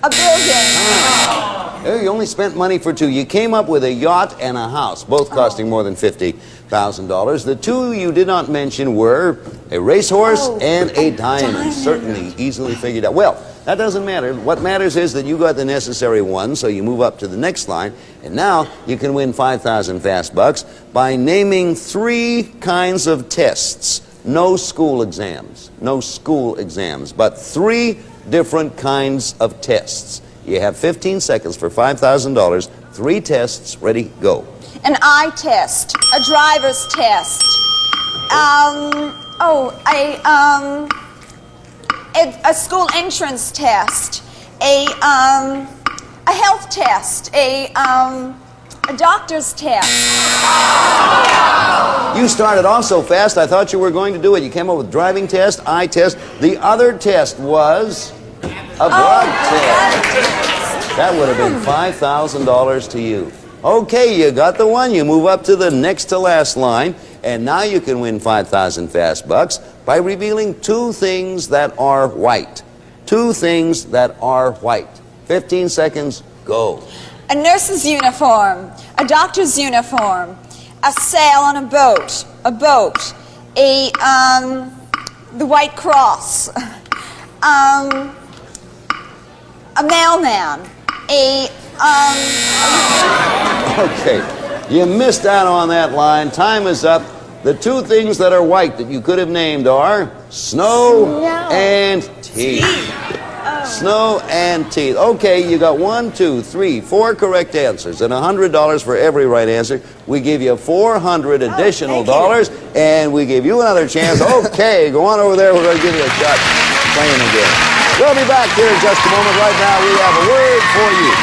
A building. You only spent money for 2. You came up with a yacht and a house, both costing more than $50,000. The 2 you did not mention were a racehorse and a diamond. Certainly easily figured out. Well, that doesn't matter. What matters is that you got the necessary one, so you move up to the next line. And now you can win 5,000 fast bucks by naming 3 kinds of tests. No school exams. No school exams, but 3 different kinds of tests. You have 15 seconds for $5,000. 3 tests. Ready? Go. An eye test. A driver's test. A school entrance test. A health test. A A doctor's test. You started off so fast, I thought you were going to do it. You came up with driving test, eye test. The other test was a blood test. That would have been $5,000 to you. Okay, you got the one. You move up to the next to last line, and now you can win 5,000 fast bucks by revealing two things that are white. Two things that are white. 15 seconds, go. A nurse's uniform. A doctor's uniform. A sail on a boat. A boat. The White Cross. A mailman. Okay, you missed out on that line. Time is up. The two things that are white that you could have named are snow and teeth. Snow and teeth. Okay, you got 1, 2, 3, 4 correct answers and $100 for every right answer. We give you $400 additional dollars, and we give you another chance. Okay, go on over there. We're going to give you a shot playing again. We'll be back here in just a moment. Right now, we have a word for you.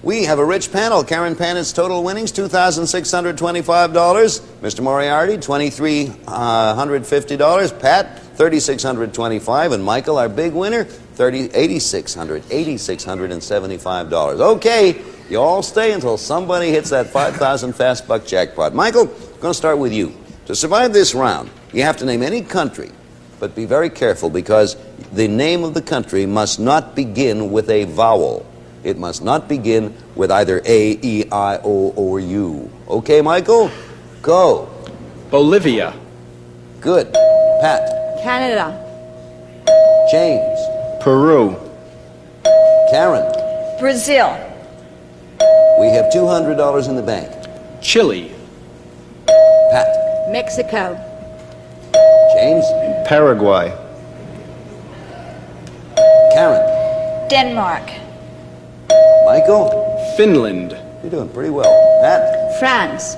We have a rich panel. Karen Pannett's total winnings, $2,625. Mr. Moriarty, $2,350. Pat, $3,625. And Michael, our big winner, $8,675. Okay, you all stay until somebody hits that 5,000 fast buck jackpot. Michael, I'm going to start with you. To survive this round, you have to name any country, but be very careful because the name of the country must not begin with a vowel. It must not begin with either A, E, I, O, or U. Okay, Michael? Go. Bolivia. Good. Pat. Canada. James. Peru. Karen. Brazil. We have $200 in the bank. Chile. Pat. Mexico. James. Paraguay. Karen. Denmark. Michael. Finland. You're doing pretty well. Pat. France.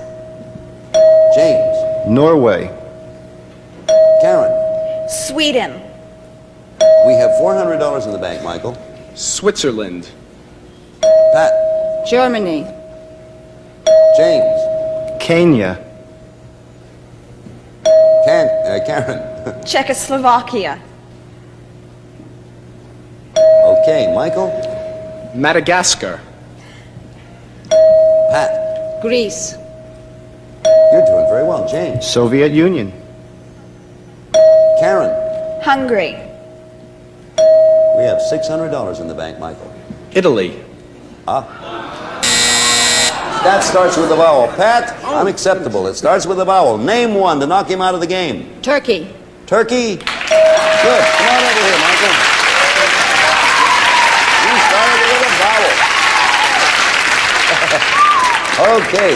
James. Norway. Karen. Sweden. We have $400 in the bank, Michael. Switzerland. Pat. Germany. James. Kenya. Karen. Czechoslovakia. Okay, Michael. Madagascar. Pat. Greece. You're doing very well. James. Soviet Union. Karen. Hungary. We have $600 in the bank, Michael. Italy. That starts with a vowel. Pat, unacceptable. It starts with a vowel. Name one to knock him out of the game. Turkey. Turkey. Good. Come on over here, Michael. You started with a vowel. Okay.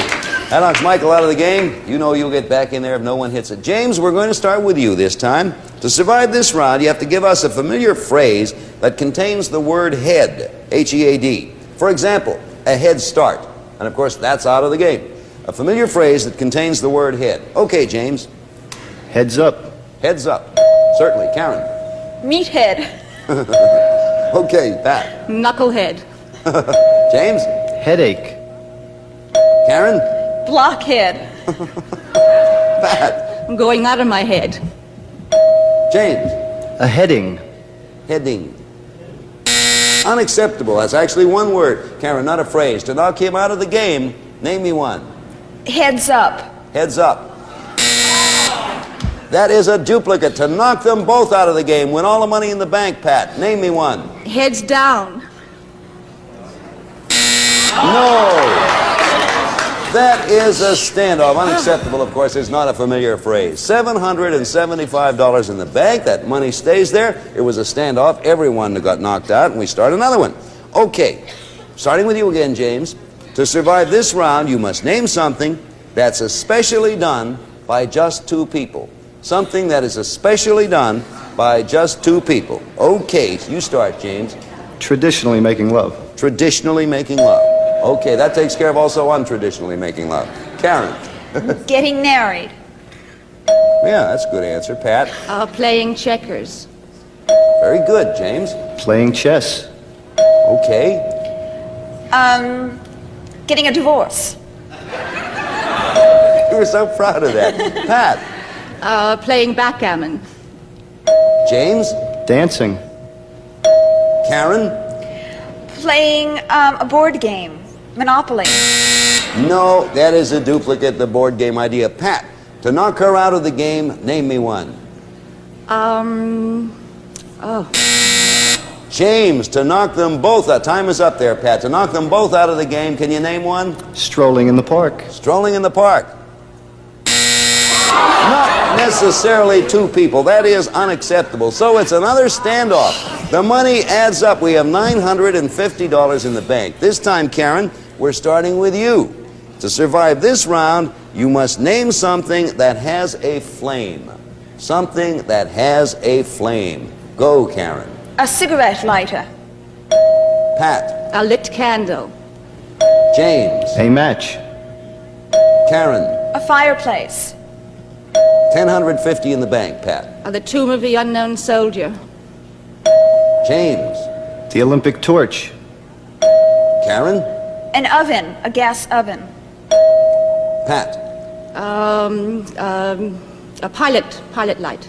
That knocks Michael out of the game. You know you'll get back in there if no one hits it. James, we're going to start with you this time. To survive this round, you have to give us a familiar phrase that contains the word head, H-E-A-D. For example, a head start. And of course, that's out of the game. A familiar phrase that contains the word head. Okay, James. Heads up. Heads up. Certainly. Karen. Meathead. Okay, Pat. Knucklehead. James. Headache. Karen. Blockhead. Pat. I'm going out of my head. James. A heading. Heading. Unacceptable. That's actually one word. Karen, not a phrase. To knock him out of the game, name me one. Heads up. Heads up. That is a duplicate. To knock them both out of the game, win all the money in the bank, Pat. Name me one. Heads down. No. That is a standoff. Unacceptable, of course, is not a familiar phrase. $775 in the bank. That money stays there. It was a standoff. Everyone got knocked out, and we start another one. Okay, starting with you again, James. To survive this round, you must name something that's especially done by just two people. Something that is especially done by just two people. Okay, you start, James. Traditionally making love. Traditionally making love. Okay, that takes care of also untraditionally making love. Karen. Getting married. Yeah, that's a good answer. Pat? Playing checkers. Very good. James? Playing chess. Okay. Getting a divorce. You were so proud of that. Pat? Playing backgammon. James? Dancing. Karen? Playing a board game. Monopoly. No, that is a duplicate, the board game idea. Pat, to knock her out of the game, name me one. James, to knock them both out. Time is up there, Pat. To knock them both out of the game, can you name one? Strolling in the park. Strolling in the park. Not necessarily two people. That is unacceptable. So it's another standoff. The money adds up. We have $950 in the bank. This time, Karen, we're starting with you. To survive this round, you must name something that has a flame. Something that has a flame. Go, Karen. A cigarette lighter. Pat. A lit candle. James. A match. Karen. A fireplace. $1,050 in the bank, Pat. The tomb of the unknown soldier. James. The Olympic torch. Karen. An oven. A gas oven. Pat. A pilot light.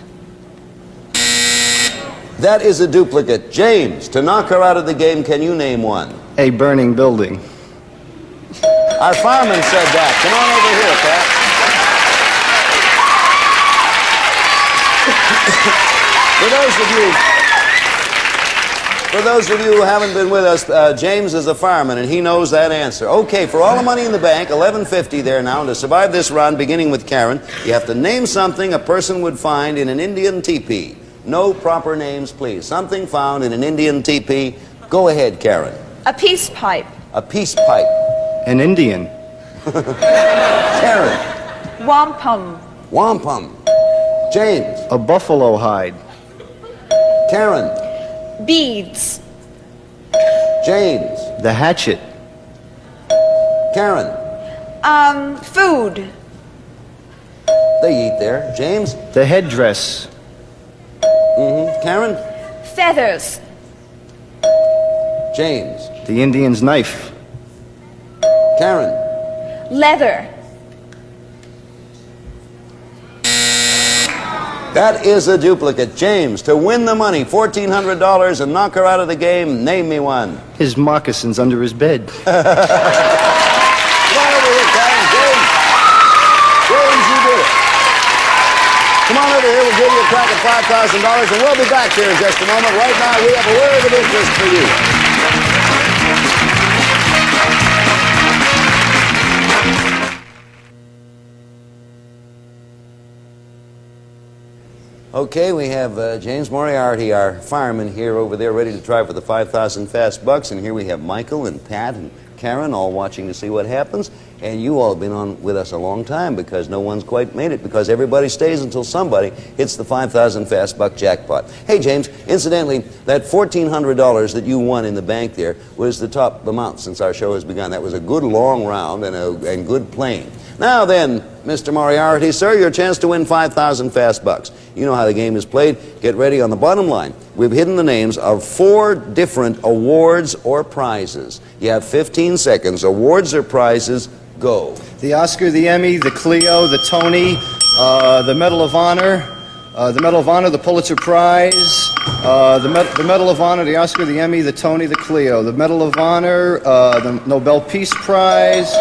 That is a duplicate. James, to knock her out of the game, can you name one? A burning building. Our fireman said that. Come on over here, Pat. For those of you who haven't been with us, James is a fireman, and he knows that answer. Okay, for all the money in the bank, $11.50 there now, and to survive this round, beginning with Karen, you have to name something a person would find in an Indian teepee. No proper names, please. Something found in an Indian teepee. Go ahead, Karen. A peace pipe. A peace pipe. An Indian. Karen. Wampum. Wampum. James. A buffalo hide. Karen. Beads. James. The hatchet. Karen. Food. They eat there. James. The headdress. Karen. Feathers. James. The Indian's knife. Karen. Leather. That is a duplicate. James, to win the money, $1,400 and knock her out of the game, name me one. His moccasins under his bed. Come on over here, Karen. James, you did it. Come on over here. We'll give you a crack at $5,000, and we'll be back here in just a moment. Right now, we have a word of interest for you. Okay, we have James Moriarty, our fireman, here over there, ready to try for the 5,000 fast bucks. And here we have Michael and Pat and Karen all watching to see what happens. And you all have been on with us a long time because no one's quite made it, because everybody stays until somebody hits the 5,000 fast buck jackpot. Hey, James, incidentally, that $1,400 that you won in the bank there was the top amount since our show has begun. That was a good long round and good playing. Now then, Mr. Moriarty, sir, your chance to win 5,000 fast bucks. You know how the game is played. Get ready. On the bottom line, we've hidden the names of 4 different awards or prizes. You have 15 seconds. Awards or prizes, go. The Oscar, the Emmy, the Clio, the Tony, the Medal of Honor, the Pulitzer Prize, the Medal of Honor, the Oscar, the Emmy, the Tony, the Clio, the Medal of Honor, the Nobel Peace Prize.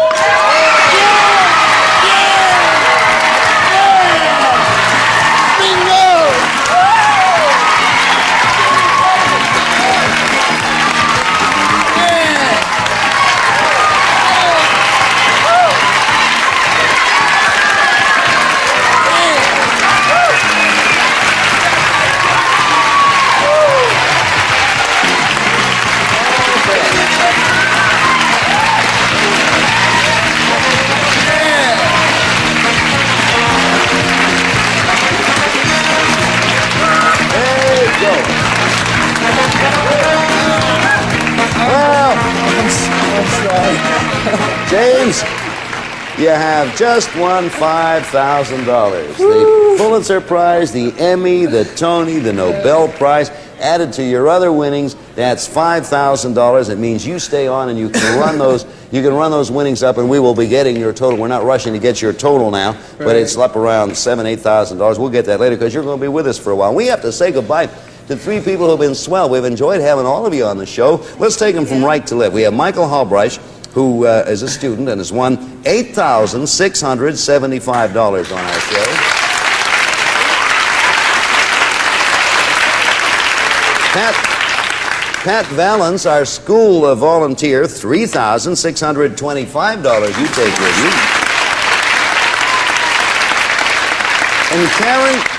You have just won $5,000. The Pulitzer Prize, the Emmy, the Tony, the Nobel Prize, added to your other winnings, that's $5,000. It means you stay on and you can run those. You can run those winnings up, and we will be getting your total. We're not rushing to get your total now, but it's up around $7,000, $8,000. We'll get that later because you're going to be with us for a while. We have to say goodbye to three people who have been swell. We've enjoyed having all of you on the show. Let's take them from right to left. We have Michael Halbreich, who is a student and has won $8,675 on our show. Pat Valance, our school volunteer, $3,625 you take with you. And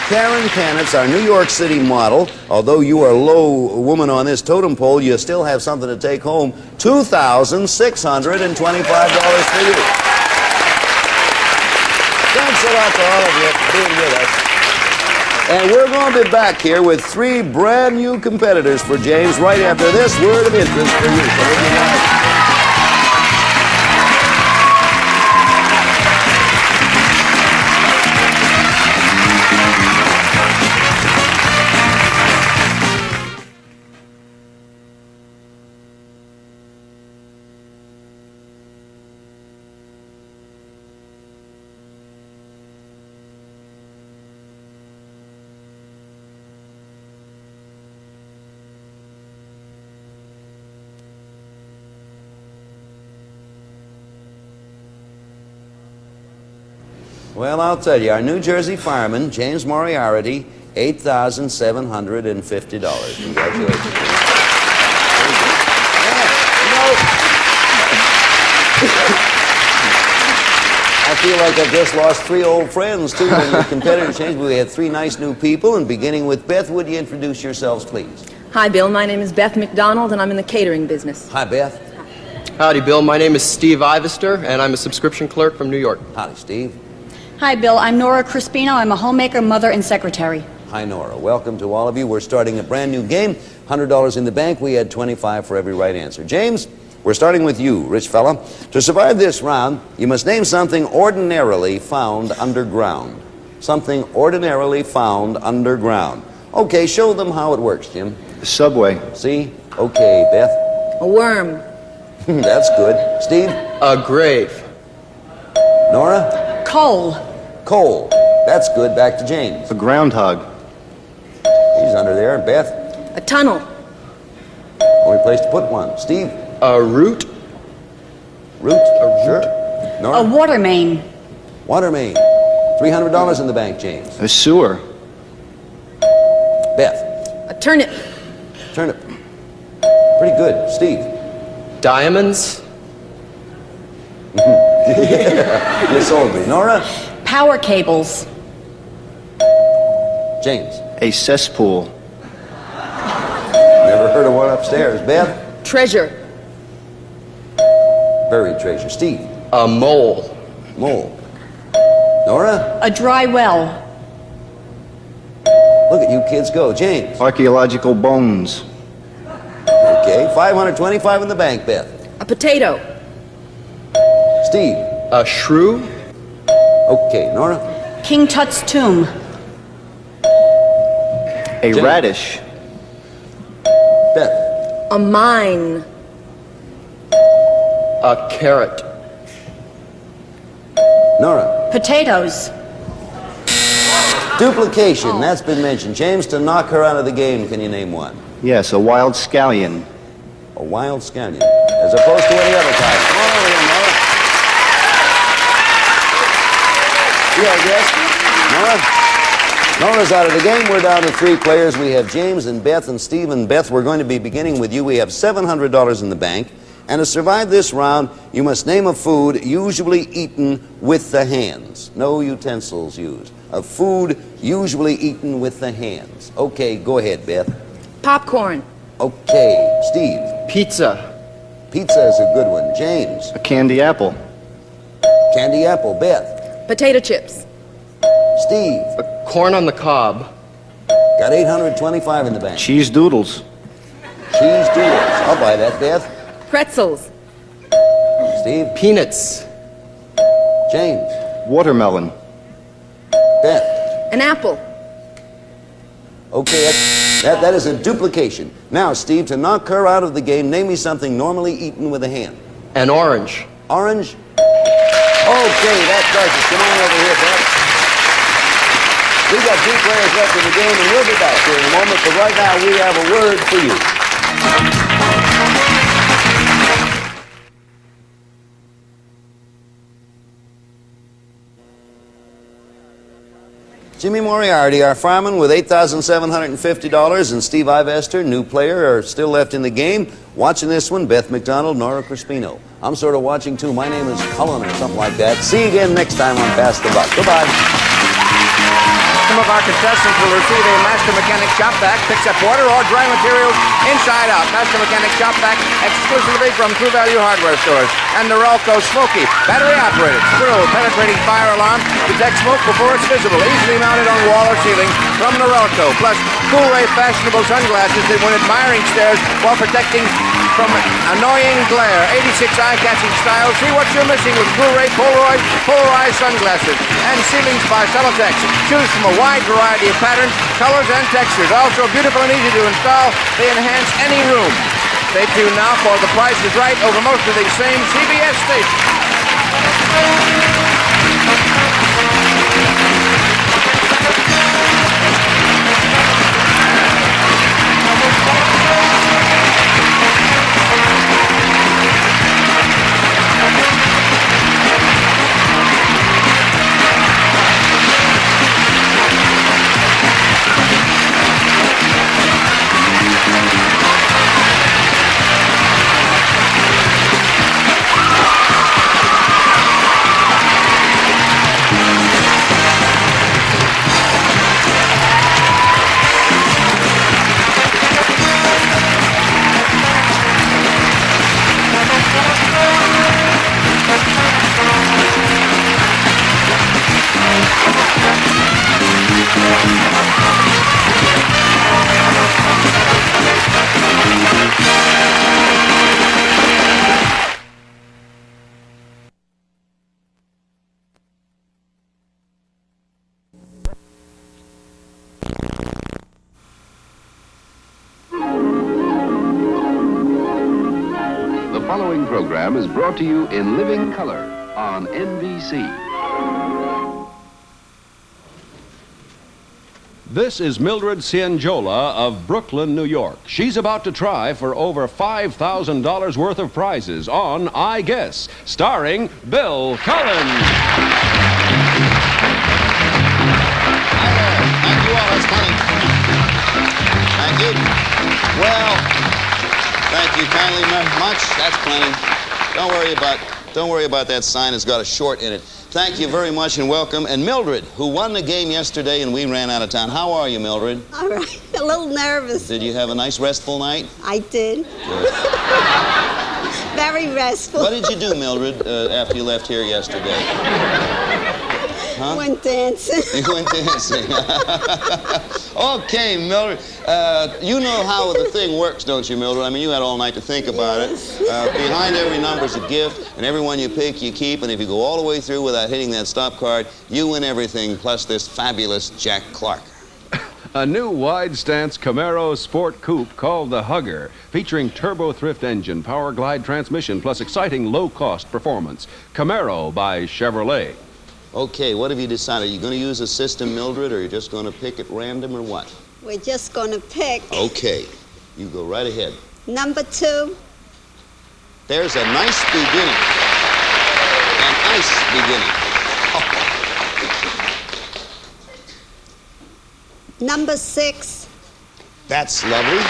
Karen Canitz, our New York City model, although you are a low woman on this totem pole, you still have something to take home, $2,625 for you. Thanks a lot to all of you for being with us. And we're going to be back here with three brand new competitors for James right after this word of interest for you. Well, I'll tell you, our New Jersey fireman, James Moriarty, $8,750. Congratulations. I feel like I've just lost three old friends, too, in the competitor change. We had three nice new people, and beginning with Beth, would you introduce yourselves, please? Hi, Bill. My name is Beth McDonald, and I'm in the catering business. Hi, Beth. Howdy, Bill. My name is Steve Ivester, and I'm a subscription clerk from New York. Howdy, Steve. Hi, Bill. I'm Nora Crispino. I'm a homemaker, mother, and secretary. Hi, Nora. Welcome to all of you. We're starting a brand new game. $100 in the bank. We had 25 for every right answer. James, we're starting with you, rich fella. To survive this round, you must name something ordinarily found underground. Something ordinarily found underground. Okay, show them how it works, Jim. The subway. See? Okay, Beth. A worm. That's good. Steve? A grave. Nora? Coal. Coal. That's good. Back to James. A groundhog. He's under there. Beth? A tunnel. Only place to put one. Steve? A root. Root? Sure. Nora? A water main. Water main. $300 in the bank, James. A sewer. Beth? A turnip. Turnip. Pretty good. Steve? Diamonds. You sold me. Nora? Power cables. James? A cesspool. Never heard of one upstairs. Beth? Treasure. Buried treasure. Steve? A mole. Mole. Nora? A dry well. Look at you kids go. James? Archaeological bones. Okay. $525 in the bank, Beth. A potato. Steve? A shrew. Okay. Nora? King Tut's tomb. A radish. Beth? A mine. A carrot. Nora? Potatoes. Duplication. That's been mentioned. James, to knock her out of the game, can you name one? Yes, a wild scallion. A wild scallion. As opposed to any other type. Come on over here, Nora. Yeah, I guess. Nora's out of the game. We're down to three players. We have James and Beth and Steve. And Beth, we're going to be beginning with you. We have $700 in the bank. And to survive this round, you must name a food usually eaten with the hands. No utensils used. A food usually eaten with the hands. Okay, go ahead, Beth. Popcorn. Okay, Steve. Pizza. Pizza is a good one. James. A candy apple. Candy apple. Beth. Potato chips. Steve. Corn on the cob. Got $825 in the bank. Cheese doodles. Cheese doodles. I'll buy that, Beth. Pretzels. Steve. Peanuts. James. Watermelon. Beth. An apple. Okay, that is a duplication. Now, Steve, to knock her out of the game, name me something normally eaten with a hand. An orange. Orange? Okay, that does it. Come on over here, Beth. We've got 2 players left in the game, and we'll be back here in a moment, but right now we have a word for you. Jimmy Moriarty, our fireman, with $8,750, and Steve Ivester, new player, are still left in the game. Watching this one, Beth McDonald, Nora Crispino. I'm sort of watching too. My name is Cullen or something like that. See you again next time on Pass the Buck. Goodbye. Some of our contestants will receive a Master Mechanic Shop Vac, picks up water or dry materials inside out. Master Mechanic Shop Vac exclusively from True Value Hardware stores. And Norelco Smoky, battery operated, screw, penetrating fire alarm, detects smoke before it's visible, easily mounted on wall or ceiling from Norelco. Plus, Cool Ray fashionable sunglasses that win admiring stares while protecting from annoying glare. 86 eye-catching styles. See what you're missing with Cool Ray polarized sunglasses. And ceilings by Celotex. Choose from a wide variety of patterns, colors, and textures. Also beautiful and easy to install. They enhance any room. Stay tuned now for The Price is Right over most of these same CBS stations. The following program is brought to you in living color on NBC. This is Mildred Cienjola of Brooklyn, New York. She's about to try for over $5,000 worth of prizes on I Guess, starring Bill Collins. Thank you all, that's funny. Thank you. Well, thank you kindly much. That's plenty. Don't worry about that sign. It's got a short in it. Thank you very much and welcome. And Mildred, who won the game yesterday and we ran out of town. How are you, Mildred? All right. A little nervous. Did you have a nice restful night? I did. Good. Very restful. What did you do, Mildred, after you left here yesterday? Huh? Went dancing. You went dancing. Okay, Mildred. You know how the thing works, don't you, Mildred? I mean, you had all night to think about it. Behind every number's a gift, and every one you pick, you keep. And if you go all the way through without hitting that stop card, you win everything, plus this fabulous Jack Clark. A new wide-stance Camaro Sport Coupe called the Hugger, featuring turbo thrift engine, power glide transmission, plus exciting low-cost performance. Camaro by Chevrolet. Okay, what have you decided? Are you going to use a system, Mildred, or are you just going to pick at random, or what? We're just going to pick. Okay, you go right ahead. Number 2. There's a nice beginning. A nice beginning. Number 6. That's lovely.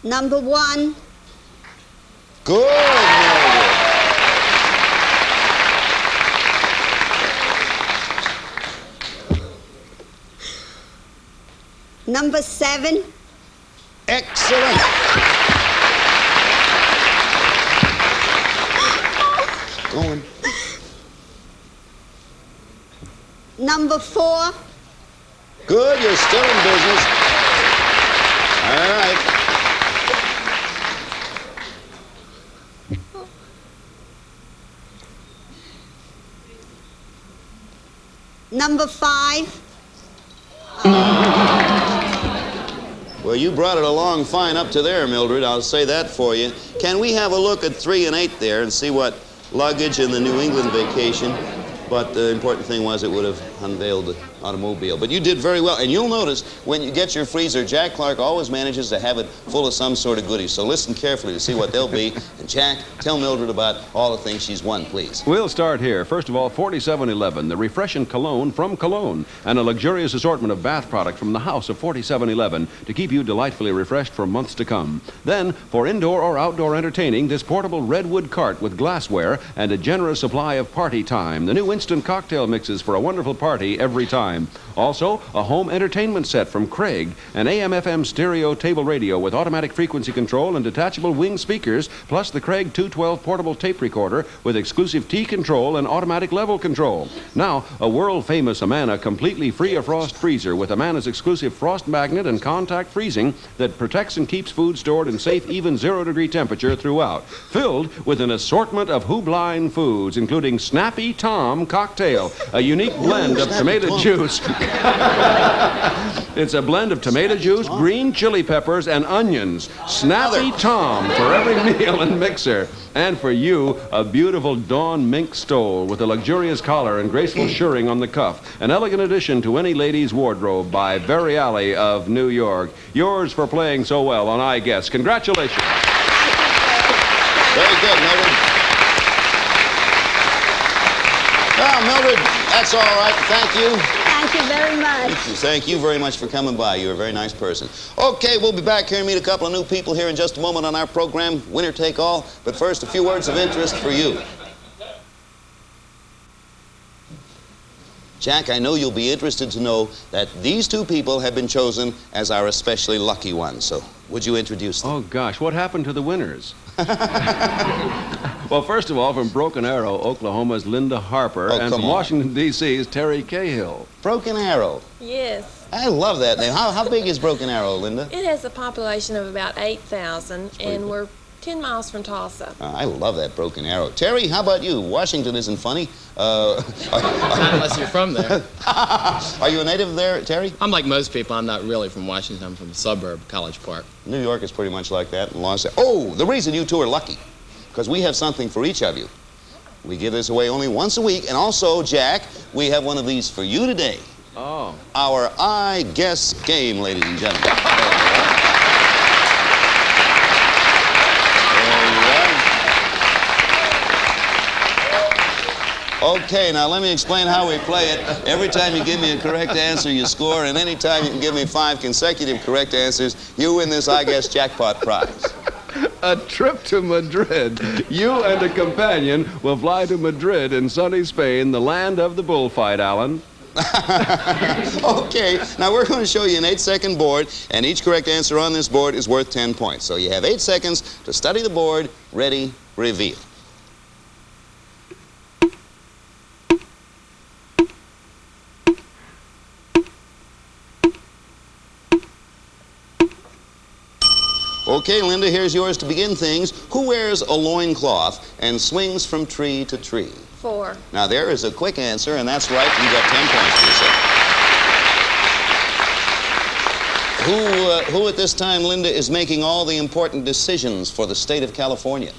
Number 1. Good, Mildred. Number 7. Excellent. Going. Number 4. Good, you're still in business. All right. Number 5. Well, you brought it along fine up to there, Mildred. I'll say that for you. Can we have a look at 3 and 8 there and see what luggage in the New England vacation? But the important thing was it would have unveiled the automobile. But you did very well. And you'll notice when you get your freezer, Jack Clark always manages to have it full of some sort of goodies. So listen carefully to see what they'll be. And Jack, tell Mildred about all the things she's won, please. We'll start here. First of all, 4711, the refreshing cologne from Cologne, and a luxurious assortment of bath products from the house of 4711 to keep you delightfully refreshed for months to come. Then, for indoor or outdoor entertaining, this portable redwood cart with glassware and a generous supply of party time. The new instant cocktail mixes for a wonderful party every time. Also, a home entertainment set from Craig, an AM/FM stereo table radio with automatic frequency control and detachable wing speakers, plus the Craig 212 portable tape recorder with exclusive T control and automatic level control. Now, a world-famous Amana completely free of frost freezer with Amana's exclusive frost magnet and contact freezing that protects and keeps food stored in safe, even 0-degree temperature throughout. Filled with an assortment of Hoobline foods, including Snappy Tom cocktail, a unique blend of tomato juice. It's a blend of tomato juice, green chili peppers, and onions. Snappy Tom for every meal and mixer. And for you, a beautiful Dawn mink stole with a luxurious collar and graceful shirring on the cuff. An elegant addition to any lady's wardrobe by Berry Alley of New York. Yours for playing so well on I Guess. Congratulations. Very good, Mildred. Well, Mildred, that's all right. Thank you. Thank you very much. Thank you very much for coming by. You're a very nice person. Okay, we'll be back here and meet a couple of new people here in just a moment on our program, Winner Take All. But first, a few words of interest for you. Jack, I know you'll be interested to know that these 2 people have been chosen as our especially lucky ones. So, would you introduce them? Oh, gosh, what happened to the winners? Well, first of all, from Broken Arrow, Oklahoma's Linda Harper, and from Washington, D.C.'s Terry Cahill. Broken Arrow? Yes. I love that name. How big is Broken Arrow, Linda? It has a population of about 8,000, and we're 10 miles from Tulsa. I love that Broken Arrow. Terry, how about you? Washington isn't funny. Not unless you're from there. Are you a native there, Terry? I'm like most people. I'm not really from Washington. I'm from a suburb, College Park. New York is pretty much like that. And Los Angeles. Oh, the reason you 2 are lucky, because we have something for each of you. We give this away only once a week. And also, Jack, we have one of these for you today. Oh. Our I Guess game, ladies and gentlemen. Okay, now let me explain how we play it. Every time you give me a correct answer, you score, and any time you can give me 5 consecutive correct answers, you win this I Guess Jackpot prize. A trip to Madrid. You and a companion will fly to Madrid in sunny Spain, the land of the bullfight, Alan. Okay, now we're going to show you an 8-second board, and each correct answer on this board is worth 10 points. So you have 8 seconds to study the board. Ready, reveal. Okay, Linda, here's yours to begin things. Who wears a loincloth and swings from tree to tree? 4. Now, there is a quick answer, and that's right. You got 10 points for yourself. Who at this time, Linda, is making all the important decisions for the state of California?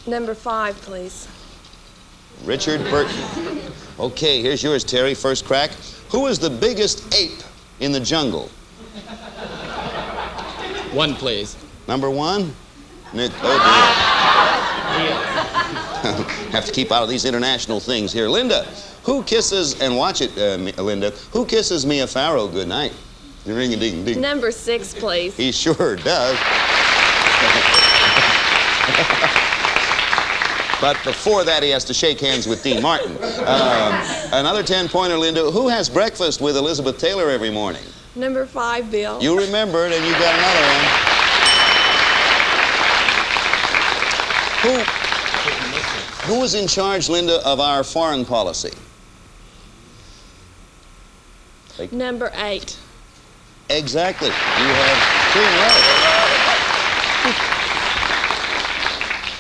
Number 5, please. Richard Burton. Okay, here's yours, Terry. First crack. Who is the biggest ape in the jungle? 1, please. Number 1? Nick. Oh, dear. Have to keep out of these international things here. Linda, who kisses, and watch it, Linda, who kisses Mia Farrow goodnight? Ring-a-ding-ding. Number 6, please. He sure does. But before that, he has to shake hands with Dean Martin. Another 10-pointer, Linda. Who has breakfast with Elizabeth Taylor every morning? Number 5, Bill. You remembered, and you got another one. Who is in charge, Linda, of our foreign policy? Number 8. Exactly. You have 2 in a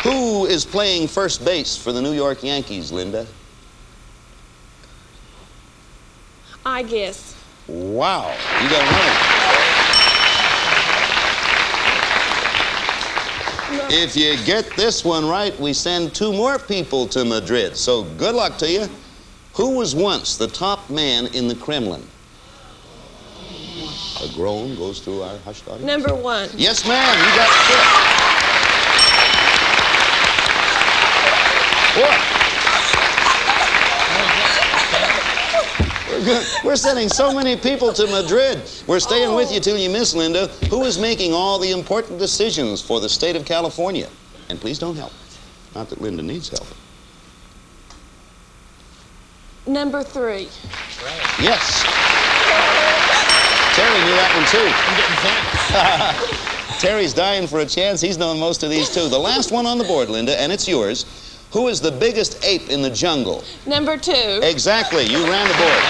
row. Who is playing first base for the New York Yankees, Linda? I guess. Wow. You got it right. If you get this one right, we send 2 more people to Madrid. So good luck to you. Who was once the top man in the Kremlin? A groan goes through our hushed audience. Number 1. Yes, ma'am. You got it. We're sending so many people to Madrid. We're staying with you till you miss, Linda. Who is making all the important decisions for the state of California? And please don't help. Not that Linda needs help. Number 3. Yes. Terry knew that one, too. Terry's dying for a chance. He's known most of these, too. The last one on the board, Linda, and it's yours. Who is the biggest ape in the jungle? Number 2. Exactly. You ran the board.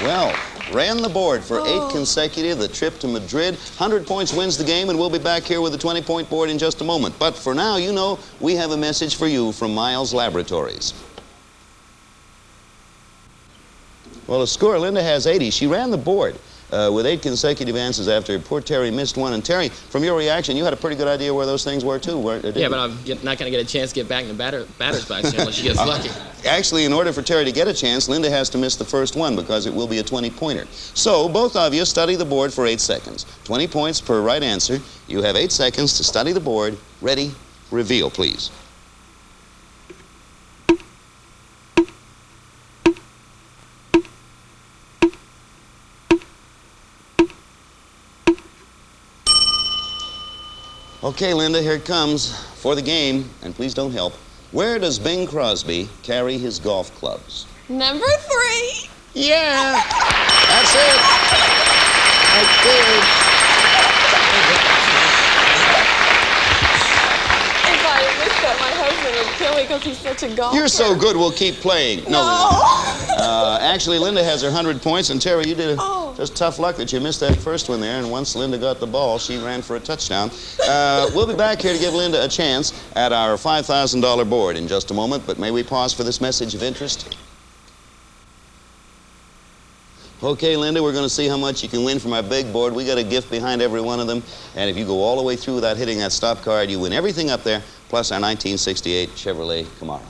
Well, ran the board for 8 consecutive, the trip to Madrid. 100 points wins the game, and we'll be back here with a 20-point board in just a moment. But for now, you know, we have a message for you from Miles Laboratories. Well, the score, Linda has 80. She ran the board with 8 consecutive answers after poor Terry missed one. And Terry, from your reaction, you had a pretty good idea where those things were, too. Yeah, but I'm not going to get a chance to get back in the batter's box unless she gets lucky. Actually, in order for Terry to get a chance, Linda has to miss the first one because it will be a 20-pointer. So, both of you study the board for 8 seconds. 20 points per right answer. You have 8 seconds to study the board. Ready? Reveal, please. Okay, Linda, here it comes for the game, and please don't help. Where does Bing Crosby carry his golf clubs? Number 3. Yeah, that's it. Right there. If I missed that, my husband would kill me because he's such a golfer. You're so good, we'll keep playing. No. Actually, Linda has her 100 points, and Terry, you did just tough luck that you missed that first one there, and once Linda got the ball, she ran for a touchdown. We'll be back here to give Linda a chance at our $5,000 board in just a moment, but may we pause for this message of interest? Okay, Linda, we're going to see how much you can win from our big board. We got a gift behind every one of them, and if you go all the way through without hitting that stop card, you win everything up there, plus our 1968 Chevrolet Camaro.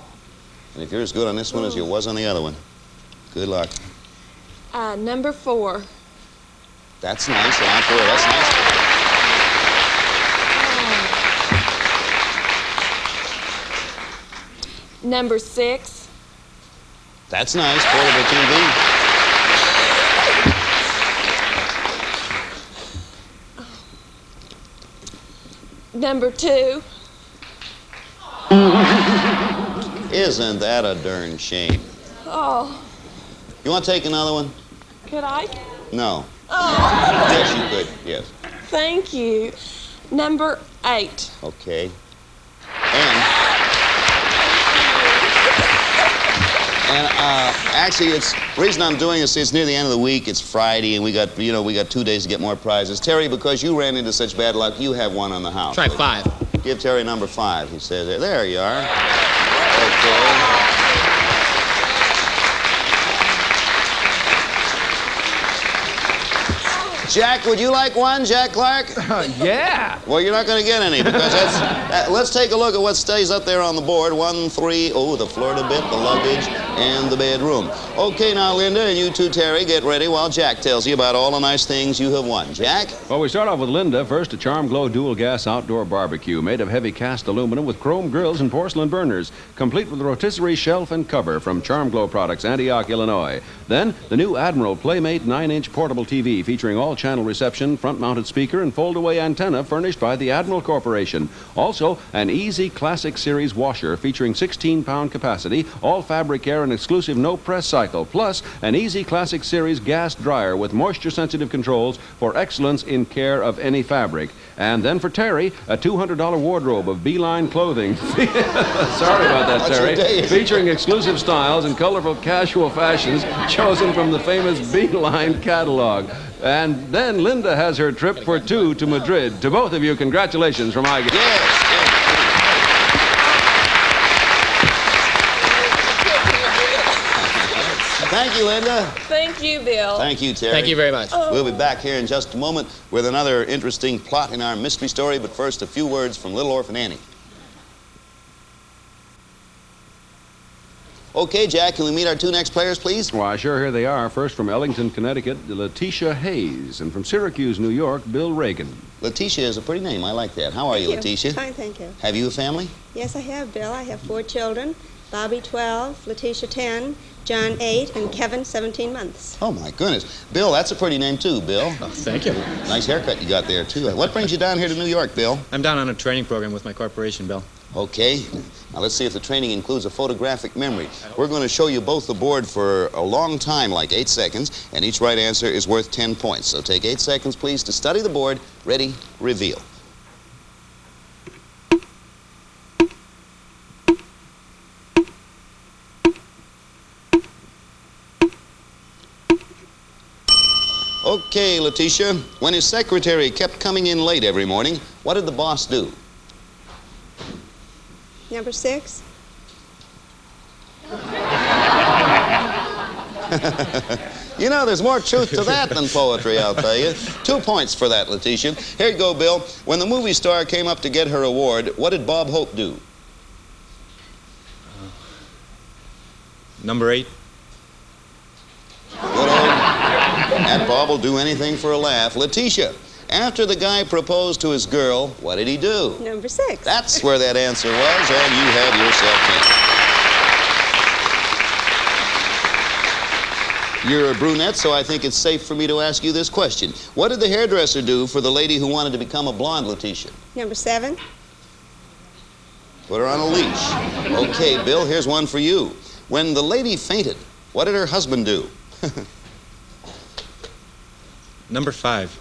And if you're as good on this one as you was on the other one, good luck. Number 4. That's nice, line 4, that's nice. Number 6. That's nice, portable TV. Number 2. Isn't that a darn shame? Oh. You want to take another one? Could I? No. Oh. Yes, you could, yes. Thank you. Number 8. Okay. And actually, it's the reason I'm doing this. It's near the end of the week. It's Friday, and we got 2 days to get more prizes. Terry, because you ran into such bad luck, you have one on the house. Try 5. Give Terry number 5. He says there. There you are. Okay. Jack, would you like one, Jack Clark? Yeah. Well, you're not going to get any because let's take a look at what stays up there on the board. 1, 3, the Florida bit, the luggage, and the bedroom. Okay, now, Linda, and you too, Terry, get ready while Jack tells you about all the nice things you have won. Jack? Well, we start off with Linda. First, a Charm Glow dual gas outdoor barbecue made of heavy cast aluminum with chrome grills and porcelain burners, complete with a rotisserie shelf and cover from Charm Glow Products, Antioch, Illinois. Then, the new Admiral Playmate 9-inch portable TV featuring all-channel reception, front-mounted speaker, and fold-away antenna furnished by the Admiral Corporation. Also, an Easy Classic Series washer featuring 16-pound capacity, all fabric care and exclusive no-press cycle, plus an Easy Classic Series gas dryer with moisture-sensitive controls for excellence in care of any fabric. And then for Terry, a $200 wardrobe of Beeline clothing. Sorry about that, Terry. Featuring exclusive styles and colorful casual fashions chosen from the famous Beeline catalog. And then Linda has her trip for 2 to Madrid. To both of you, congratulations from I. Thank you, Linda. Thank you, Bill. Thank you, Terry. Thank you very much. We'll be back here in just a moment with another interesting plot in our mystery story, but first, a few words from Little Orphan Annie. Okay, Jack, can we meet our two next players, please? Why, sure, here they are. First from Ellington, Connecticut, Letitia Hayes, and from Syracuse, New York, Bill Reagan. Letitia is a pretty name. I like that. How are you, Letitia? Fine, thank you. Have you a family? Yes, I have, Bill. I have 4 children. Bobby, 12, Letitia, 10, John, 8, and Kevin, 17 months. Oh, my goodness. Bill, that's a pretty name, too, Bill. Oh, thank you. Nice haircut you got there, too. What brings you down here to New York, Bill? I'm down on a training program with my corporation, Bill. Okay. Now, let's see if the training includes a photographic memory. We're going to show you both the board for a long time, like 8 seconds, and each right answer is worth 10 points. So take 8 seconds, please, to study the board. Ready, reveal. Okay, Letitia. When his secretary kept coming in late every morning, what did the boss do? Number 6. You know, there's more truth to that than poetry, I'll tell you. 2 points for that, Letitia. Here you go, Bill. When the movie star came up to get her award, what did Bob Hope do? Number 8. Good old Aunt Bob will do anything for a laugh. Letitia, after the guy proposed to his girl, what did he do? Number 6. That's where that answer was, and you have yourself 10. You're a brunette, so I think it's safe for me to ask you this question. What did the hairdresser do for the lady who wanted to become a blonde, Letitia? Number 7. Put her on a leash. Okay, Bill, here's one for you. When the lady fainted, what did her husband do? Number 5.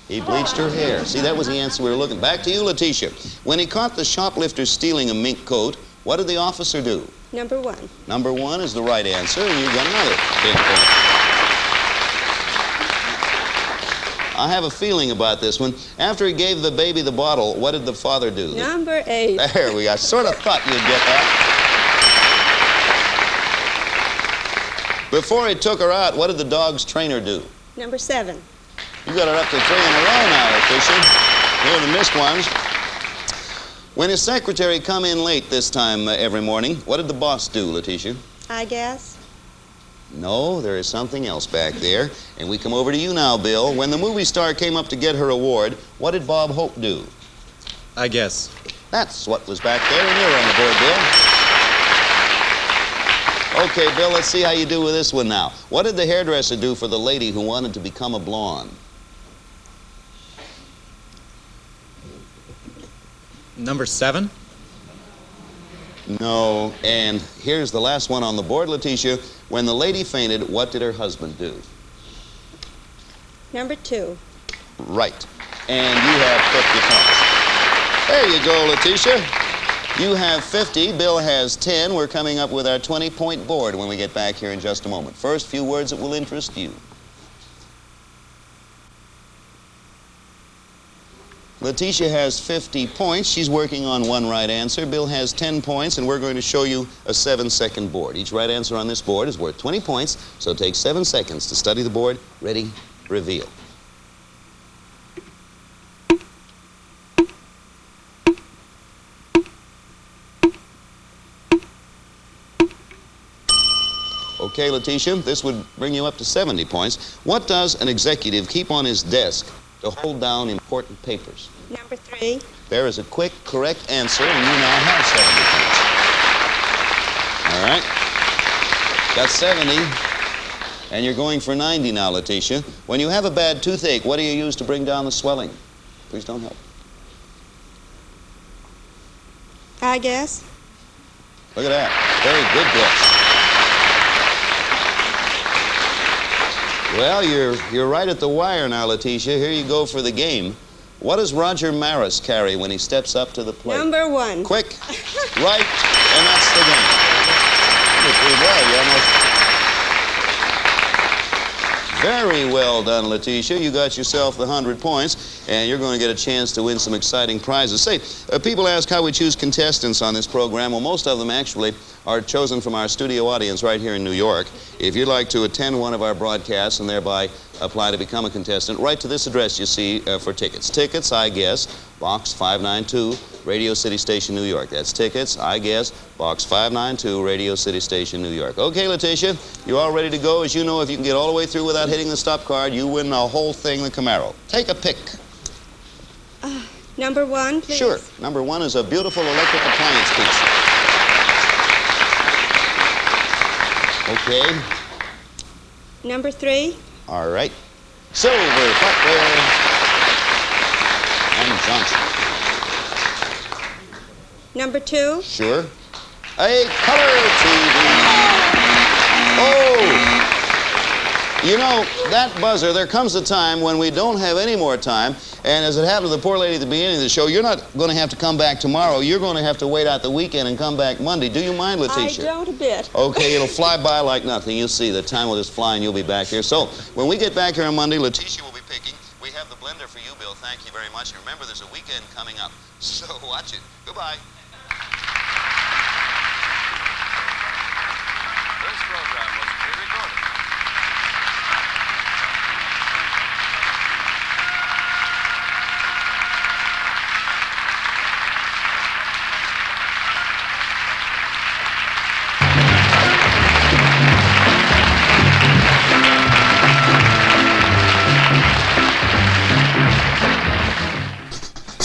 He bleached her hair. See, that was the answer we were looking. Back to you, Letitia. When he caught the shoplifter stealing a mink coat, what did the officer do? Number 1. Number 1 is the right answer, and you've got another 10 points. I have a feeling about this one. After he gave the baby the bottle, what did the father do? Number 8. There we go. I sort of thought you'd get that. Before he took her out, what did the dog's trainer do? Number 7. You got it up to 3 in a row now, Letitia. Here are the missed ones. When his secretary come in late this time every morning, what did the boss do, Letitia? I guess. No, there is something else back there. And we come over to you now, Bill. When the movie star came up to get her award, what did Bob Hope do? I guess. That's what was back there, and you're on the board, Bill. Okay, Bill, let's see how you do with this one now. What did the hairdresser do for the lady who wanted to become a blonde? Number 7. No, and here's the last one on the board, Letitia. When the lady fainted, what did her husband do? Number 2. Right. And you have 50 points. There you go, Letitia. You have 50, Bill has 10. We're coming up with our 20-point board when we get back here in just a moment. First, few words that will interest you. Letitia has 50 points. She's working on 1 right answer. Bill has 10 points, and we're going to show you a 7-second board. Each right answer on this board is worth 20 points, so take 7 seconds to study the board. Ready, reveal. Okay, Letitia, this would bring you up to 70 points. What does an executive keep on his desk to hold down important papers? Number 3. There is a quick, correct answer, and you now have 70 points. All right. Got 70, and you're going for 90 now, Letitia. When you have a bad toothache, what do you use to bring down the swelling? Please don't help. I guess. Look at that. Very good guess. Well, you're right at the wire now, Letitia. Here you go for the game. What does Roger Maris carry when he steps up to the plate? Number 1. Quick, right, and that's the game. You're pretty well. You almost... Very well done, Letitia. You got yourself the 100 points, and you're going to get a chance to win some exciting prizes. Say, people ask how we choose contestants on this program. Well, most of them actually are chosen from our studio audience right here in New York. If you'd like to attend one of our broadcasts and thereby apply to become a contestant, write to this address you see for tickets. Tickets, I Guess, Box 592, Radio City Station, New York. That's Tickets, I Guess, Box 592, Radio City Station, New York. Okay, Letitia, you all ready to go? As you know, if you can get all the way through without hitting the stop card, you win the whole thing, the Camaro. Take a pick. Number 1, please. Sure. Number 1 is a beautiful electric appliance piece. Okay. Number 3. All right. Silver, Footwear, and Johnson. Number 2. Sure. A color TV. Oh! You know, that buzzer, there comes a time when we don't have any more time, and as it happened to the poor lady at the beginning of the show, you're not going to have to come back tomorrow. You're going to have to wait out the weekend and come back Monday. Do you mind, Letitia? I don't a bit. Okay, it'll fly by like nothing. You'll see. The time will just fly and you'll be back here. So, when we get back here on Monday, Letitia will be picking. We have the blender for you, Bill. Thank you very much. And remember, there's a weekend coming up. So, watch it. Goodbye. This program was pre-recorded.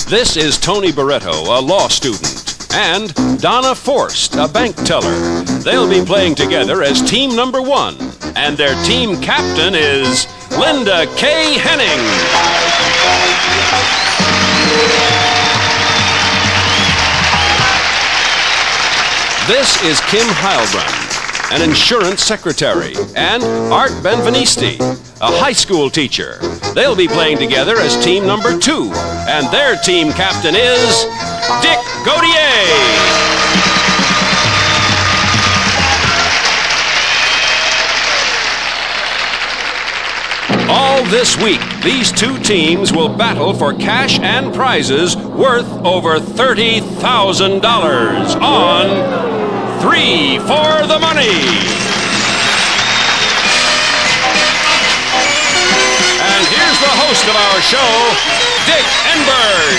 This is Tony Barretto, a law student, and Donna Forst, a bank teller. They'll be playing together as team number 1, and their team captain is Linda K. Henning. This is Kim Heilbrunn, an insurance secretary, and Art Benvenisti, a high school teacher. They'll be playing together as team number 2, and their team captain is Dick Gautier. All this week, these two teams will battle for cash and prizes worth over $30,000 on 3 for the Money. And here's the host of our show, Dick Enberg.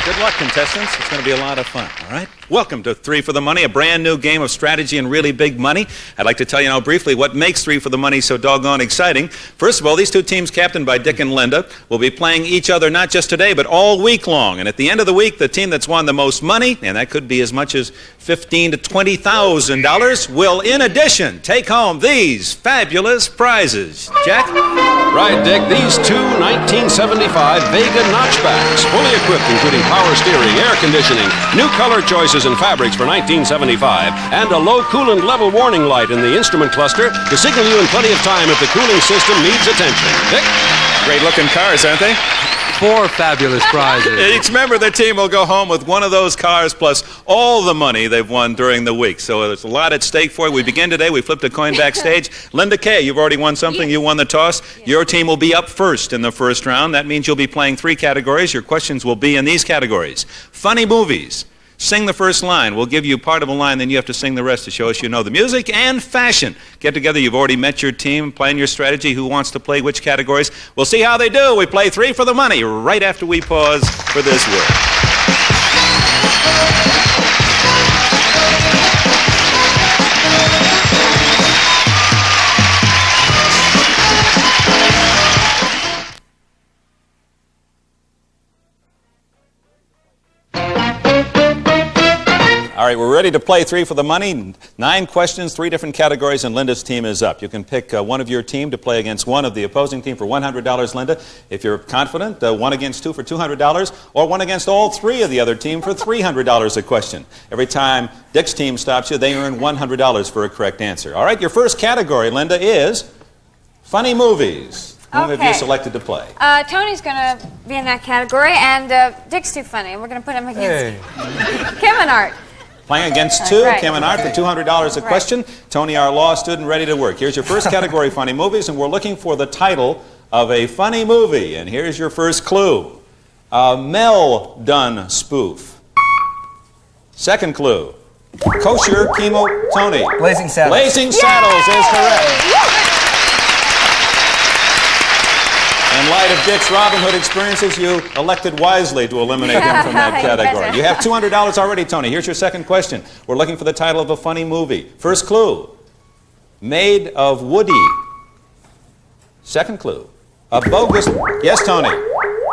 Good luck, contestants. It's going to be a lot of fun, all right? Welcome to 3 for the Money, a brand new game of strategy and really big money. I'd like to tell you now briefly what makes 3 for the Money so doggone exciting. First of all, these two teams, captained by Dick and Linda, will be playing each other not just today, but all week long. And at the end of the week, the team that's won the most money, and that could be as much as $15,000 to $20,000, will, in addition, take home these fabulous prizes. Jack? Right, Dick. These two 1975 Vega notchbacks, fully equipped, including power steering, air conditioning, new color choices and fabrics for 1975, and a low coolant level warning light in the instrument cluster to signal you in plenty of time if the cooling system needs attention. Dick? Great looking cars, aren't they? 4 fabulous prizes. Each member of the team will go home with one of those cars plus all the money they've won during the week. So there's a lot at stake for you. We begin today. We flipped a coin backstage. Linda Kaye, you've already won something. You won the toss. Your team will be up first in the first round. That means you'll be playing 3 categories. Your questions will be in these categories. Funny movies. Sing the first line. We'll give you part of a line, then you have to sing the rest to show us you know the music. And fashion. Get together. You've already met your team. Plan your strategy. Who wants to play which categories? We'll see how they do. We play 3 for the Money right after we pause for this word. All right, we're ready to play 3 for the Money. 9 questions, 3 different categories, and Linda's team is up. You can pick one of your team to play against one of the opposing team for $100, Linda. If you're confident, 1 against 2 for $200, or 1 against all 3 of the other team for $300 a question. Every time Dick's team stops you, they earn $100 for a correct answer. All right, your first category, Linda, is funny movies. Whom have you selected to play? Tony's going to be in that category, and Dick's too funny. We're going to put him against Kim and Art. Playing against two, Right. Kim and Art, for $200 a question. Tony, our law student, ready to work. Here's your first category, funny movies, and we're looking for the title of a funny movie. And here's your first clue. A Mel-Done spoof. Second clue. Kosher Chemo Tony. Blazing Saddles. Blazing Saddles is correct. In light of Dick's Robin Hood experiences, you elected wisely to eliminate him from that category. You have $200 already, Tony. Here's your second question. We're looking for the title of a funny movie. First clue. Made of Woody. Second clue. A bogus... Yes, Tony.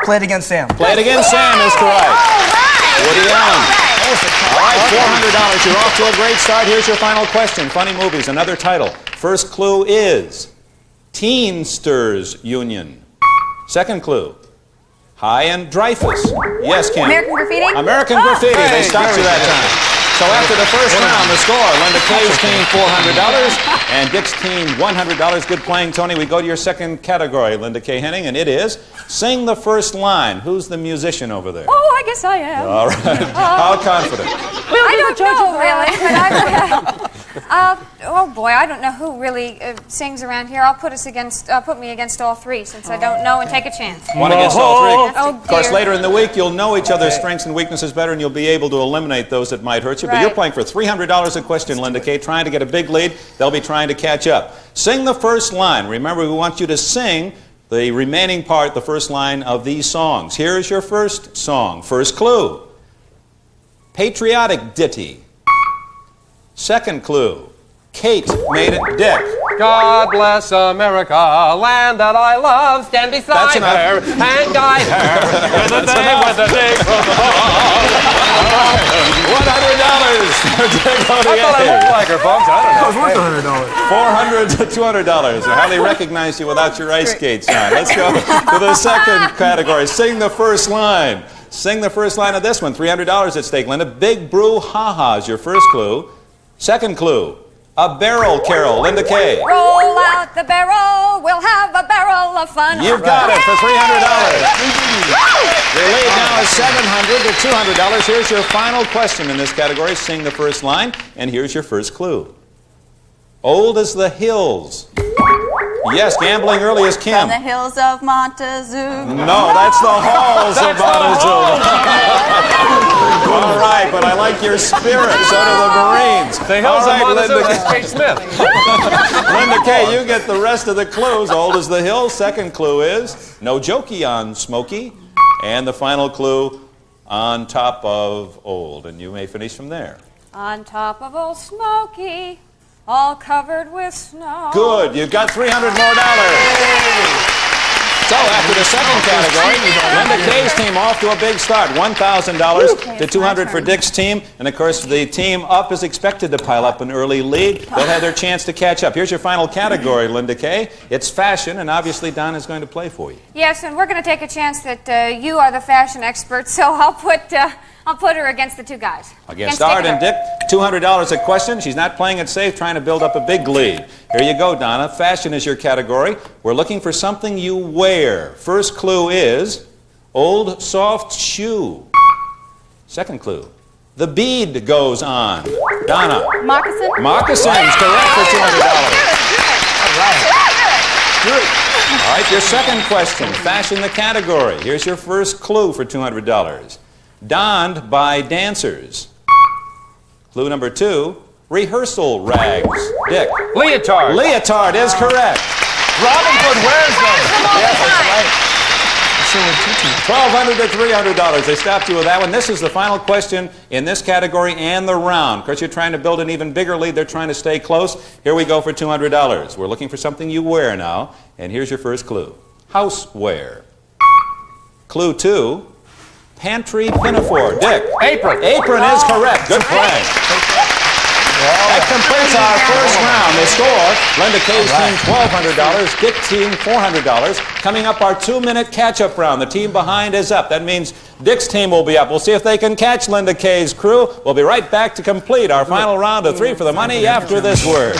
Play It Again, Sam. Play It Again, Sam is correct. Woody Allen. All right, $400. You're off to a great start. Here's your final question. Funny movies, another title. First clue is Teamsters Union. Second clue. High and Dreyfus. Yes, Kim. American Graffiti? American Graffiti. They stopped you that time. So after the first round, the score, Linda Kaye's team $400 and Dick's team $100. Good playing, Tony. We go to your second category, Linda Kaye Henning, and it is Sing the First Line. Who's the musician over there? Oh, I guess I am. All right. How confident? I don't know, really. But oh boy, I don't know who really sings around here. I'll put me against all three since I don't know and take a chance. One against all three. Oh, of course, dear. later in the week, you'll know each other's strengths and weaknesses better, and you'll be able to eliminate those that might hurt you. But Right. you're playing for $300 a question, Linda Kaye, trying to get a big lead. They'll be trying to catch up. Sing the first line. Remember, we want you to sing the remaining part, the first line of these songs. Here's your first song. First clue. Patriotic ditty. Second clue. Kate made it Dick. God bless America, land that I love. Stand beside her and guide her with a day with a day from $100 for Dick I Gautier. thought I looked like her, folks. I don't know. $400 to $200. I hardly recognized you without your ice skates on. Let's go to the second category. Sing the first line. Sing the first line of this one. $300 at stake, Linda. Big Brew Ha-Ha is your first clue. Second clue. A barrel carol. Linda Kaye. Roll out the barrel, we'll have a barrel of fun. You've got it for $300. Your lead now is $700 to $200. Here's your final question in this category. Sing the first line, and here's your first clue. Old as the hills. Yes, gambling early is Kim. From the hills of Montezuma. No, that's the halls of Montezuma. All right, but I like your spirit. So do the Marines. The hills All right, of Montezuma Linda is Kate Smith. Linda Kaye, you get the rest of the clues. Old as the hills. Second clue is no jokey on Smokey. And the final clue, on top of old. And you may finish from there. On top of old Smoky, all covered with snow. Good. You've got $300 more. So after the second category, Linda Kaye's team off to a big start. $1,000 to $200 for Dick's team. And of course, the team up is expected to pile up an early lead. They'll have their chance to catch up. Here's your final category, Linda Kaye. It's fashion, and obviously Don is going to play for you. Yes, and we're going to take a chance that you are the fashion expert, so I'll put her against the two guys. Against Art and Dick, $200 a question. She's not playing it safe, trying to build up a big lead. Here you go, Donna. Fashion is your category. We're looking for something you wear. First clue is old soft shoe. Second clue, the bead goes on. Donna. Moccasin? Moccasins, correct for $200. All right, your second question. Fashion the category. Here's your first clue for $200. Donned by dancers. Clue number 2, rehearsal rags. Dick. Leotard. Leotard is correct. Robin Hood wears them. Yes, that's right. $1,200 to $300. They stopped you with that one. This is the final question in this category and the round. Of course, you're trying to build an even bigger lead. They're trying to stay close. Here we go for $200. We're looking for something you wear now. And here's your first clue. Houseware. Clue 2, pantry pinafore. Dick. Apron. Apron is correct. Good play. That completes our first round. The score, Linda Kaye's team $1,200, Dick's team $400. Coming up, our 2-minute catch-up round. The team behind is up. That means Dick's team will be up. We'll see if they can catch Linda Kaye's crew. We'll be right back to complete our final round of 3 for the money after this word.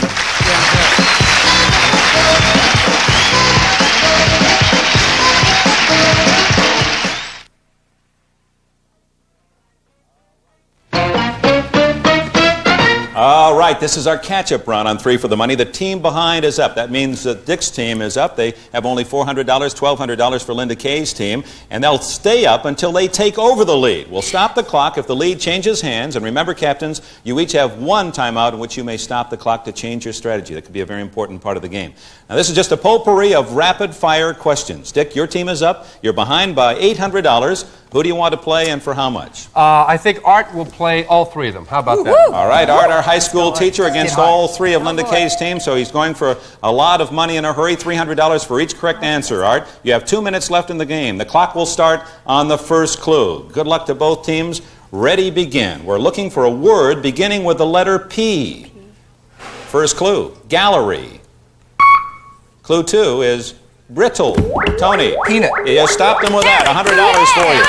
right, this is our catch-up run on 3 for the money. The team behind is up. That means that Dick's team is up. They have only $400, $1,200 for Linda Kaye's team, and they'll stay up until they take over the lead. We'll stop the clock if the lead changes hands, and remember, captains, you each have one timeout in which you may stop the clock to change your strategy. That could be a very important part of the game. Now, this is just a potpourri of rapid-fire questions. Dick, your team is up. You're behind by $800. Who do you want to play and for how much? I think Art will play all 3 of them. How about that? All right, Art, our high school teacher, against all 3 of Linda Kaye's team, so he's going for a lot of money in a hurry, $300 for each correct answer. Art, you have 2 minutes left in the game. The clock will start on the first clue. Good luck to both teams. Ready, begin. We're looking for a word beginning with the letter P. First clue, gallery. Clue 2 is brittle. Tony. Peanut. You stopped them with that. $100 for you.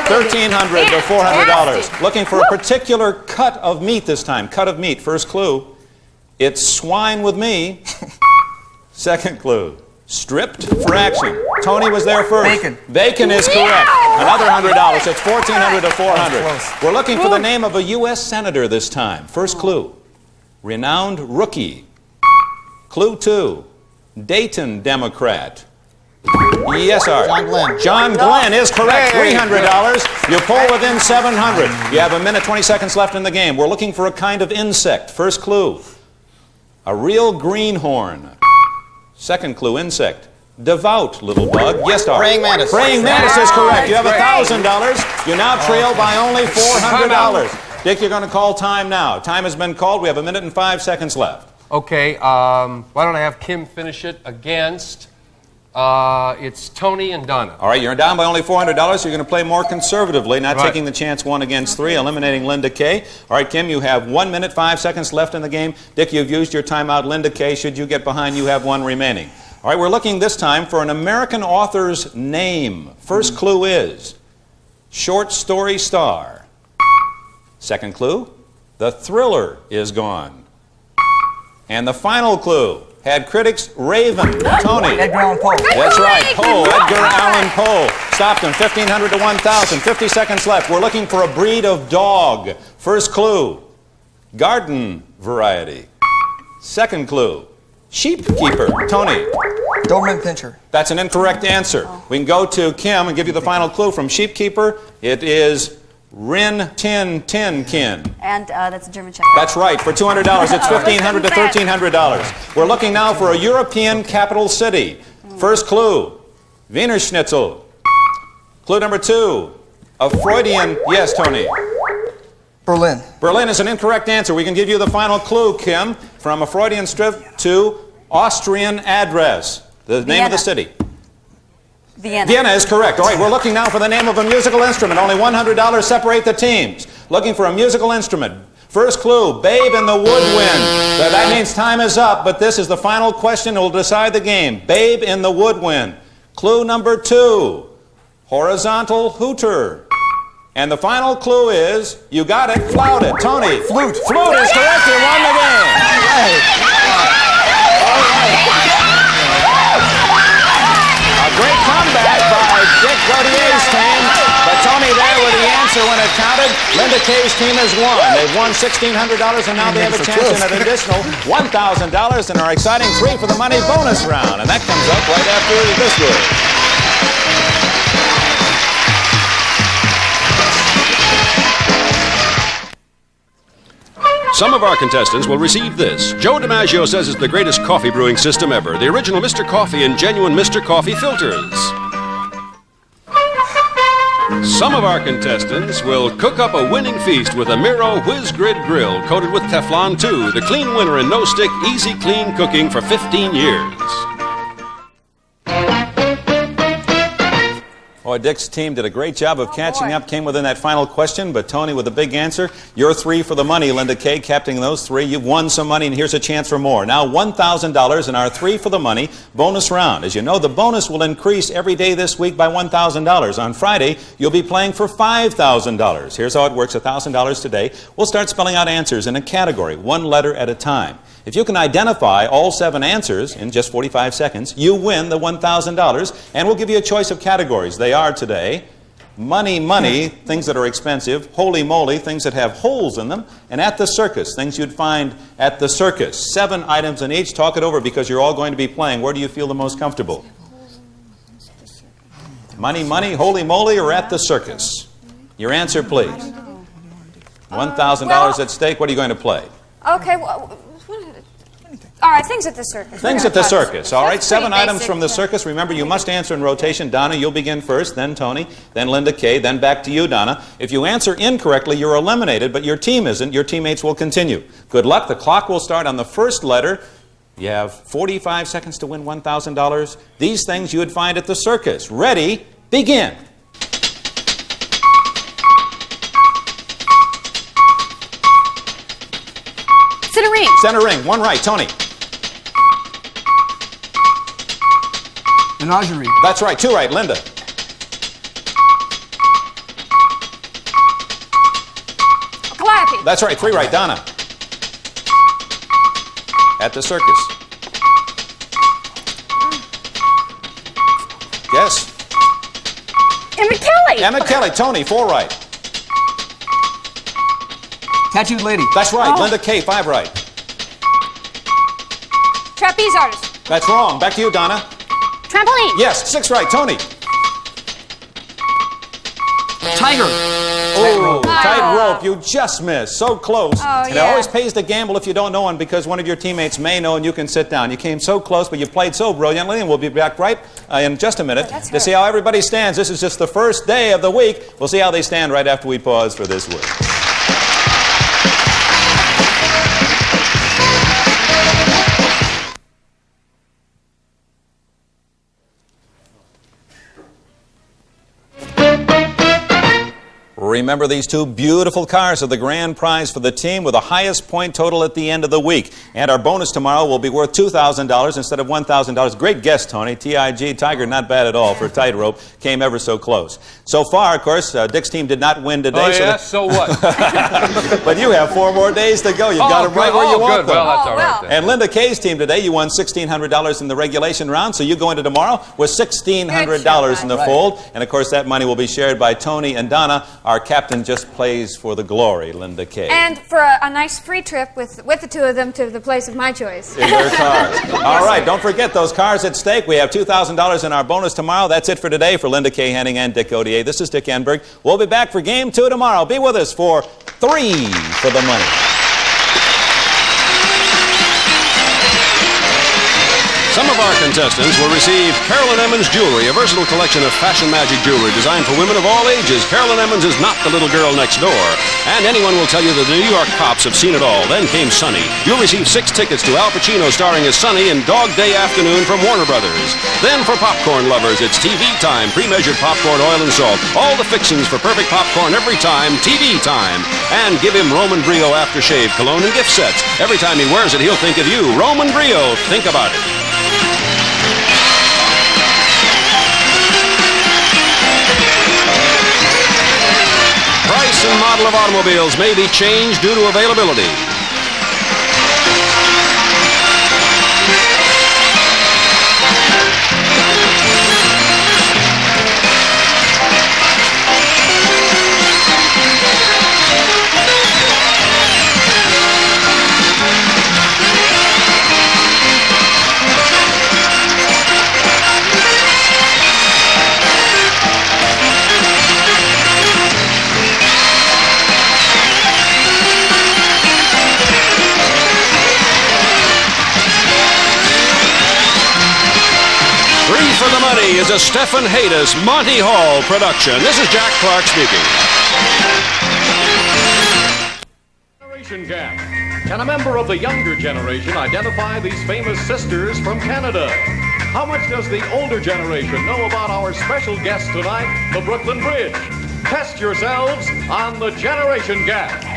$1,300 to $400. Looking for a particular cut of meat this time. Cut of meat. First clue. It's swine with me. Second clue. Stripped for action. Tony was there first. Bacon. Bacon is correct. Another $100. It's $1,400 to $400. We're looking for the name of a U.S. senator this time. First clue. Renowned rookie. Clue 2. Dayton Democrat. Yes, Art. John Glenn. John Glenn is correct. $300. You pull within $700. You have 1 minute, 20 seconds left in the game. We're looking for a kind of insect. First clue. A real greenhorn. Second clue, insect. Devout little bug. Yes, Art. Praying mantis. Praying mantis is correct. You have $1,000. You now trail by only $400. Dick, you're going to call time now. Time has been called. We have 1 minute and 5 seconds left. Okay, why don't I have Kim finish it against, it's Tony and Donna. All right, you're down by only $400. You're going to play more conservatively, not taking the chance 1 against 3, eliminating Linda Kaye. All right, Kim, you have 1 minute, 5 seconds left in the game. Dick, you've used your timeout. Linda Kaye, should you get behind, you have 1 remaining. All right, we're looking this time for an American author's name. First clue is short story star. Second clue, the thriller is gone. And the final clue had critics raven. Tony. Edgar Allan Poe. That's right, Poe. Edgar Allan Poe. Stopped him. $1,500 to $1,000. 50 seconds left. We're looking for a breed of dog. First clue, garden variety. Second clue, sheepkeeper. Tony. Doberman Pinscher. That's an incorrect answer. We can go to Kim and give you the final clue from sheepkeeper. It is Rin Tin Tin Kin. And that's a German Shepherd. That's right, for $200. It's $1,500 to $1,300. We're looking now for a European capital city. First clue, Wiener Schnitzel. Clue number 2, a Freudian, yes, Tony. Berlin. Berlin is an incorrect answer. We can give you the final clue, Kim, from a Freudian strip to Austrian address, the name of the city. Vienna. Vienna is correct. All right, we're looking now for the name of a musical instrument. Only $100 separate the teams. Looking for a musical instrument. First clue, Babe in the Woodwind. So that means time is up, but this is the final question that will decide the game. Babe in the Woodwind. Clue number 2, horizontal hooter. And the final clue is, you got it, flout it. Tony. Flute. Flute is correct. You won the game. Great comeback by Dick Gautier's team, but Tony there with the answer when it counted. Linda Kaye's team has won. They've won $1,600, and now they have a chance in an additional $1,000 in our exciting 3 for the money bonus round. And that comes up right after this word. Some of our contestants will receive this. Joe DiMaggio says it's the greatest coffee brewing system ever. The original Mr. Coffee and genuine Mr. Coffee filters. Some of our contestants will cook up a winning feast with a Miro Whiz Grid Grill coated with Teflon 2, the clean winner in no-stick, easy clean cooking for 15 years. Boy, Dick's team did a great job of catching up, came within that final question, but Tony with a big answer. You're 3 for the money, Linda Kaye, captaining those 3. You've won some money, and here's a chance for more. Now $1,000 in our 3 for the money bonus round. As you know, the bonus will increase every day this week by $1,000. On Friday, you'll be playing for $5,000. Here's how it works, $1,000 today. We'll start spelling out answers in a category, 1 letter at a time. If you can identify all 7 answers in just 45 seconds, you win the $1,000, and we'll give you a choice of categories. They are today Money, money, things that are expensive. Holy moly, things that have holes in them. And at the circus, things you'd find at the circus. 7 items in each. Talk it over because you're all going to be playing. Where do you feel the most comfortable? Money, money, holy moly, or at the circus? Your answer, please. $1,000 at stake. What are you going to play? Okay, well, all right, things at the circus. Things at the circus. All right, 7 items from the circus. Remember, you must answer in rotation. Donna, you'll begin first, then Tony, then Linda Kaye, then back to you, Donna. If you answer incorrectly, you're eliminated, but your team isn't. Your teammates will continue. Good luck. The clock will start on the first letter. You have 45 seconds to win $1,000. These things you would find at the circus. Ready? Begin. Center ring. Center ring. 1 right. Tony. Menagerie. That's right. 2 right. Linda. Calliope. That's right. 3 right. Donna. At the circus. Yes. Emmett Kelly. Emmett Kelly. Tony. 4 right. Tattooed lady. That's right. Oh. Linda Kaye. 5 right. Trapeze artist. That's wrong. Back to you, Donna. Trampoline. Yes. 6 right. Tony. Tiger. Oh, tightrope. You just missed. So close. Oh, and yeah. it always pays to gamble if you don't know one because one of your teammates may know and you can sit down. You came so close, but you played so brilliantly, and we'll be back right in just a minute to see how everybody stands. This is just the first day of the week. We'll see how they stand right after we pause for this week. Remember, these 2 beautiful cars are the grand prize for the team with the highest point total at the end of the week. And our bonus tomorrow will be worth $2,000 instead of $1,000. Great guess, Tony. TIG, Tiger, not bad at all for tightrope. Came ever so close. So far, of course, Dick's team did not win today. Oh, yeah? So what? But you have 4 more days to go. You've got them right where you want them. Well, that's all right then. And Linda Kaye's team today, you won $1,600 in the regulation round, so you go into tomorrow with $1,600 in the fold. And, of course, that money will be shared by Tony and Donna. Our captain just plays for the glory, Linda Kaye. And for a nice free trip with the 2 of them to the place of my choice. In their cars. All right, don't forget those cars at stake. We have $2,000 in our bonus tomorrow. That's it for today for Linda Kaye, Henning, and Dick Gautier. This is Dick Enberg. We'll be back for Game 2 tomorrow. Be with us for 3 for the money. Some of our contestants will receive Carolyn Emmons jewelry, a versatile collection of fashion magic jewelry designed for women of all ages. Carolyn Emmons is not the little girl next door. And anyone will tell you that the New York cops have seen it all. Then came Sonny. You'll receive 6 tickets to Al Pacino starring as Sonny in Dog Day Afternoon from Warner Brothers. Then for popcorn lovers, it's TV time. Pre-measured popcorn, oil, and salt. All the fixings for perfect popcorn every time. TV time. And give him Roman Brio aftershave cologne and gift sets. Every time he wears it, he'll think of you. Roman Brio. Think about it. Price and model of automobiles may be changed due to availability. For the Money is a Stephen Haydas, Monty Hall production. This is Jack Clark speaking. Generation gap. Can a member of the younger generation identify these famous sisters from Canada? How much does the older generation know about our special guest tonight, the Brooklyn Bridge? Test yourselves on the Generation Gap.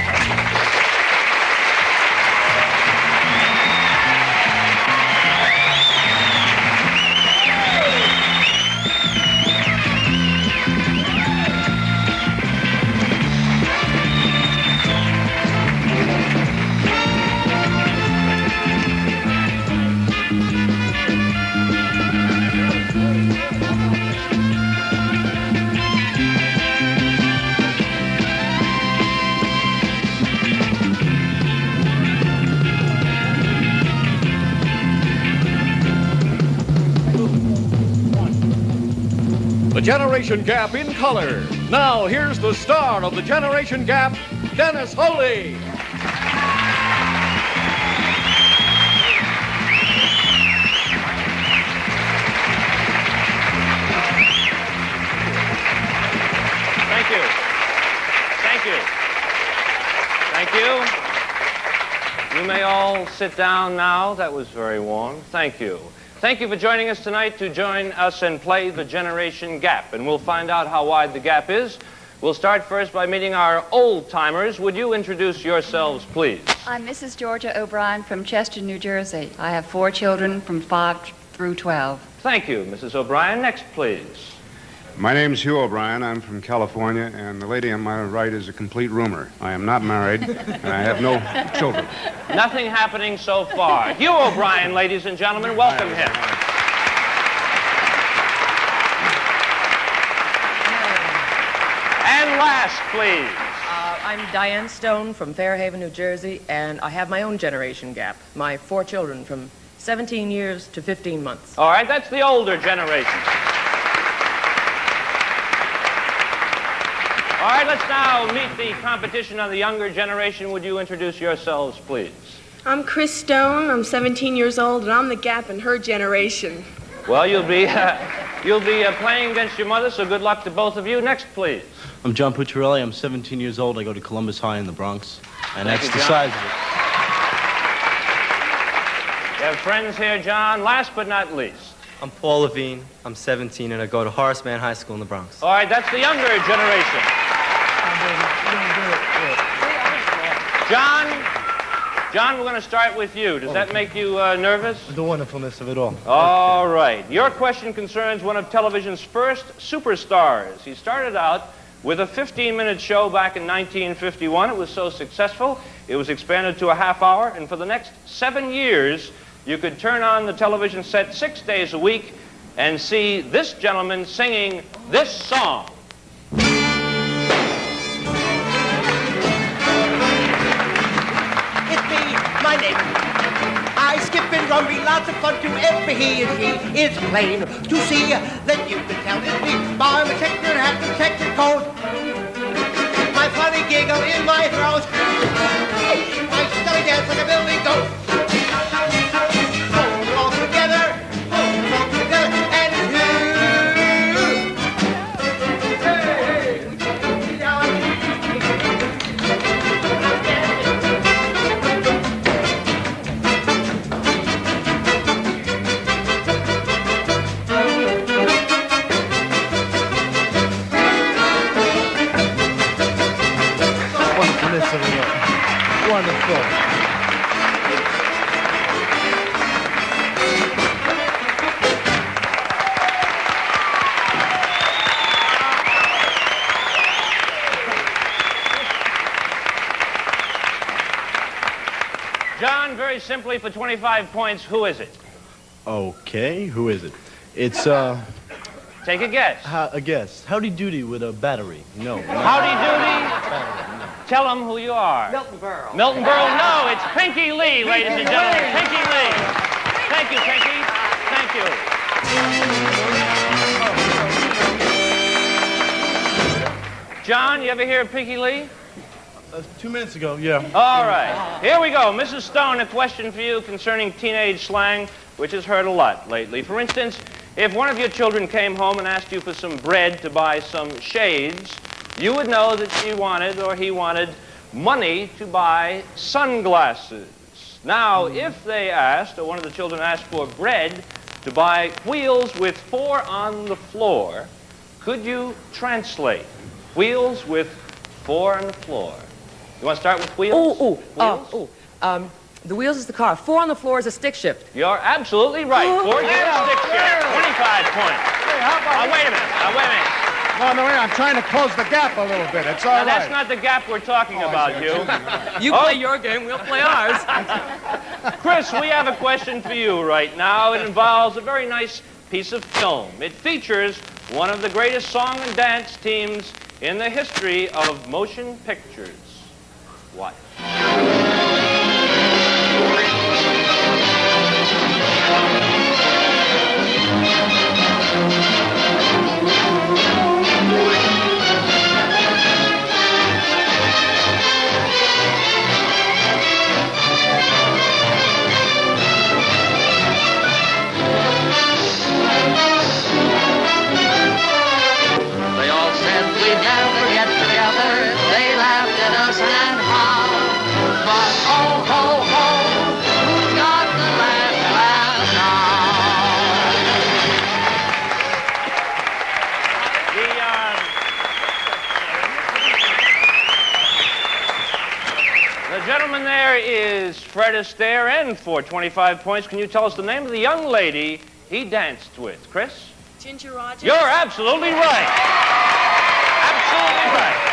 Generation Gap in color. Now, here's the star of the Generation Gap, Dennis Holy. Thank you. Thank you. Thank you. You may all sit down now. That was very warm. Thank you. Thank you for joining us tonight to join us and play the Generation Gap. And we'll find out how wide the gap is. We'll start first by meeting our old-timers. Would you introduce yourselves, please? I'm Mrs. Georgia O'Brien from Chester, New Jersey. I have 4 children from 5 through 12. Thank you, Mrs. O'Brien. Next, please. My name's Hugh O'Brien. I'm from California, and the lady on my right is a complete rumor. I am not married, and I have no children. Nothing happening so far. Hugh O'Brien, ladies and gentlemen, welcome him. And last, please. I'm Diane Stone from Fairhaven, New Jersey, and I have my own generation gap. My 4 children from 17 years to 15 months. All right, that's the older generation. All right, let's now meet the competition on the younger generation. Would you introduce yourselves, please? I'm Chris Stone. I'm 17 years old, and I'm the gap in her generation. Well, you'll be playing against your mother, so good luck to both of you. Next, please. I'm John Pucciarelli. I'm 17 years old. I go to Columbus High in the Bronx, and Thank that's you, the John. size of it. You have friends here, John. Last but not least. I'm Paul Levine. I'm 17, and I go to Horace Mann High School in the Bronx. All right, that's the younger generation. John, we're going to start with you. Does that make you nervous? The wonderfulness of it all. All right. Your question concerns one of television's first superstars. He started out with a 15-minute show back in 1951. It was so successful, it was expanded to a half hour, and for the next 7 years, you could turn on the television set 6 days a week and see this gentleman singing this song. My name. I skip and drum, be lots of fun to every he and he. It's plain to see that you can tell it's me. Bar my check your hat and check your coat. My funny giggle in my throat. My stomach dance like a billy goat. Hold it all together, and Wonderful. John, very simply, for 25 points, who is it? Okay, who is it? It's, Take a guess. a guess. Howdy Doody with a battery. No. Howdy Doody. Tell them who you are. Milton Berle. Milton Berle. No, it's Pinky Lee, ladies and gentlemen. Pinky Lee. Thank you, Pinky. Thank you. John, you ever hear of Pinky Lee? 2 minutes ago, yeah. All right. Here we go. Mrs. Stone, a question for you concerning teenage slang, which has heard a lot lately. For instance, if one of your children came home and asked you for some bread to buy some shades, you would know that she wanted or he wanted money to buy sunglasses. Now, if they asked, or one of the children asked for bread to buy wheels with 4 on the floor, could you translate wheels with 4 on the floor? You want to start with wheels? The wheels is the car. 4 on the floor is a stick shift. You're absolutely right. 4 gear stick shift. 25 points. Now, wait a minute. No, I'm trying to close the gap a little bit. It's all Now, right. that's not the gap we're talking about, Hugh. You play your game, we'll play ours. Chris, we have a question for you right now. It involves a very nice piece of film. It features one of the greatest song and dance teams in the history of motion pictures. What? Fred Astaire, and for 25 points, can you tell us the name of the young lady he danced with? Chris? Ginger Rogers. You're absolutely right. Absolutely right.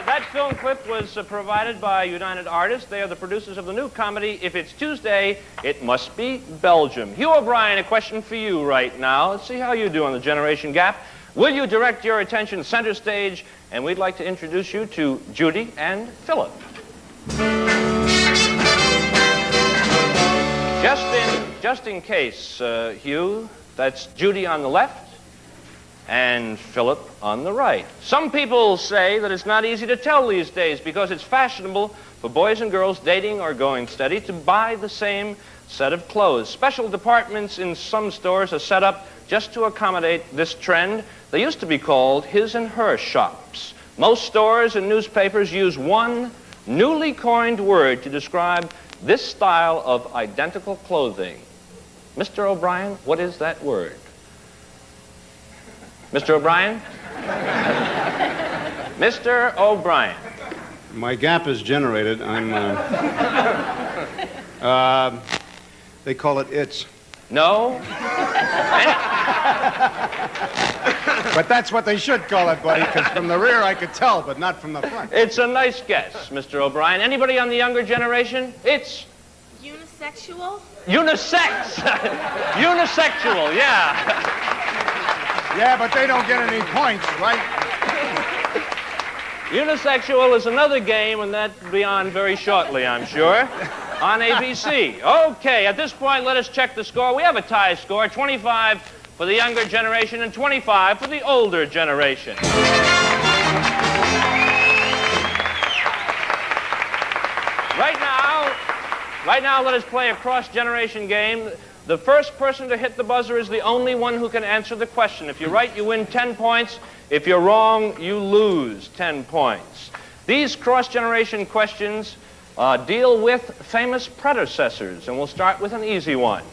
That film clip was provided by United Artists. They are the producers of the new comedy, If It's Tuesday, It Must Be Belgium. Hugh O'Brien, a question for you right now. Let's see how you do on the generation gap. Will you direct your attention center stage? And we'd like to introduce you to Judy and Philip. Just in case, Hugh, that's Judy on the left and Philip on the right. Some people say that it's not easy to tell these days because it's fashionable for boys and girls dating or going steady to buy the same set of clothes. Special departments in some stores are set up just to accommodate this trend. They used to be called his and her shops. Most stores and newspapers use one newly coined word to describe this style of identical clothing. Mr. O'Brien, what is that word? Mr. O'Brien? Mr. O'Brien. My gap is generated. They call it its. No. But that's what they should call it, buddy, because from the rear I could tell, but not from the front. It's a nice guess, Mr. O'Brien. Anybody on the younger generation? It's... Unisexual? Unisex. Unisexual, yeah. Yeah, but they don't get any points, right? Unisexual is another game, and that'll be on very shortly, I'm sure, on ABC. Okay, at this point, let us check the score. We have a tie score, 25 for the younger generation and 25 for the older generation. Right now, let us play a cross-generation game. The first person to hit the buzzer is the only one who can answer the question. If you're right, you win 10 points. If you're wrong, you lose 10 points. These cross-generation questions deal with famous predecessors, and we'll start with an easy one.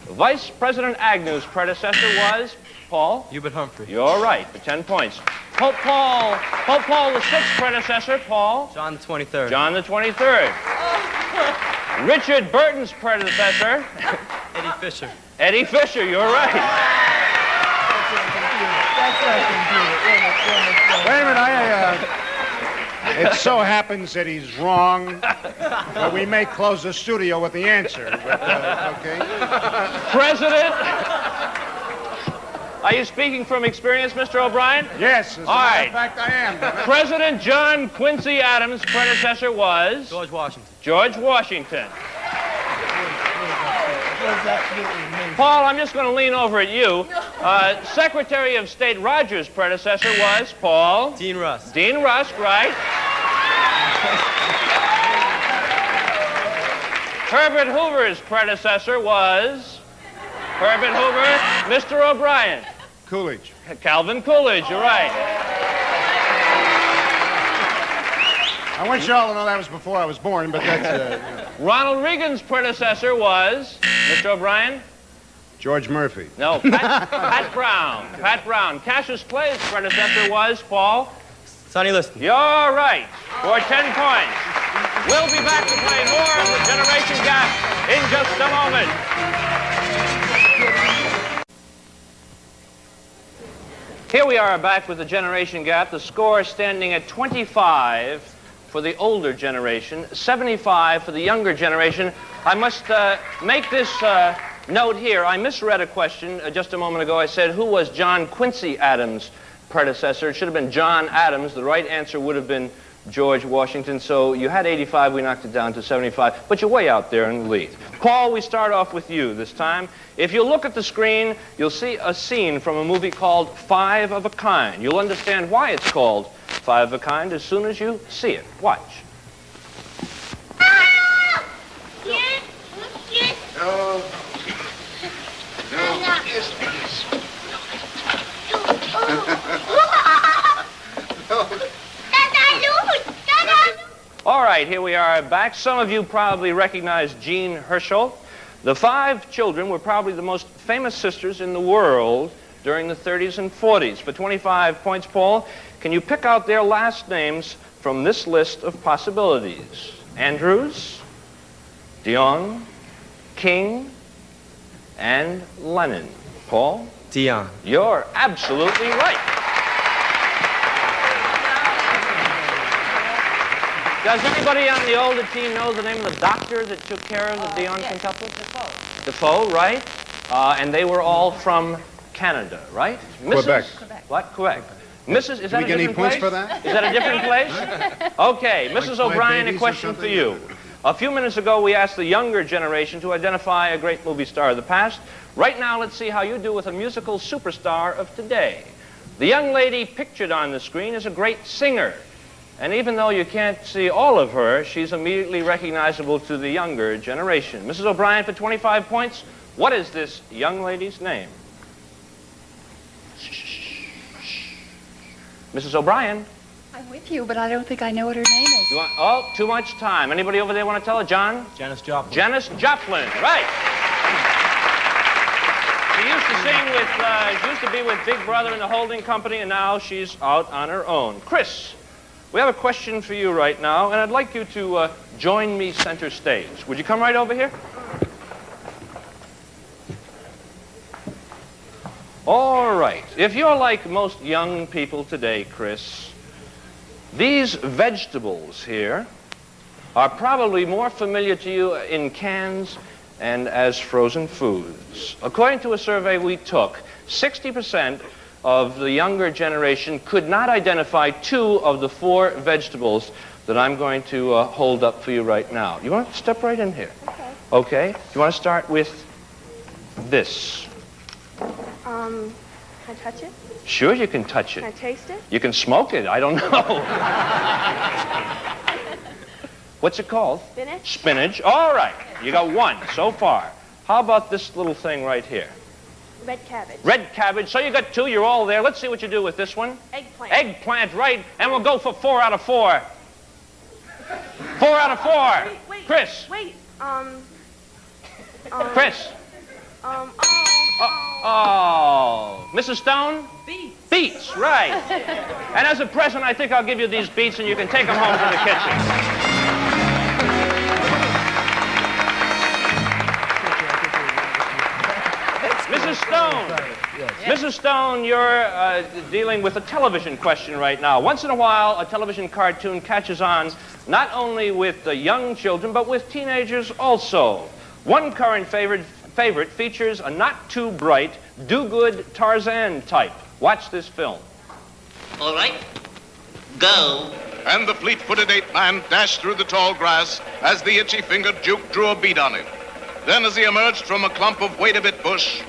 Vice President Agnew's predecessor was, Paul? Hubert Humphrey. You're right, for 10 points. Pope Paul VI's predecessor, Paul? John the 23rd. John the 23rd. Richard Burton's predecessor? Eddie Fisher. Eddie Fisher, you're right. Wait a minute, it so happens that he's wrong, but we may close the studio with the answer, but, okay? President? Are you speaking from experience, Mr. O'Brien? Yes, as a matter of fact, I am. President John Quincy Adams' predecessor was? George Washington. George Washington. Paul, I'm just going to lean over at you. Secretary of State Rogers' predecessor was, Paul? Dean Rusk. Dean Rusk, right. Herbert Hoover's predecessor was? Herbert Hoover. Mr. O'Brien. Coolidge. Calvin Coolidge, you're right. I want you all to know that was before I was born, but that's... Ronald Reagan's predecessor was, Mr. O'Brien? George Murphy. No, Pat Brown. Pat Brown. Cassius Clay's predecessor was, Paul? Sonny Liston. You're right, for 10 points. We'll be back to play more of the Generation Gap in just a moment. Here we are back with the Generation Gap, the score standing at 25 for the older generation, 75 for the younger generation. I must make this note here. I misread a question just a moment ago. I said, who was John Quincy Adams' predecessor? It should have been John Adams. The right answer would have been George Washington. So you had 85, we knocked it down to 75, but you're way out there in the lead. Paul, we start off with you this time. If you look at the screen, you'll see a scene from a movie called Five of a Kind. You'll understand why it's called Five of a Kind as soon as you see it. Watch. All right, here we are back. Some of you probably recognize Jean Herschel. The five children were probably the most famous sisters in the world during the 30s and 40s. For 25 points, Paul, can you pick out their last names from this list of possibilities? Andrews, Dion, King, and Lennon. Paul? Dion. You're absolutely right. Does anybody on the older team know the name of the doctor that took care of the Dion quintuple? Defoe, right? And they were all from Canada, right? Quebec. What? Quebec. Mrs. Is that a get any different points place? for that? Is that a different place? Okay, Mrs. Like O'Brien, a Babies or question for something? you. A few minutes ago, we asked the younger generation to identify a great movie star of the past. Right now, let's see how you do with a musical superstar of today. The young lady pictured on the screen is a great singer. And even though you can't see all of her, she's immediately recognizable to the younger generation. Mrs. O'Brien, for 25 points, what is this young lady's name? Mrs. O'Brien. I'm with you, but I don't think I know what her name is. You want, oh, too much time. Anybody over there want to tell her? John? Janis Joplin. Janis Joplin, right. She used to be with Big Brother in the holding company, and now she's out on her own. Chris, we have a question for you right now, and I'd like you to join me center stage. Would you come right over here? All right. If you're like most young people today, Chris, these vegetables here are probably more familiar to you in cans and as frozen foods. According to a survey we took, 60% of the younger generation could not identify 2 of the 4 vegetables that I'm going to hold up for you right now. You want to step right in here? Okay. Okay. You want to start with this? Can I touch it? Sure, you can touch it. Can I taste it? You can smoke it. I don't know. What's it called? Spinach. Spinach. All right. You got 1 so far. How about this little thing right here? Red cabbage. Red cabbage. So you got 2. You're all there. Let's see what you do with this one. Eggplant. Eggplant, right. And we'll go for 4 out of 4. 4 out of 4. Wait. Chris. Wait. Chris. Oh. Mrs. Stone? Beets. Beets, right. And as a present, I think I'll give you these beets and you can take them home from the kitchen. Mrs. Stone. Mrs. Stone, you're dealing with a television question right now. Once in a while, a television cartoon catches on not only with the young children, but with teenagers also. One current favorite features a not-too-bright, do-good Tarzan type. Watch this film. All right. Go. And the fleet-footed ape-man dashed through the tall grass as the itchy-fingered Duke drew a bead on him. Then as he emerged from a clump of wait-a-bit bush,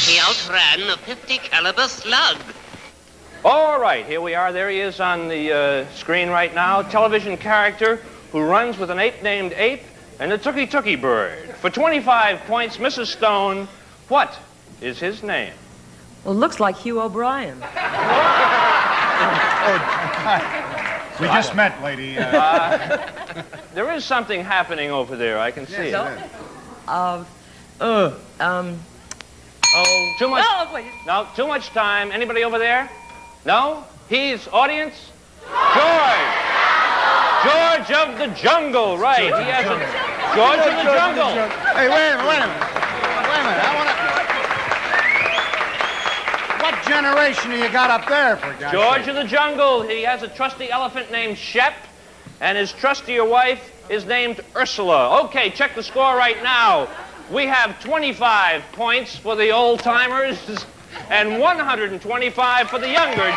He outran a 50-caliber slug. All right, here we are. There he is on the screen right now. Television character who runs with an ape named Ape and a Tookie bird. For 25 points, Mrs. Stone, what is his name? Well, looks like Hugh O'Brien. We just met, lady. There is something happening over there. I can see it. Oh, too much. Oh, wait. No, too much time. Anybody over there? No? He's audience? George. George of the Jungle, right. He has a George of the Jungle. Hey, wait a minute. I want to... What generation have you got up there, for God's George sake? of the Jungle. He has a trusty elephant named Shep, and his trustier wife is named Ursula. Okay, check the score right now. We have 25 points for the old-timers and 125 for the younger generation.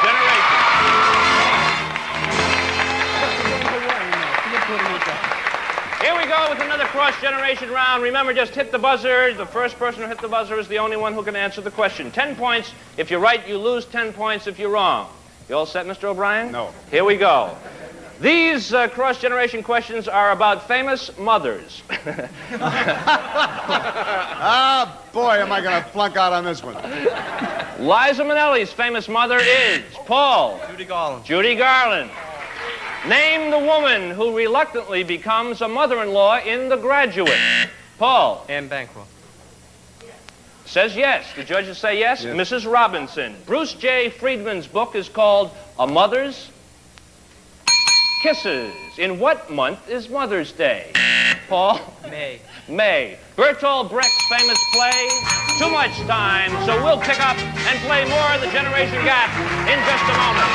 Here we go with another cross-generation round. Remember, just hit the buzzer. The first person who hit the buzzer is the only one who can answer the question. 10 points. If you're right, you lose 10 points if you're wrong. You all set, Mr. O'Brien? No. Here we go. These cross-generation questions are about famous mothers. Ah, boy, am I going to flunk out on this one. Liza Minnelli's famous mother is Paul. Judy Garland. Judy Garland. Name the woman who reluctantly becomes a mother-in-law in The Graduate. Paul. Anne Bancroft. Says yes. The judges say yes. Mrs. Robinson. Bruce J. Friedman's book is called A Mother's Kisses. In what month is Mother's Day? Paul? May. May. Bertolt Brecht's famous play, Too Much Time. So we'll pick up and play more of the Generation Gap in just a moment.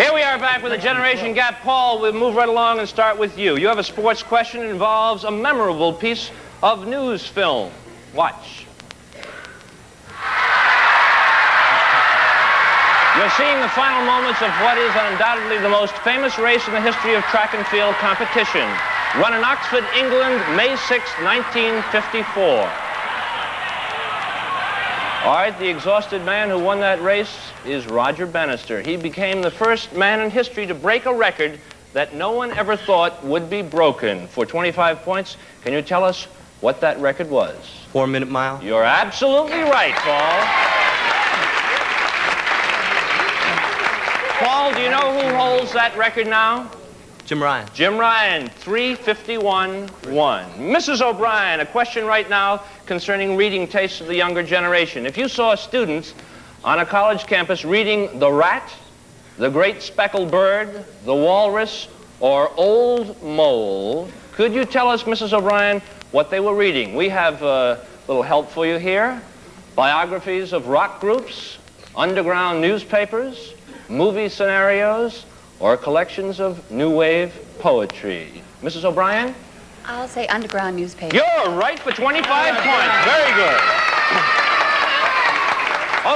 Here we are back with the Generation Gap. Paul, we'll move right along and start with you. You have a sports question that involves a memorable piece of news film. Watch. You're seeing the final moments of what is undoubtedly the most famous race in the history of track and field competition. Run in Oxford, England, May 6, 1954. All right, the exhausted man who won that race is Roger Bannister. He became the first man in history to break a record that no one ever thought would be broken. For 25 points, can you tell us what that record was? 4-minute mile. You're absolutely right, Paul. Paul, do you know who holds that record now? Jim Ryan. Jim Ryan, 3:51.1. Mrs. O'Brien, a question right now concerning reading tastes of the younger generation. If you saw students on a college campus reading The Rat, The Great Speckled Bird, The Walrus, or Old Mole, could you tell us, Mrs. O'Brien, what they were reading? We have a little help for you here. Biographies of rock groups, underground newspapers, movie scenarios, or collections of new wave poetry. Mrs. O'Brien? I'll say underground newspaper. You're right for 25 points. Very good.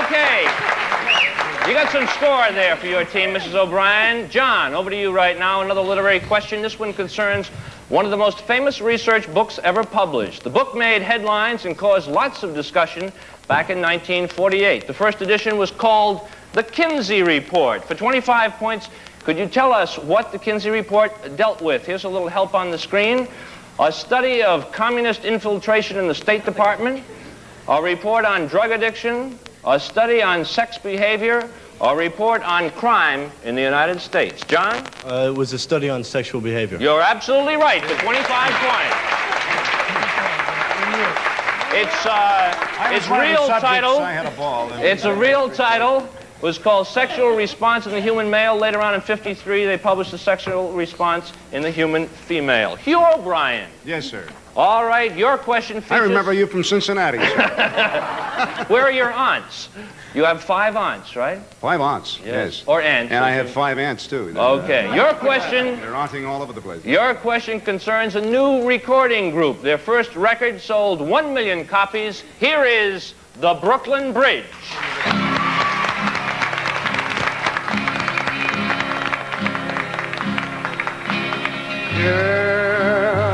Okay. You got some score there for your team, Mrs. O'Brien. John, over to you right now. Another literary question. This one concerns one of the most famous research books ever published. The book made headlines and caused lots of discussion back in 1948. The first edition was called The Kinsey Report. For 25 points, could you tell us what the Kinsey Report dealt with? Here's a little help on the screen. A study of communist infiltration in the State Department, a report on drug addiction, a study on sex behavior, a report on crime in the United States. John? It was a study on sexual behavior. You're absolutely right for 25 points. Its real title. I had a ball. It's a real title. Was called Sexual Response in the Human Male. Later on in '53, they published the Sexual Response in the Human Female. Hugh O'Brien. Yes, sir. All right, your question features... I remember you from Cincinnati, sir. Where are your aunts? You have 5 aunts, right? 5 aunts, yes. Or aunts. And I have 5 aunts, too. Okay, your question... They're aunting all over the place. Your question concerns a new recording group. Their first record sold 1 million copies. Here is The Brooklyn Bridge. Girl,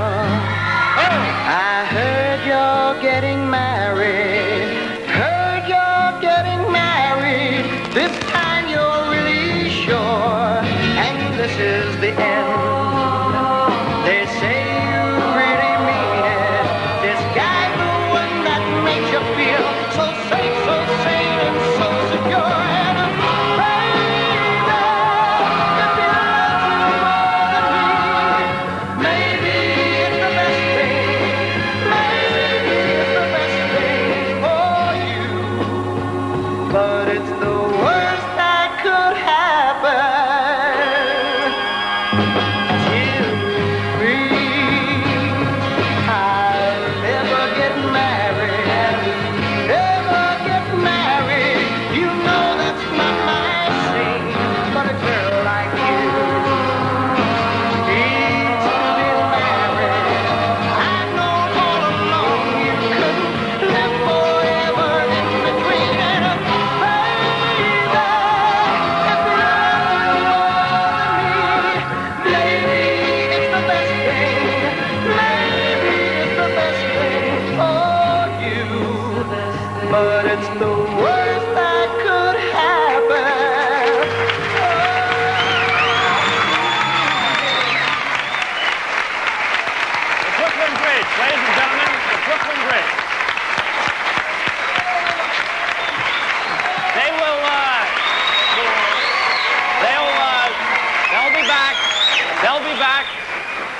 I heard you're getting married. Heard you're getting married. This time you're really sure. And this is the end. They say you really mean it. This guy's the one that makes you feel so safe, so sane, and so secure. And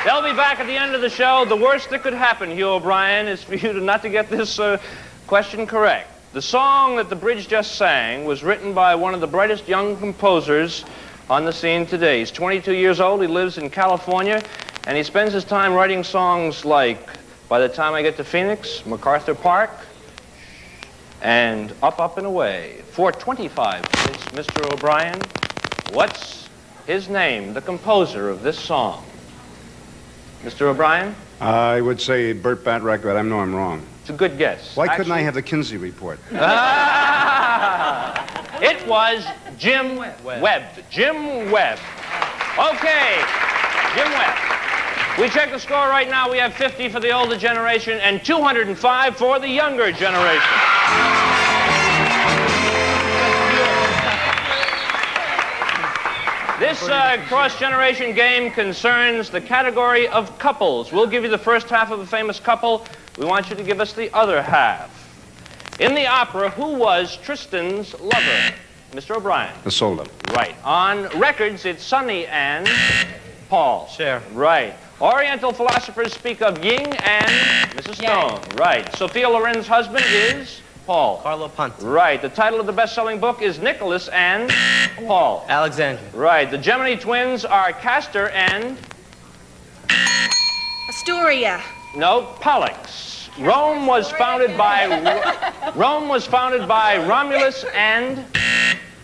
They'll be back at the end of the show. The worst that could happen, Hugh O'Brien, is for you not to get this question correct. The song that the bridge just sang was written by one of the brightest young composers on the scene today. He's 22 years old. He lives in California, and he spends his time writing songs like By the Time I Get to Phoenix, MacArthur Park, and Up, Up, and Away. For 25 minutes, Mr. O'Brien, what's his name, the composer of this song? Mr. O'Brien? I would say Burt Bacharach, but I know I'm wrong. It's a good guess. Why couldn't I have the Kinsey report? It was Jim Webb. Jim Webb. Okay, Jim Webb. We check the score right now. We have 50 for the older generation and 205 for the younger generation. This cross-generation game concerns the category of couples. We'll give you the first half of a famous couple. We want you to give us the other half. In the opera, who was Tristan's lover? Mr. O'Brien. Isolde. Right. On records, it's Sonny and Paul. Cher. Right. Oriental philosophers speak of Ying and Mrs. Stone. Right. Sophia Loren's husband is Paul. Carlo Ponti. Right. The title of the best-selling book is Nicholas and Paul. Alexandria. Right. The Gemini twins are Castor and... Astoria. No, Pollux. Rome was founded by Romulus and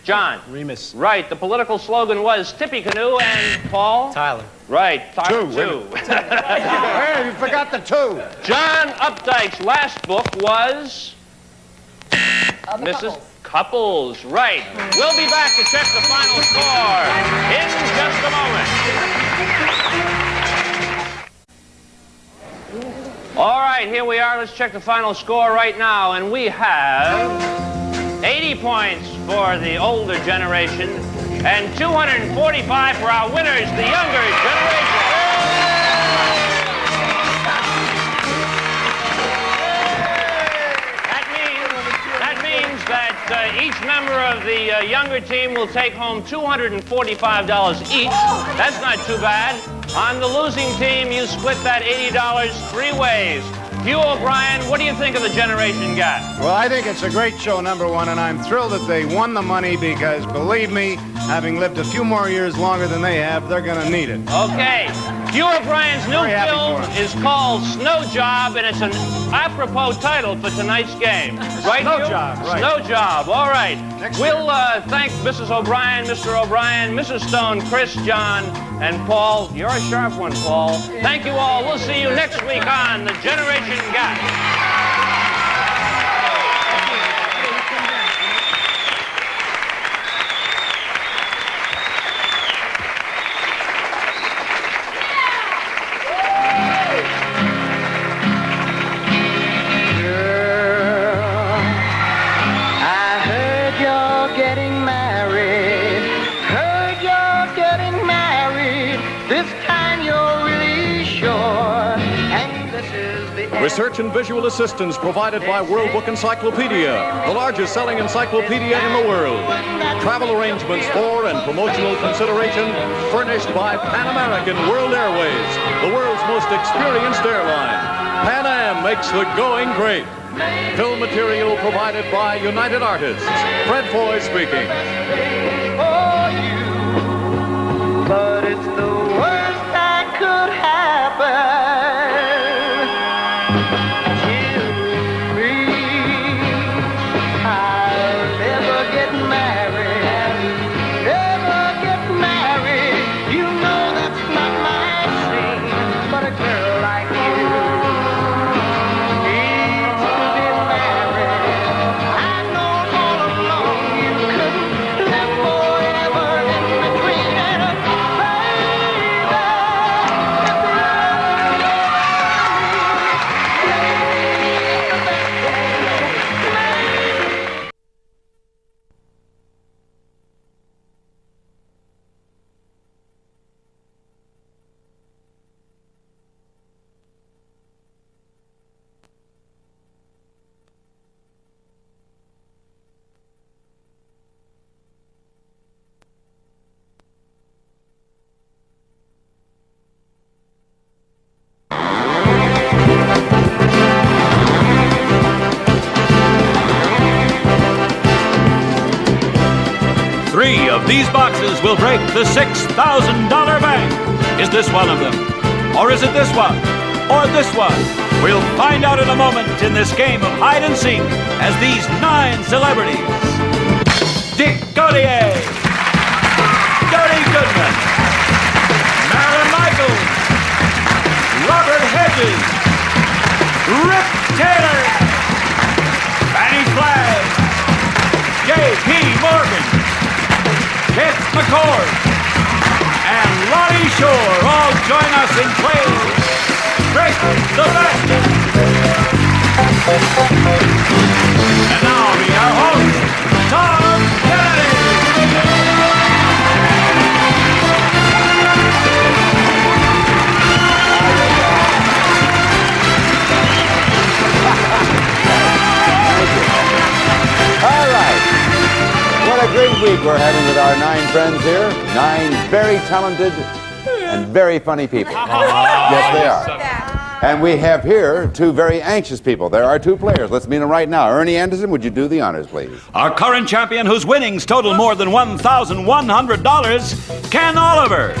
John. Remus. Right. The political slogan was Tippecanoe and Paul. Tyler. Right. Two. Hey, you forgot the two. John Updike's last book was Mrs. Couples. Right. We'll be back to check the final score in just a moment. All right, here we are. Let's check the final score right now. And we have 80 points for the older generation and 245 for our winners, the younger generation. That means that each member of the younger team will take home $245 each. That's not too bad. On the losing team, you split that $80 three ways. Hugh O'Brien, what do you think of the Generation Gap? Well, I think it's a great show, number one, and I'm thrilled that they won the money because, believe me, having lived a few more years longer than they have, they're going to need it. Okay. Hugh O'Brien's new film is called Snow Job, and it's an apropos title for tonight's game. Right, Snow Hugh? Job, right. Snow Job, all right. We'll thank Mrs. O'Brien, Mr. O'Brien, Mrs. Stone, Chris, John, and Paul. You're a sharp one, Paul. Thank you all. We'll see you next week on The Generation Gap. Research and visual assistance provided by World Book Encyclopedia, the largest selling encyclopedia in the world. Travel arrangements for and promotional consideration furnished by Pan American World Airways, the world's most experienced airline. Pan Am makes the going great. Film material provided by United Artists. Fred Foy speaking. But it's the worst that could happen. prizes will break the $6,000 bank. Is this one of them? Or is it this one? Or this one? We'll find out in a moment in this game of hide and seek as these 9 celebrities: Dick Gautier, Dirty Goodman, Marilyn Michaels, Robert Hedges, Rip Taylor, Fanny Flagg, J.P. Morgan, Kit McCord, and Lonnie Shore all join us in playing Break the Bank. And now meet our host, Tom Kennedy. All right. What a great week we're having with our 9 friends here. 9 very talented and very funny people. Yes, they are. And we have here 2 very anxious people. There are 2 players. Let's meet them right now. Ernie Anderson, would you do the honors, please? Our current champion, whose winnings total more than $1,100, Ken Oliver.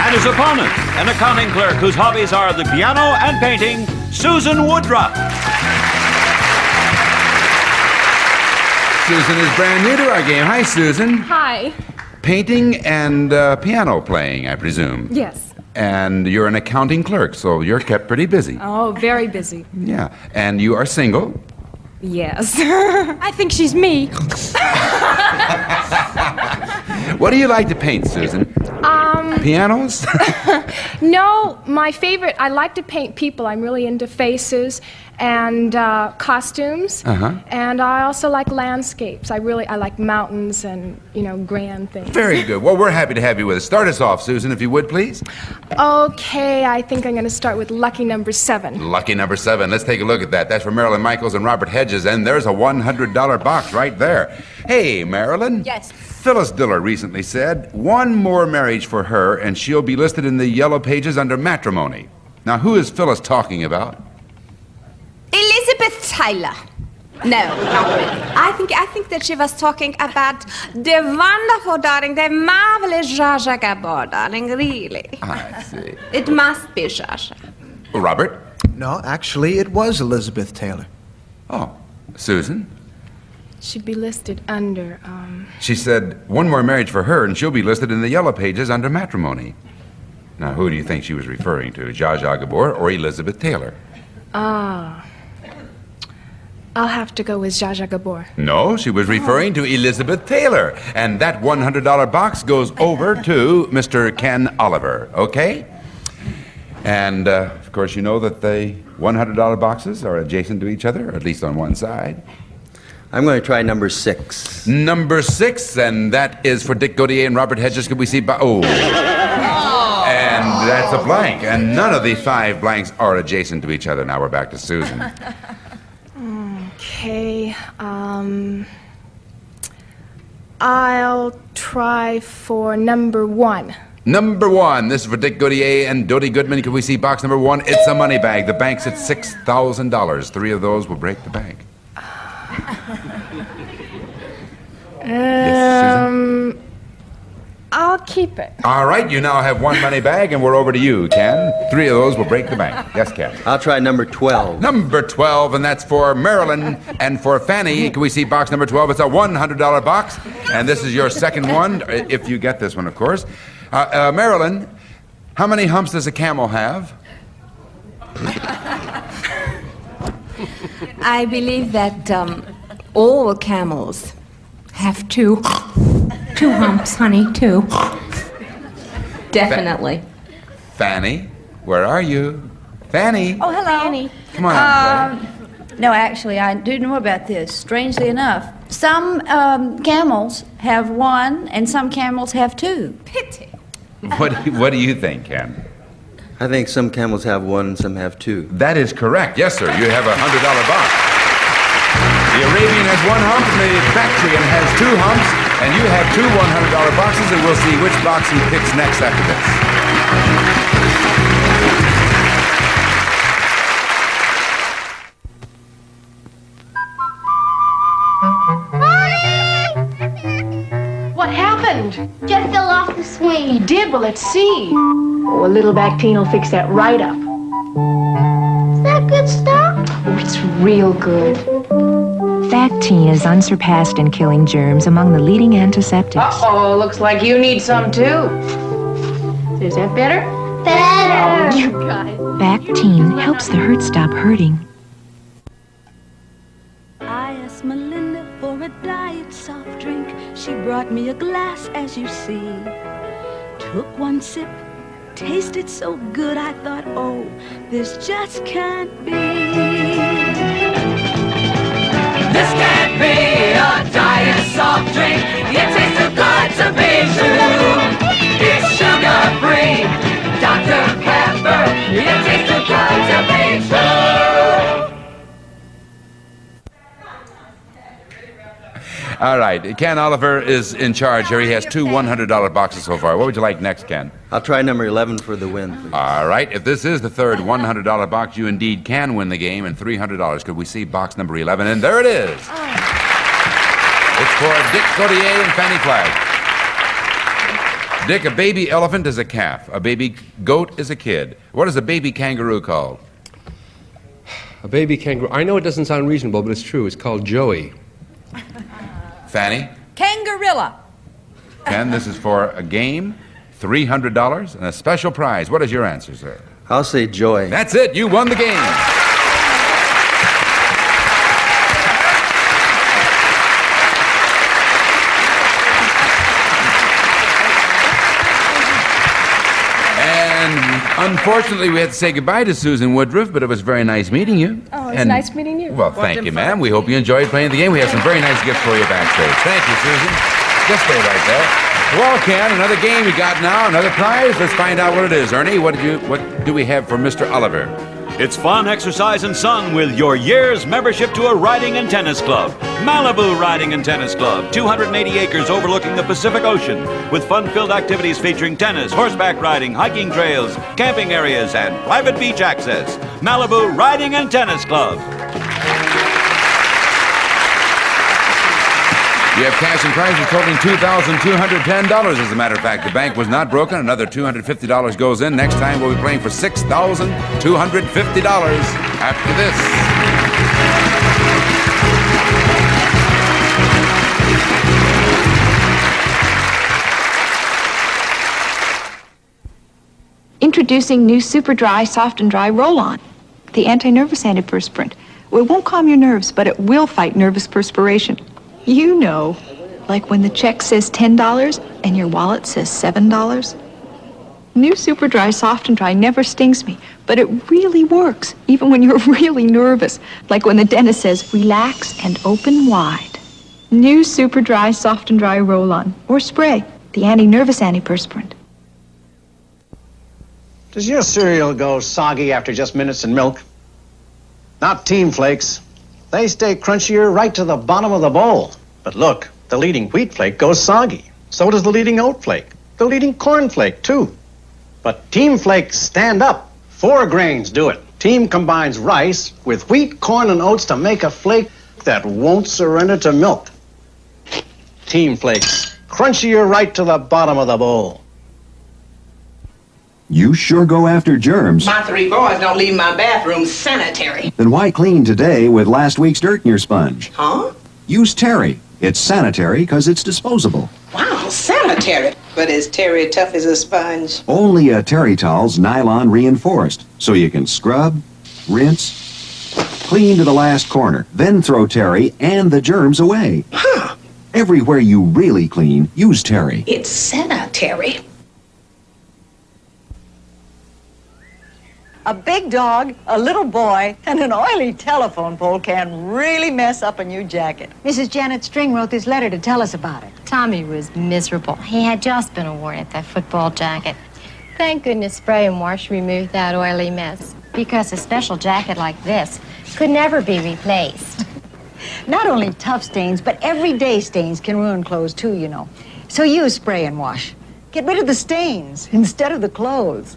And his opponent, an accounting clerk whose hobbies are the piano and painting, Susan Woodruff. Susan is brand new to our game. Hi, Susan. Hi. Painting and piano playing, I presume. Yes. And you're an accounting clerk, so you're kept pretty busy. Oh, very busy. Yeah. And you are single. Yes. I think she's me. What do you like to paint, Susan? Pianos? No, my favorite, I like to paint people. I'm really into faces and costumes. And I also like landscapes. I like mountains and, grand things. Very good. Well, we're happy to have you with us. Start us off, Susan, if you would, please. Okay, I think I'm going to start with lucky number 7. Lucky number 7. Let's take a look at that. That's for Marilyn Michaels and Robert Hedges, and there's a $100 box right there. Hey, Marilyn. Yes. Phyllis Diller recently said, 1 more marriage for her, and she'll be listed in the yellow pages under matrimony. Now, who is Phyllis talking about? Elizabeth Taylor. No, not really. I think that she was talking about the wonderful, darling, the marvelous Zsa Zsa Gabor, darling, really. I see. It must be Zsa Zsa. Robert? No, actually, it was Elizabeth Taylor. Oh, Susan? Should be listed under, She said 1 more marriage for her, and she'll be listed in the yellow pages under matrimony. Now, who do you think she was referring to, Zsa Zsa Gabor or Elizabeth Taylor? I'll have to go with Zsa Zsa Gabor. No, she was referring to Elizabeth Taylor. And that $100 box goes over to Mr. Ken Oliver, okay? And, of course, you know that the $100 boxes are adjacent to each other, or at least on one side. I'm going to try number 6. Number 6, and that is for Dick Gautier and Robert Hedges. Could we see... And that's a blank. And none of these 5 blanks are adjacent to each other. Now we're back to Susan. Okay, I'll try for number 1. Number 1, this is for Dick Gautier and Dodie Goodman. Could we see box number 1? It's a money bag. The bank's at $6,000. 3 of those will break the bank. I'll keep it. All right, you now have 1 money bag, and we're over to you, Ken. 3 of those will break the bank. Yes, Ken. I'll try number 12. Number 12, and that's for Marilyn and for Fanny. Can we see box number 12? It's a $100 box, and this is your second one, if you get this one, of course. Marilyn, how many humps does a camel have? I believe that all camels have 2 humps, honey, 2. Definitely. Fanny, where are you? Fanny. Oh, hello. Fanny. Come on. No, actually, I do know about this. Strangely enough, some camels have 1, and some camels have 2. Pity. What do you think, Ken? I think some camels have 1 and some have 2. That is correct. Yes, sir. You have a $100 box. The Arabian has 1 hump, and the Bactrian has 2 humps, and you have 2 $100 boxes, and we'll see which box he picks next after this. happened? Jeff fell off the swing. He did? Well, let's see. Oh, a little Bactine will fix that right up. Is that good stuff? Oh, it's real good. Bactine is unsurpassed in killing germs among the leading antiseptics. Uh-oh, looks like you need some too. Is that better? Better. Oh, you guys. Bactine helps the hurt stop hurting. I asked Melinda for a diet soft drink. She brought me a glass, as you see. Took one sip, tasted so good, I thought, oh, this just can't be. This can't be a diet soft drink. It tastes too good to be true. It's sugar-free, Dr. Pepper. It tastes too good to be true. All right, Ken Oliver is in charge here. He has two $100 boxes so far. What would you like next, Ken? I'll try number 11 for the win, please. All right, if this is the third $100 box, you indeed can win the game and $300. Could we see box number 11? And there it is. It's for Dick Gautier and Fanny Flagg. Dick, a baby elephant is a calf. A baby goat is a kid. What is a baby kangaroo called? A baby kangaroo. I know it doesn't sound reasonable, but it's true. It's called Joey. Fanny? Kangarilla. Ken, this is for a game, $300, and a special prize. What is your answer, sir? I'll say joy. That's it. You won the game. Unfortunately, we had to say goodbye to Susan Woodruff, but it was very nice meeting you. Oh, it's nice meeting you. Well, thank you, ma'am. We hope you enjoyed playing the game. We have some very nice gifts for you backstage. Thank you, Susan. Just stay right there. Well, Ken, another game we got now, another prize. Let's find out what it is. Ernie, what do we have for Mr. Oliver? It's fun, exercise, and sun with your year's membership to a riding and tennis club. Malibu Riding and Tennis Club, 280 acres overlooking the Pacific Ocean, with fun-filled activities featuring tennis, horseback riding, hiking trails, camping areas, and private beach access. Malibu Riding and Tennis Club. You have cash and prizes totaling $2,210. As a matter of fact, the bank was not broken. Another $250 goes in. Next time we'll be playing for $6,250 after this. Introducing new Super Dry, Soft and Dry Roll-On, the anti-nervous antiperspirant. It won't calm your nerves, but it will fight nervous perspiration. You know, like when the check says $10 and your wallet says $7. New Super Dry, Soft and Dry never stings me, but it really works, even when you're really nervous, like when the dentist says, relax and open wide. New Super Dry, Soft and Dry Roll-On, or spray, the anti-nervous antiperspirant. Does your cereal go soggy after just minutes in milk? Not Team Flakes. They stay crunchier right to the bottom of the bowl. But look, the leading wheat flake goes soggy. So does the leading oat flake. The leading corn flake, too. But Team Flakes stand up. 4 grains do it. Team combines rice with wheat, corn, and oats to make a flake that won't surrender to milk. Team Flakes, crunchier right to the bottom of the bowl. You sure go after germs. My 3 boys don't leave my bathroom sanitary. Then why clean today with last week's dirt in your sponge? Huh? Use Terry. It's sanitary because it's disposable. Wow, sanitary. But is Terry tough as a sponge? Only a Terry towel's nylon reinforced, so you can scrub, rinse, clean to the last corner, then throw Terry and the germs away. Huh. Everywhere you really clean, use Terry. It's sanitary. A big dog, a little boy, and an oily telephone pole can really mess up a new jacket. Mrs. Janet String wrote this letter to tell us about it. Tommy was miserable. He had just been awarded that football jacket. Thank goodness Spray and Wash removed that oily mess, because a special jacket like this could never be replaced. Not only tough stains, but everyday stains can ruin clothes too, you know. So use Spray and Wash. Get rid of the stains instead of the clothes.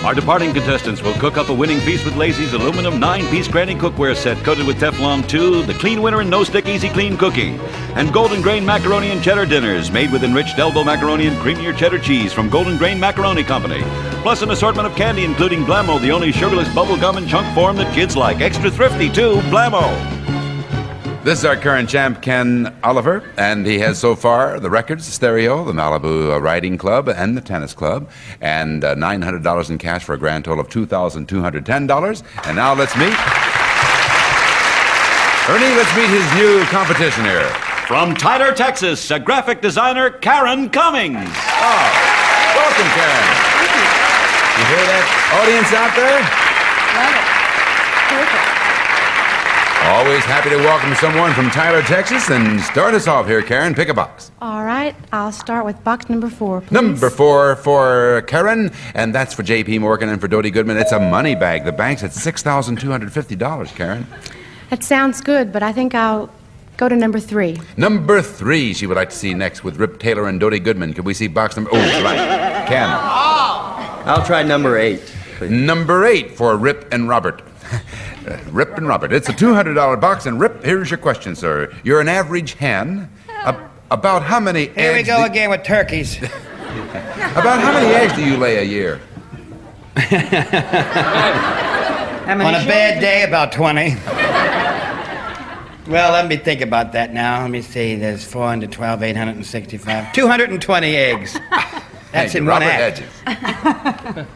Our departing contestants will cook up a winning feast with Lazy's aluminum 9-piece granny cookware set coated with Teflon 2, the clean winner and no stick easy clean cooking, and Golden Grain macaroni and cheddar dinners made with enriched elbow macaroni and creamier cheddar cheese from Golden Grain Macaroni Company, plus an assortment of candy including Blammo, the only sugarless bubble gum in chunk form that kids like. Extra thrifty too, Blammo. This is our current champ, Ken Oliver, and he has so far the records, the stereo, the Malibu Riding Club, and the Tennis Club, and $900 in cash for a grand total of $2,210. And now let's meet Ernie. Let's meet his new competition here. From Tyler, Texas, a graphic designer, Karen Cummings. Oh, welcome, Karen. You hear that audience out there? Love it. Terrific. Always happy to welcome someone from Tyler, Texas, and start us off here, Karen. Pick a box. All right, I'll start with box number 4, please. Number 4 for Karen, and that's for J.P. Morgan and for Dodie Goodman. It's a money bag. The bank's at $6,250, Karen. That sounds good, but I think I'll go to number 3. Number 3 she would like to see next with Rip Taylor and Dodie Goodman. Could we see box number... Oh, right. Ken. I'll try number 8. Please. Number 8 for Rip and Robert. Rip and Robert. It's a $200 box, and Rip, here's your question, sir. You're an average hen. About how many eggs... Here we go again with turkeys. About how many eggs do you lay a year? On a bad day, about 20. Well, let me think about that now. Let me see. There's 412, 865. 220 eggs. That's in one Robert act.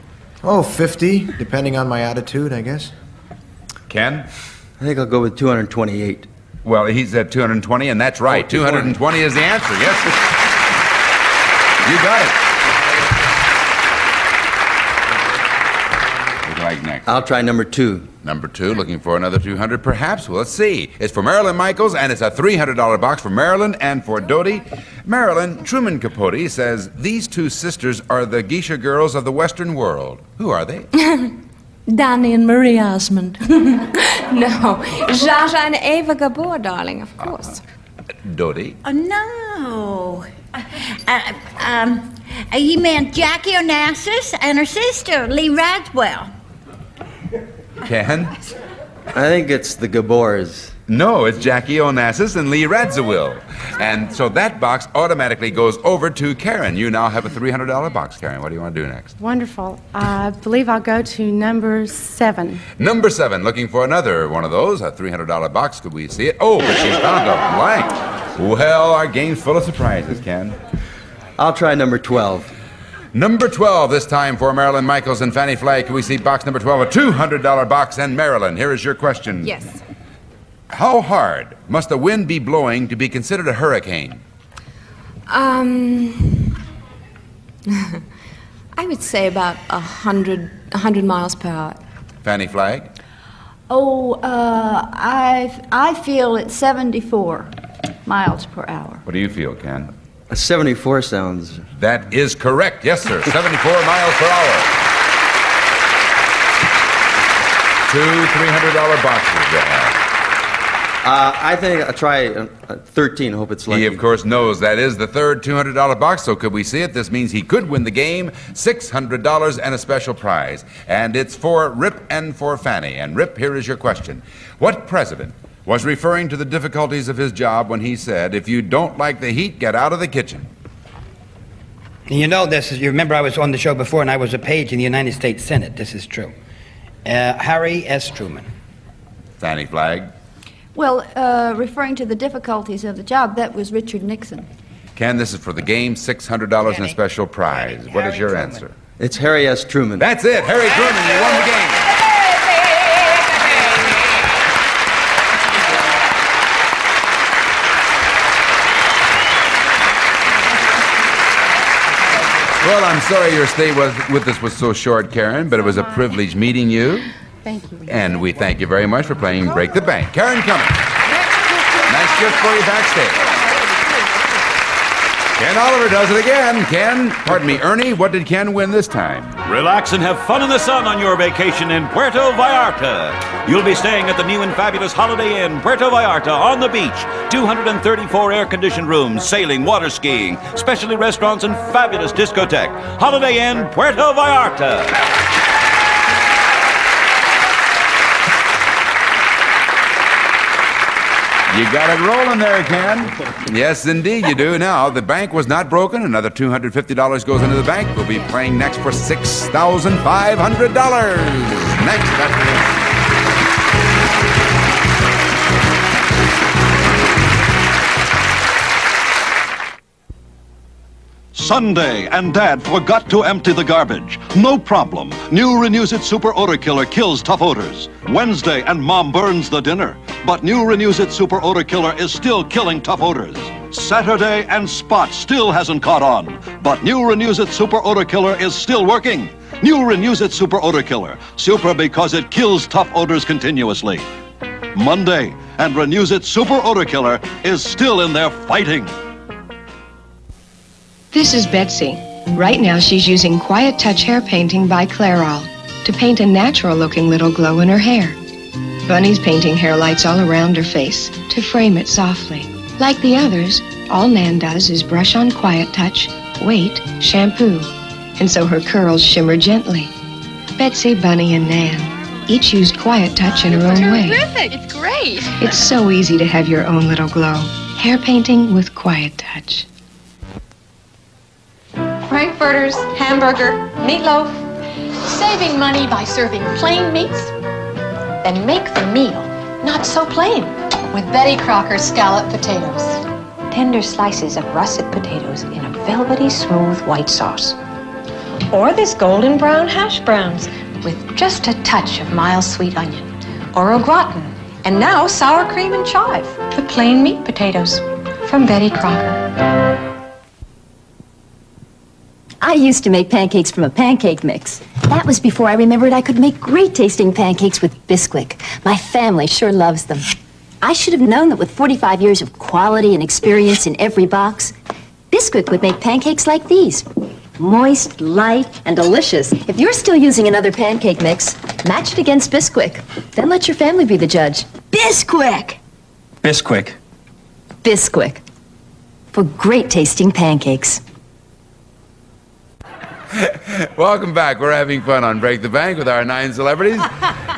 Oh, 50, depending on my attitude, I guess. Ken? I think I'll go with 228. Well, he's at 220, and that's right. 220 is the answer. Yes. You got it. What would you like next? I'll try number 2. Number 2, looking for another 200, perhaps. Well, let's see. It's for Marilyn Michaels, and it's a $300 box for Marilyn and for Dodie. Marilyn, Truman Capote says, these two sisters are the geisha girls of the Western world. Who are they? Danny and Marie Osmond. No, Zsa and Eva Gabor, darling, of course. Dodie? Oh, no. You meant Jackie Onassis and her sister, Lee Radswell. Ken? I think it's the Gabors. No, it's Jackie Onassis and Lee Radziwill. And so that box automatically goes over to Karen. You now have a $300 box, Karen. What do you want to do next? Wonderful. I believe I'll go to number 7. Number 7, looking for another one of those, a $300 box. Could we see it? Oh, but she found a blank. Well, our game's full of surprises, Ken. I'll try number 12. Number 12, this time for Marilyn Michaels and Fanny Flagg. Can we see box number 12, a $200 box? And Marilyn, here is your question. Yes. How hard must the wind be blowing to be considered a hurricane? I would say about 100 miles per hour. Fanny Flagg? Oh, I feel it's 74 miles per hour. What do you feel, Ken? 74 sounds... That is correct. Yes, sir. 74 miles per hour. 2 $300 boxes there. I think I'll try 13. Hope it's lucky. He, of course, knows that is the third $200 box, so could we see it? This means he could win the game, $600 and a special prize. And it's for Rip and for Fanny. And Rip, here is your question. What president was referring to the difficulties of his job when he said, if you don't like the heat, get out of the kitchen? You know this. You remember I was on the show before, and I was a page in the United States Senate. This is true. Harry S. Truman. Fanny Flagg. Well, referring to the difficulties of the job, that was Richard Nixon. Ken, this is for the game, $600 and a special prize. What is your answer? It's Harry S. Truman. That's it, Harry Truman. You won the game. Well, I'm sorry your stay with us was so short, Karen, but it was a privilege meeting you. Thank you. And we thank you very much for playing Break the Bank. Karen Cummings. Nice gift for you backstage. Ken Oliver does it again. Ernie, what did Ken win this time? Relax and have fun in the sun on your vacation in Puerto Vallarta. You'll be staying at the new and fabulous Holiday Inn, Puerto Vallarta, on the beach. 234 air-conditioned rooms, sailing, water skiing, specialty restaurants, and fabulous discotheque. Holiday Inn, Puerto Vallarta. You got it rolling there, Ken. Yes, indeed, you do. Now, the bank was not broken. Another $250 goes into the bank. We'll be playing next for $6,500. Next after this. Sunday, and Dad forgot to empty the garbage. No problem. New Renew-It Super Odor Killer kills tough odors. Wednesday, and Mom burns the dinner. But new Renew-It Super Odor Killer is still killing tough odors. Saturday, and Spot still hasn't caught on. But new Renew-It Super Odor Killer is still working. New Renew-It Super Odor Killer. Super because it kills tough odors continuously. Monday, and Renew-It Super Odor Killer is still in there fighting. This is Betsy. Right now she's using Quiet Touch hair painting by Clairol to paint a natural-looking little glow in her hair. Bunny's painting hair lights all around her face to frame it softly. Like the others, all Nan does is brush on Quiet Touch, wait, shampoo, and so her curls shimmer gently. Betsy, Bunny, and Nan each used Quiet Touch in her own way. Terrific! It's great! It's so easy to have your own little glow. Hair painting with Quiet Touch. Frankfurters, hamburger, meatloaf. Saving money by serving plain meats? Then make the meal not so plain with Betty Crocker's scallop potatoes. Tender slices of russet potatoes in a velvety smooth white sauce. Or this golden brown hash browns with just a touch of mild sweet onion. Or au gratin. And now sour cream and chive. The plain meat potatoes from Betty Crocker. I used to make pancakes from a pancake mix. That was before I remembered I could make great tasting pancakes with Bisquick. My family sure loves them. I should have known that with 45 years of quality and experience in every box, Bisquick would make pancakes like these. Moist, light, and delicious. If you're still using another pancake mix, match it against Bisquick. Then let your family be the judge. Bisquick! Bisquick. Bisquick. For great tasting pancakes. Welcome back. We're having fun on Break the Bank with our 9 celebrities.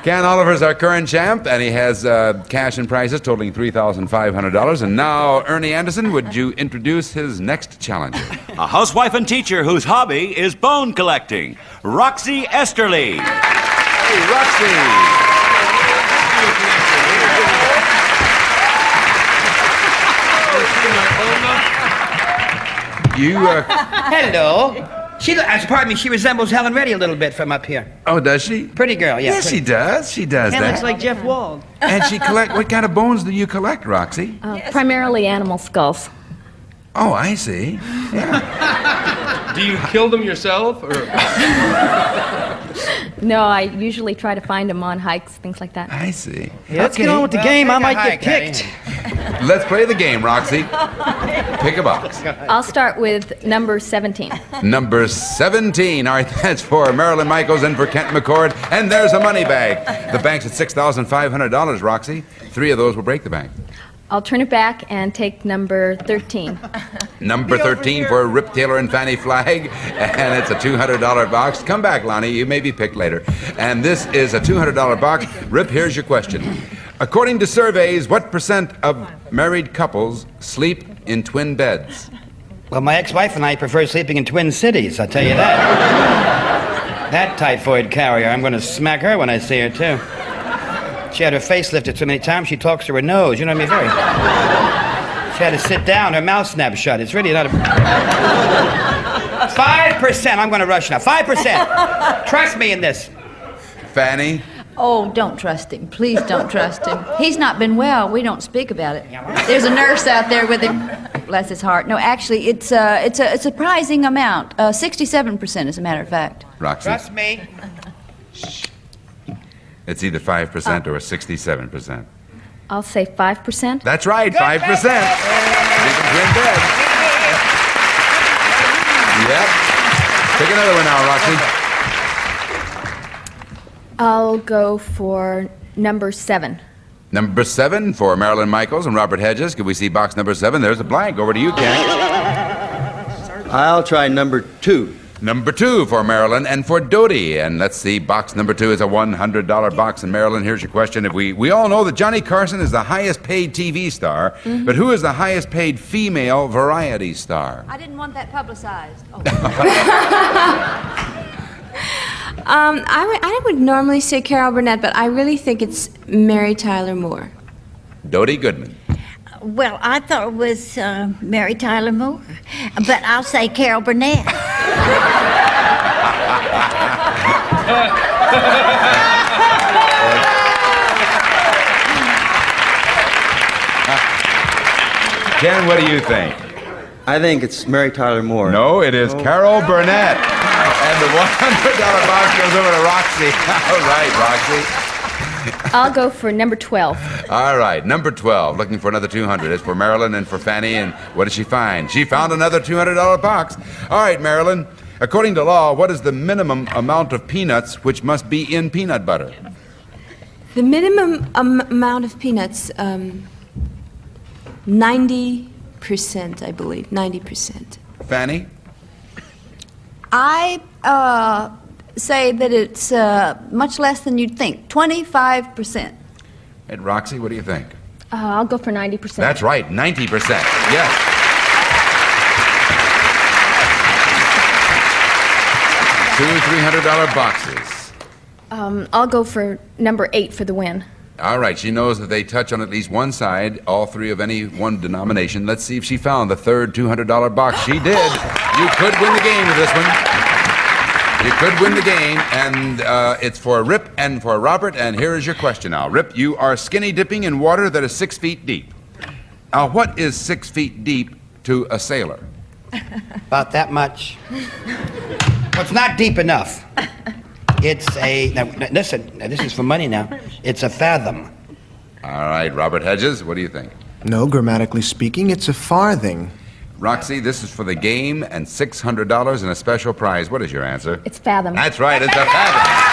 Ken Oliver's our current champ, and he has cash and prizes totaling $3,500. And now, Ernie Anderson, would you introduce his next challenger? A housewife and teacher whose hobby is bone collecting, Roxy Esterly. Hey, Roxy. Hello. Pardon me, she resembles Helen Reddy a little bit from up here. Oh, does she? Pretty girl, yeah. Yes, she does. She does That that. looks like Jeff Wald. And she what kind of bones do you collect, Roxy? Primarily animal skulls. Oh, I see. Yeah. Do you kill them yourself, or? No, I usually try to find them on hikes, things like that. I see. Yeah, let's get on with the game. I might get picked. Let's play the game, Roxy. Pick a box. I'll start with number 17. Number 17. All right, that's for Marilyn Michaels and for Kent McCord. And there's a money bag. The bank's at $6,500, Roxy. 3 of those will break the bank. I'll turn it back and take number 13. Number 13 for Rip Taylor and Fanny Flagg, and it's a $200 box. Come back, Lonnie, you may be picked later. And this is a $200 box. Rip, here's your question. According to surveys, what % of married couples sleep in twin beds? Well, my ex-wife and I prefer sleeping in twin cities, I'll tell you that. That typhoid carrier, I'm going to smack her when I see her, too. She had her face lifted so many times she talks through her nose. You know what I mean? She had to sit down. Her mouth snapped shut. It's really not a... 5%. I'm going to rush now. 5%. Trust me in this. Fanny? Oh, don't trust him. Please don't trust him. He's not been well. We don't speak about it. There's a nurse out there with him. Bless his heart. No, actually, it's a surprising amount. 67%, as a matter of fact. Roxy? Trust me. It's either 5% or 67%. I'll say 5%. That's right, 5%. Sleep in twin beds. Yep. Pick another one now, Roxy. I'll go for number 7. Number 7 for Marilyn Michaels and Robert Hedges. Could we see box number 7? There's a blank. Over to you, Ken. I'll try number 2. Number 2 for Marilyn and for Dodie. And let's see, box number 2 is a $100 box. And Marilyn, here's your question. If we all know that Johnny Carson is the highest paid TV star, but who is the highest paid female variety star? I didn't want that publicized. Oh. I would normally say Carol Burnett, but I really think it's Mary Tyler Moore. Dodie Goodman. Well, I thought it was Mary Tyler Moore, but I'll say Carol Burnett. Ken, what do you think? I think it's Mary Tyler Moore. No, it is Carol Burnett. And the $100 box goes over to Roxy. All right, Roxy. I'll go for number 12. All right, number 12, looking for another 200. It's for Marilyn and for Fanny, and what did she find? She found another $200 box. All right, Marilyn, according to law, what is the minimum amount of peanuts which must be in peanut butter? The minimum amount of peanuts, 90%, I believe, 90%. Fanny? I say that it's much less than you'd think, 25%. And Roxy, what do you think? I'll go for 90%. That's right, 90%. Yes. Two $300 boxes. I'll go for number 8 for the win. All right, she knows that they touch on at least one side, all three of any one denomination. Let's see if she found the third $200 box. She did. You could win the game with this one. You could win the game, and it's for Rip and for Robert, and here is your question now. Rip, you are skinny dipping in water that is 6 feet deep. Now, what is 6 feet deep to a sailor? About that much. Well, it's not deep enough. It's a... Now, listen, this is for money now. It's a fathom. All right, Robert Hedges, what do you think? No, grammatically speaking, it's a farthing. Roxy, this is for the game and $600 and a special prize. What is your answer? It's fathom. That's right, it's a fathom.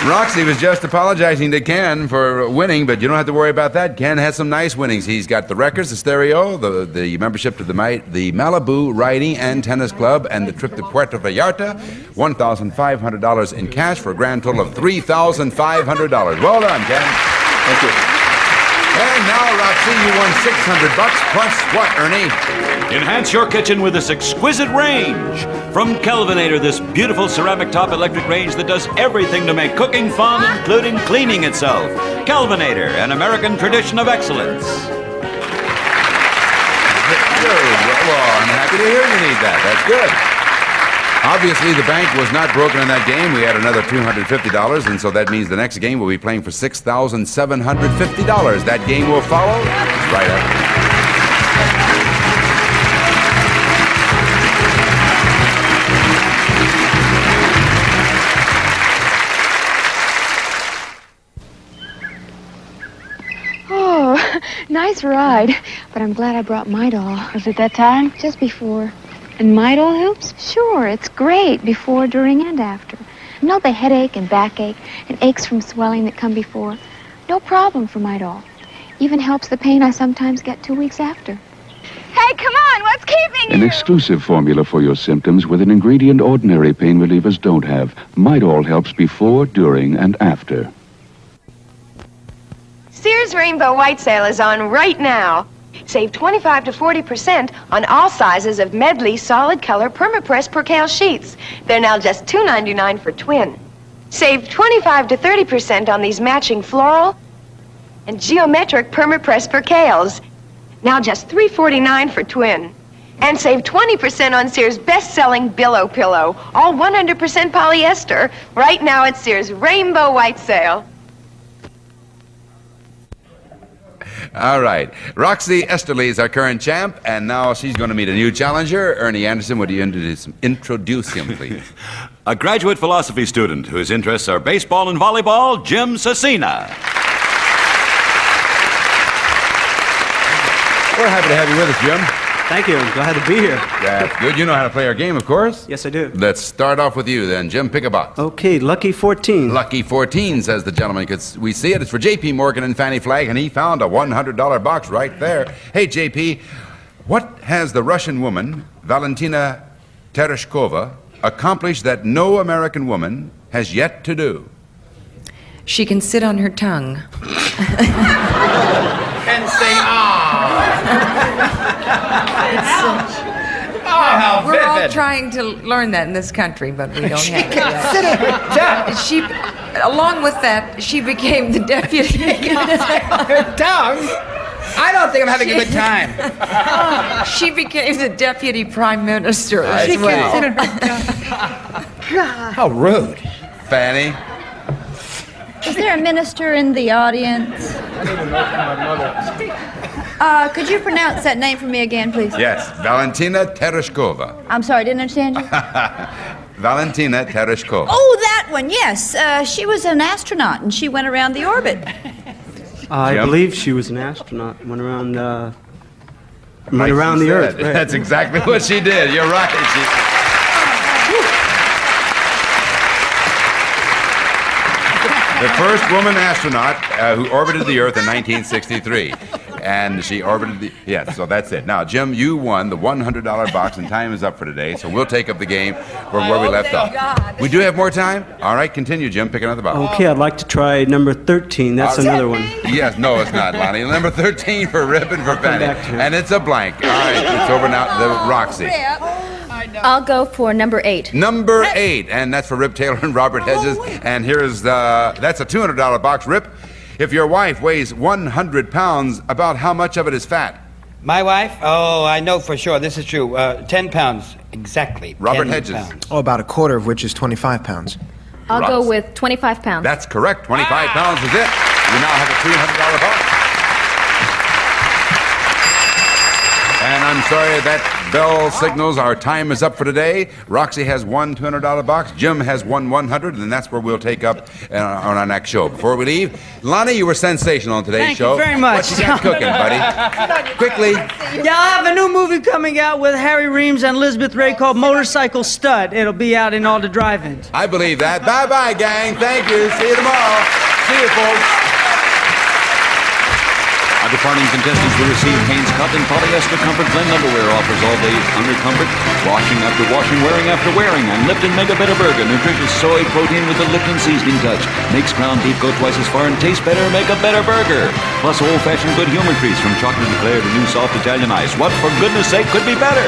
Roxy was just apologizing to Ken for winning, but you don't have to worry about that. Ken has some nice winnings. He's got the records, the stereo, the membership to the Malibu Riding and Tennis Club, and the trip to Puerto Vallarta. $1,500 in cash for a grand total of $3,500. Well done, Ken. Thank you. And now, Roxy, you won $600 plus what, Ernie? Enhance your kitchen with this exquisite range. From Kelvinator, this beautiful ceramic top electric range that does everything to make cooking fun, including cleaning itself. Kelvinator, an American tradition of excellence. Well, I'm happy to hear you need that. That's good. Obviously, the bank was not broken in that game. We had another $250, and so that means the next game we'll be playing for $6,750. That game will follow right after. Nice ride, but I'm glad I brought my doll. Was it that time? Just before. And my doll helps? Sure, it's great before, during, and after. You know the headache and backache and aches from swelling that come before? No problem for my doll. Even helps the pain I sometimes get 2 weeks after. Hey, come on, what's keeping An exclusive formula for your symptoms with an ingredient ordinary pain relievers don't have. Midol helps before, during, and after. Sears Rainbow White Sale is on right now. Save 25 to 40% on all sizes of Medley solid color permapress percale sheets. They're now just $2.99 for twin. Save 25 to 30% on these matching floral and geometric permapress percales. Now just $3.49 for twin. And save 20% on Sears' best-selling Billow Pillow, all 100% polyester, right now at Sears Rainbow White Sale. All right. Roxy Esterly is our current champ, and now she's going to meet a new challenger. Ernie Anderson, would you introduce him, please? A graduate philosophy student whose interests are baseball and volleyball, Jim Cecina. We're happy to have you with us, Jim. Thank you. I'm glad to be here. That's good. You know how to play our game, of course. Yes, I do. Let's start off with you then. Jim, pick a box. Okay, lucky 14. Lucky 14, says the gentleman. We see it. It's for J.P. Morgan and Fannie Flagg, and he found a $100 box right there. Hey, J.P., what has the Russian woman, Valentina Tereshkova, accomplished that no American woman has yet to do? She can sit on her tongue. And say, how We're all vivid. trying to learn that in this country, but we don't have it Sit yet. on her tongue. She, along with that, she became the deputy. Her tongue? I don't think I'm having a good time. She became the deputy prime minister She as can well. sit on her tongue. How rude. Fanny? Is there a minister in the audience? Could you pronounce that name for me again, please? Yes, Valentina Tereshkova. I'm sorry, I didn't understand you. Valentina Tereshkova. Oh, that one, yes. She was an astronaut, and she went around the orbit. I Jim? believe she was an astronaut. Went around the Like Earth. you Right. said. That's exactly what she did. You're right. The first woman astronaut who orbited the Earth in 1963. And she orbited the... Yes, so that's it. Now, Jim, you won the $100 box, and time is up for today, so we'll take up the game from where we left off. We do have more time? All right, continue, Jim. Pick another box. Okay, I'd like to try number 13. That's another one. Yes, no, it's not, Lonnie. Number 13 for Rip and for Fanny. And it's a blank. All right, it's over now to Roxy. I'll go for number 8. Number 8, and that's for Rip Taylor and Robert Hedges. And here's that's a $200 box, Rip. If your wife weighs 100 pounds, about how much of it is fat? My wife? Oh, I know for sure. This is true. 10 pounds, exactly. Robert 10 Hedges. pounds. Oh, about a quarter of which is 25 pounds. I'll Ross. go with 25 pounds. That's correct. 25 pounds is it. You now have a $300 box. And I'm sorry, that bell signals our time is up for today. Roxy has one $200 box. Jim has one $100, and that's where we'll take up on our next show. Before we leave, Lonnie, you were sensational on today's Thank show. you very much. What you got cooking, buddy? Quickly. Yeah, I have a new movie coming out with Harry Reams and Elizabeth Ray called Motorcycle Stud. It'll be out in all the drive-ins. I believe that. Bye-bye, gang. Thank you. See you tomorrow. See you, folks. Our departing contestants will receive Hanes Cotton Polyester Comfort Blend Underwear. Offers all day under comfort, washing after washing, wearing after wearing, and Lipton Mega Better Burger. Nutritious soy protein with a Lipton seasoning touch. Makes ground beef go twice as far and taste better. Make a better burger. Plus old-fashioned good humor treats from chocolate eclair to new soft Italian ice. What, for goodness sake, could be better?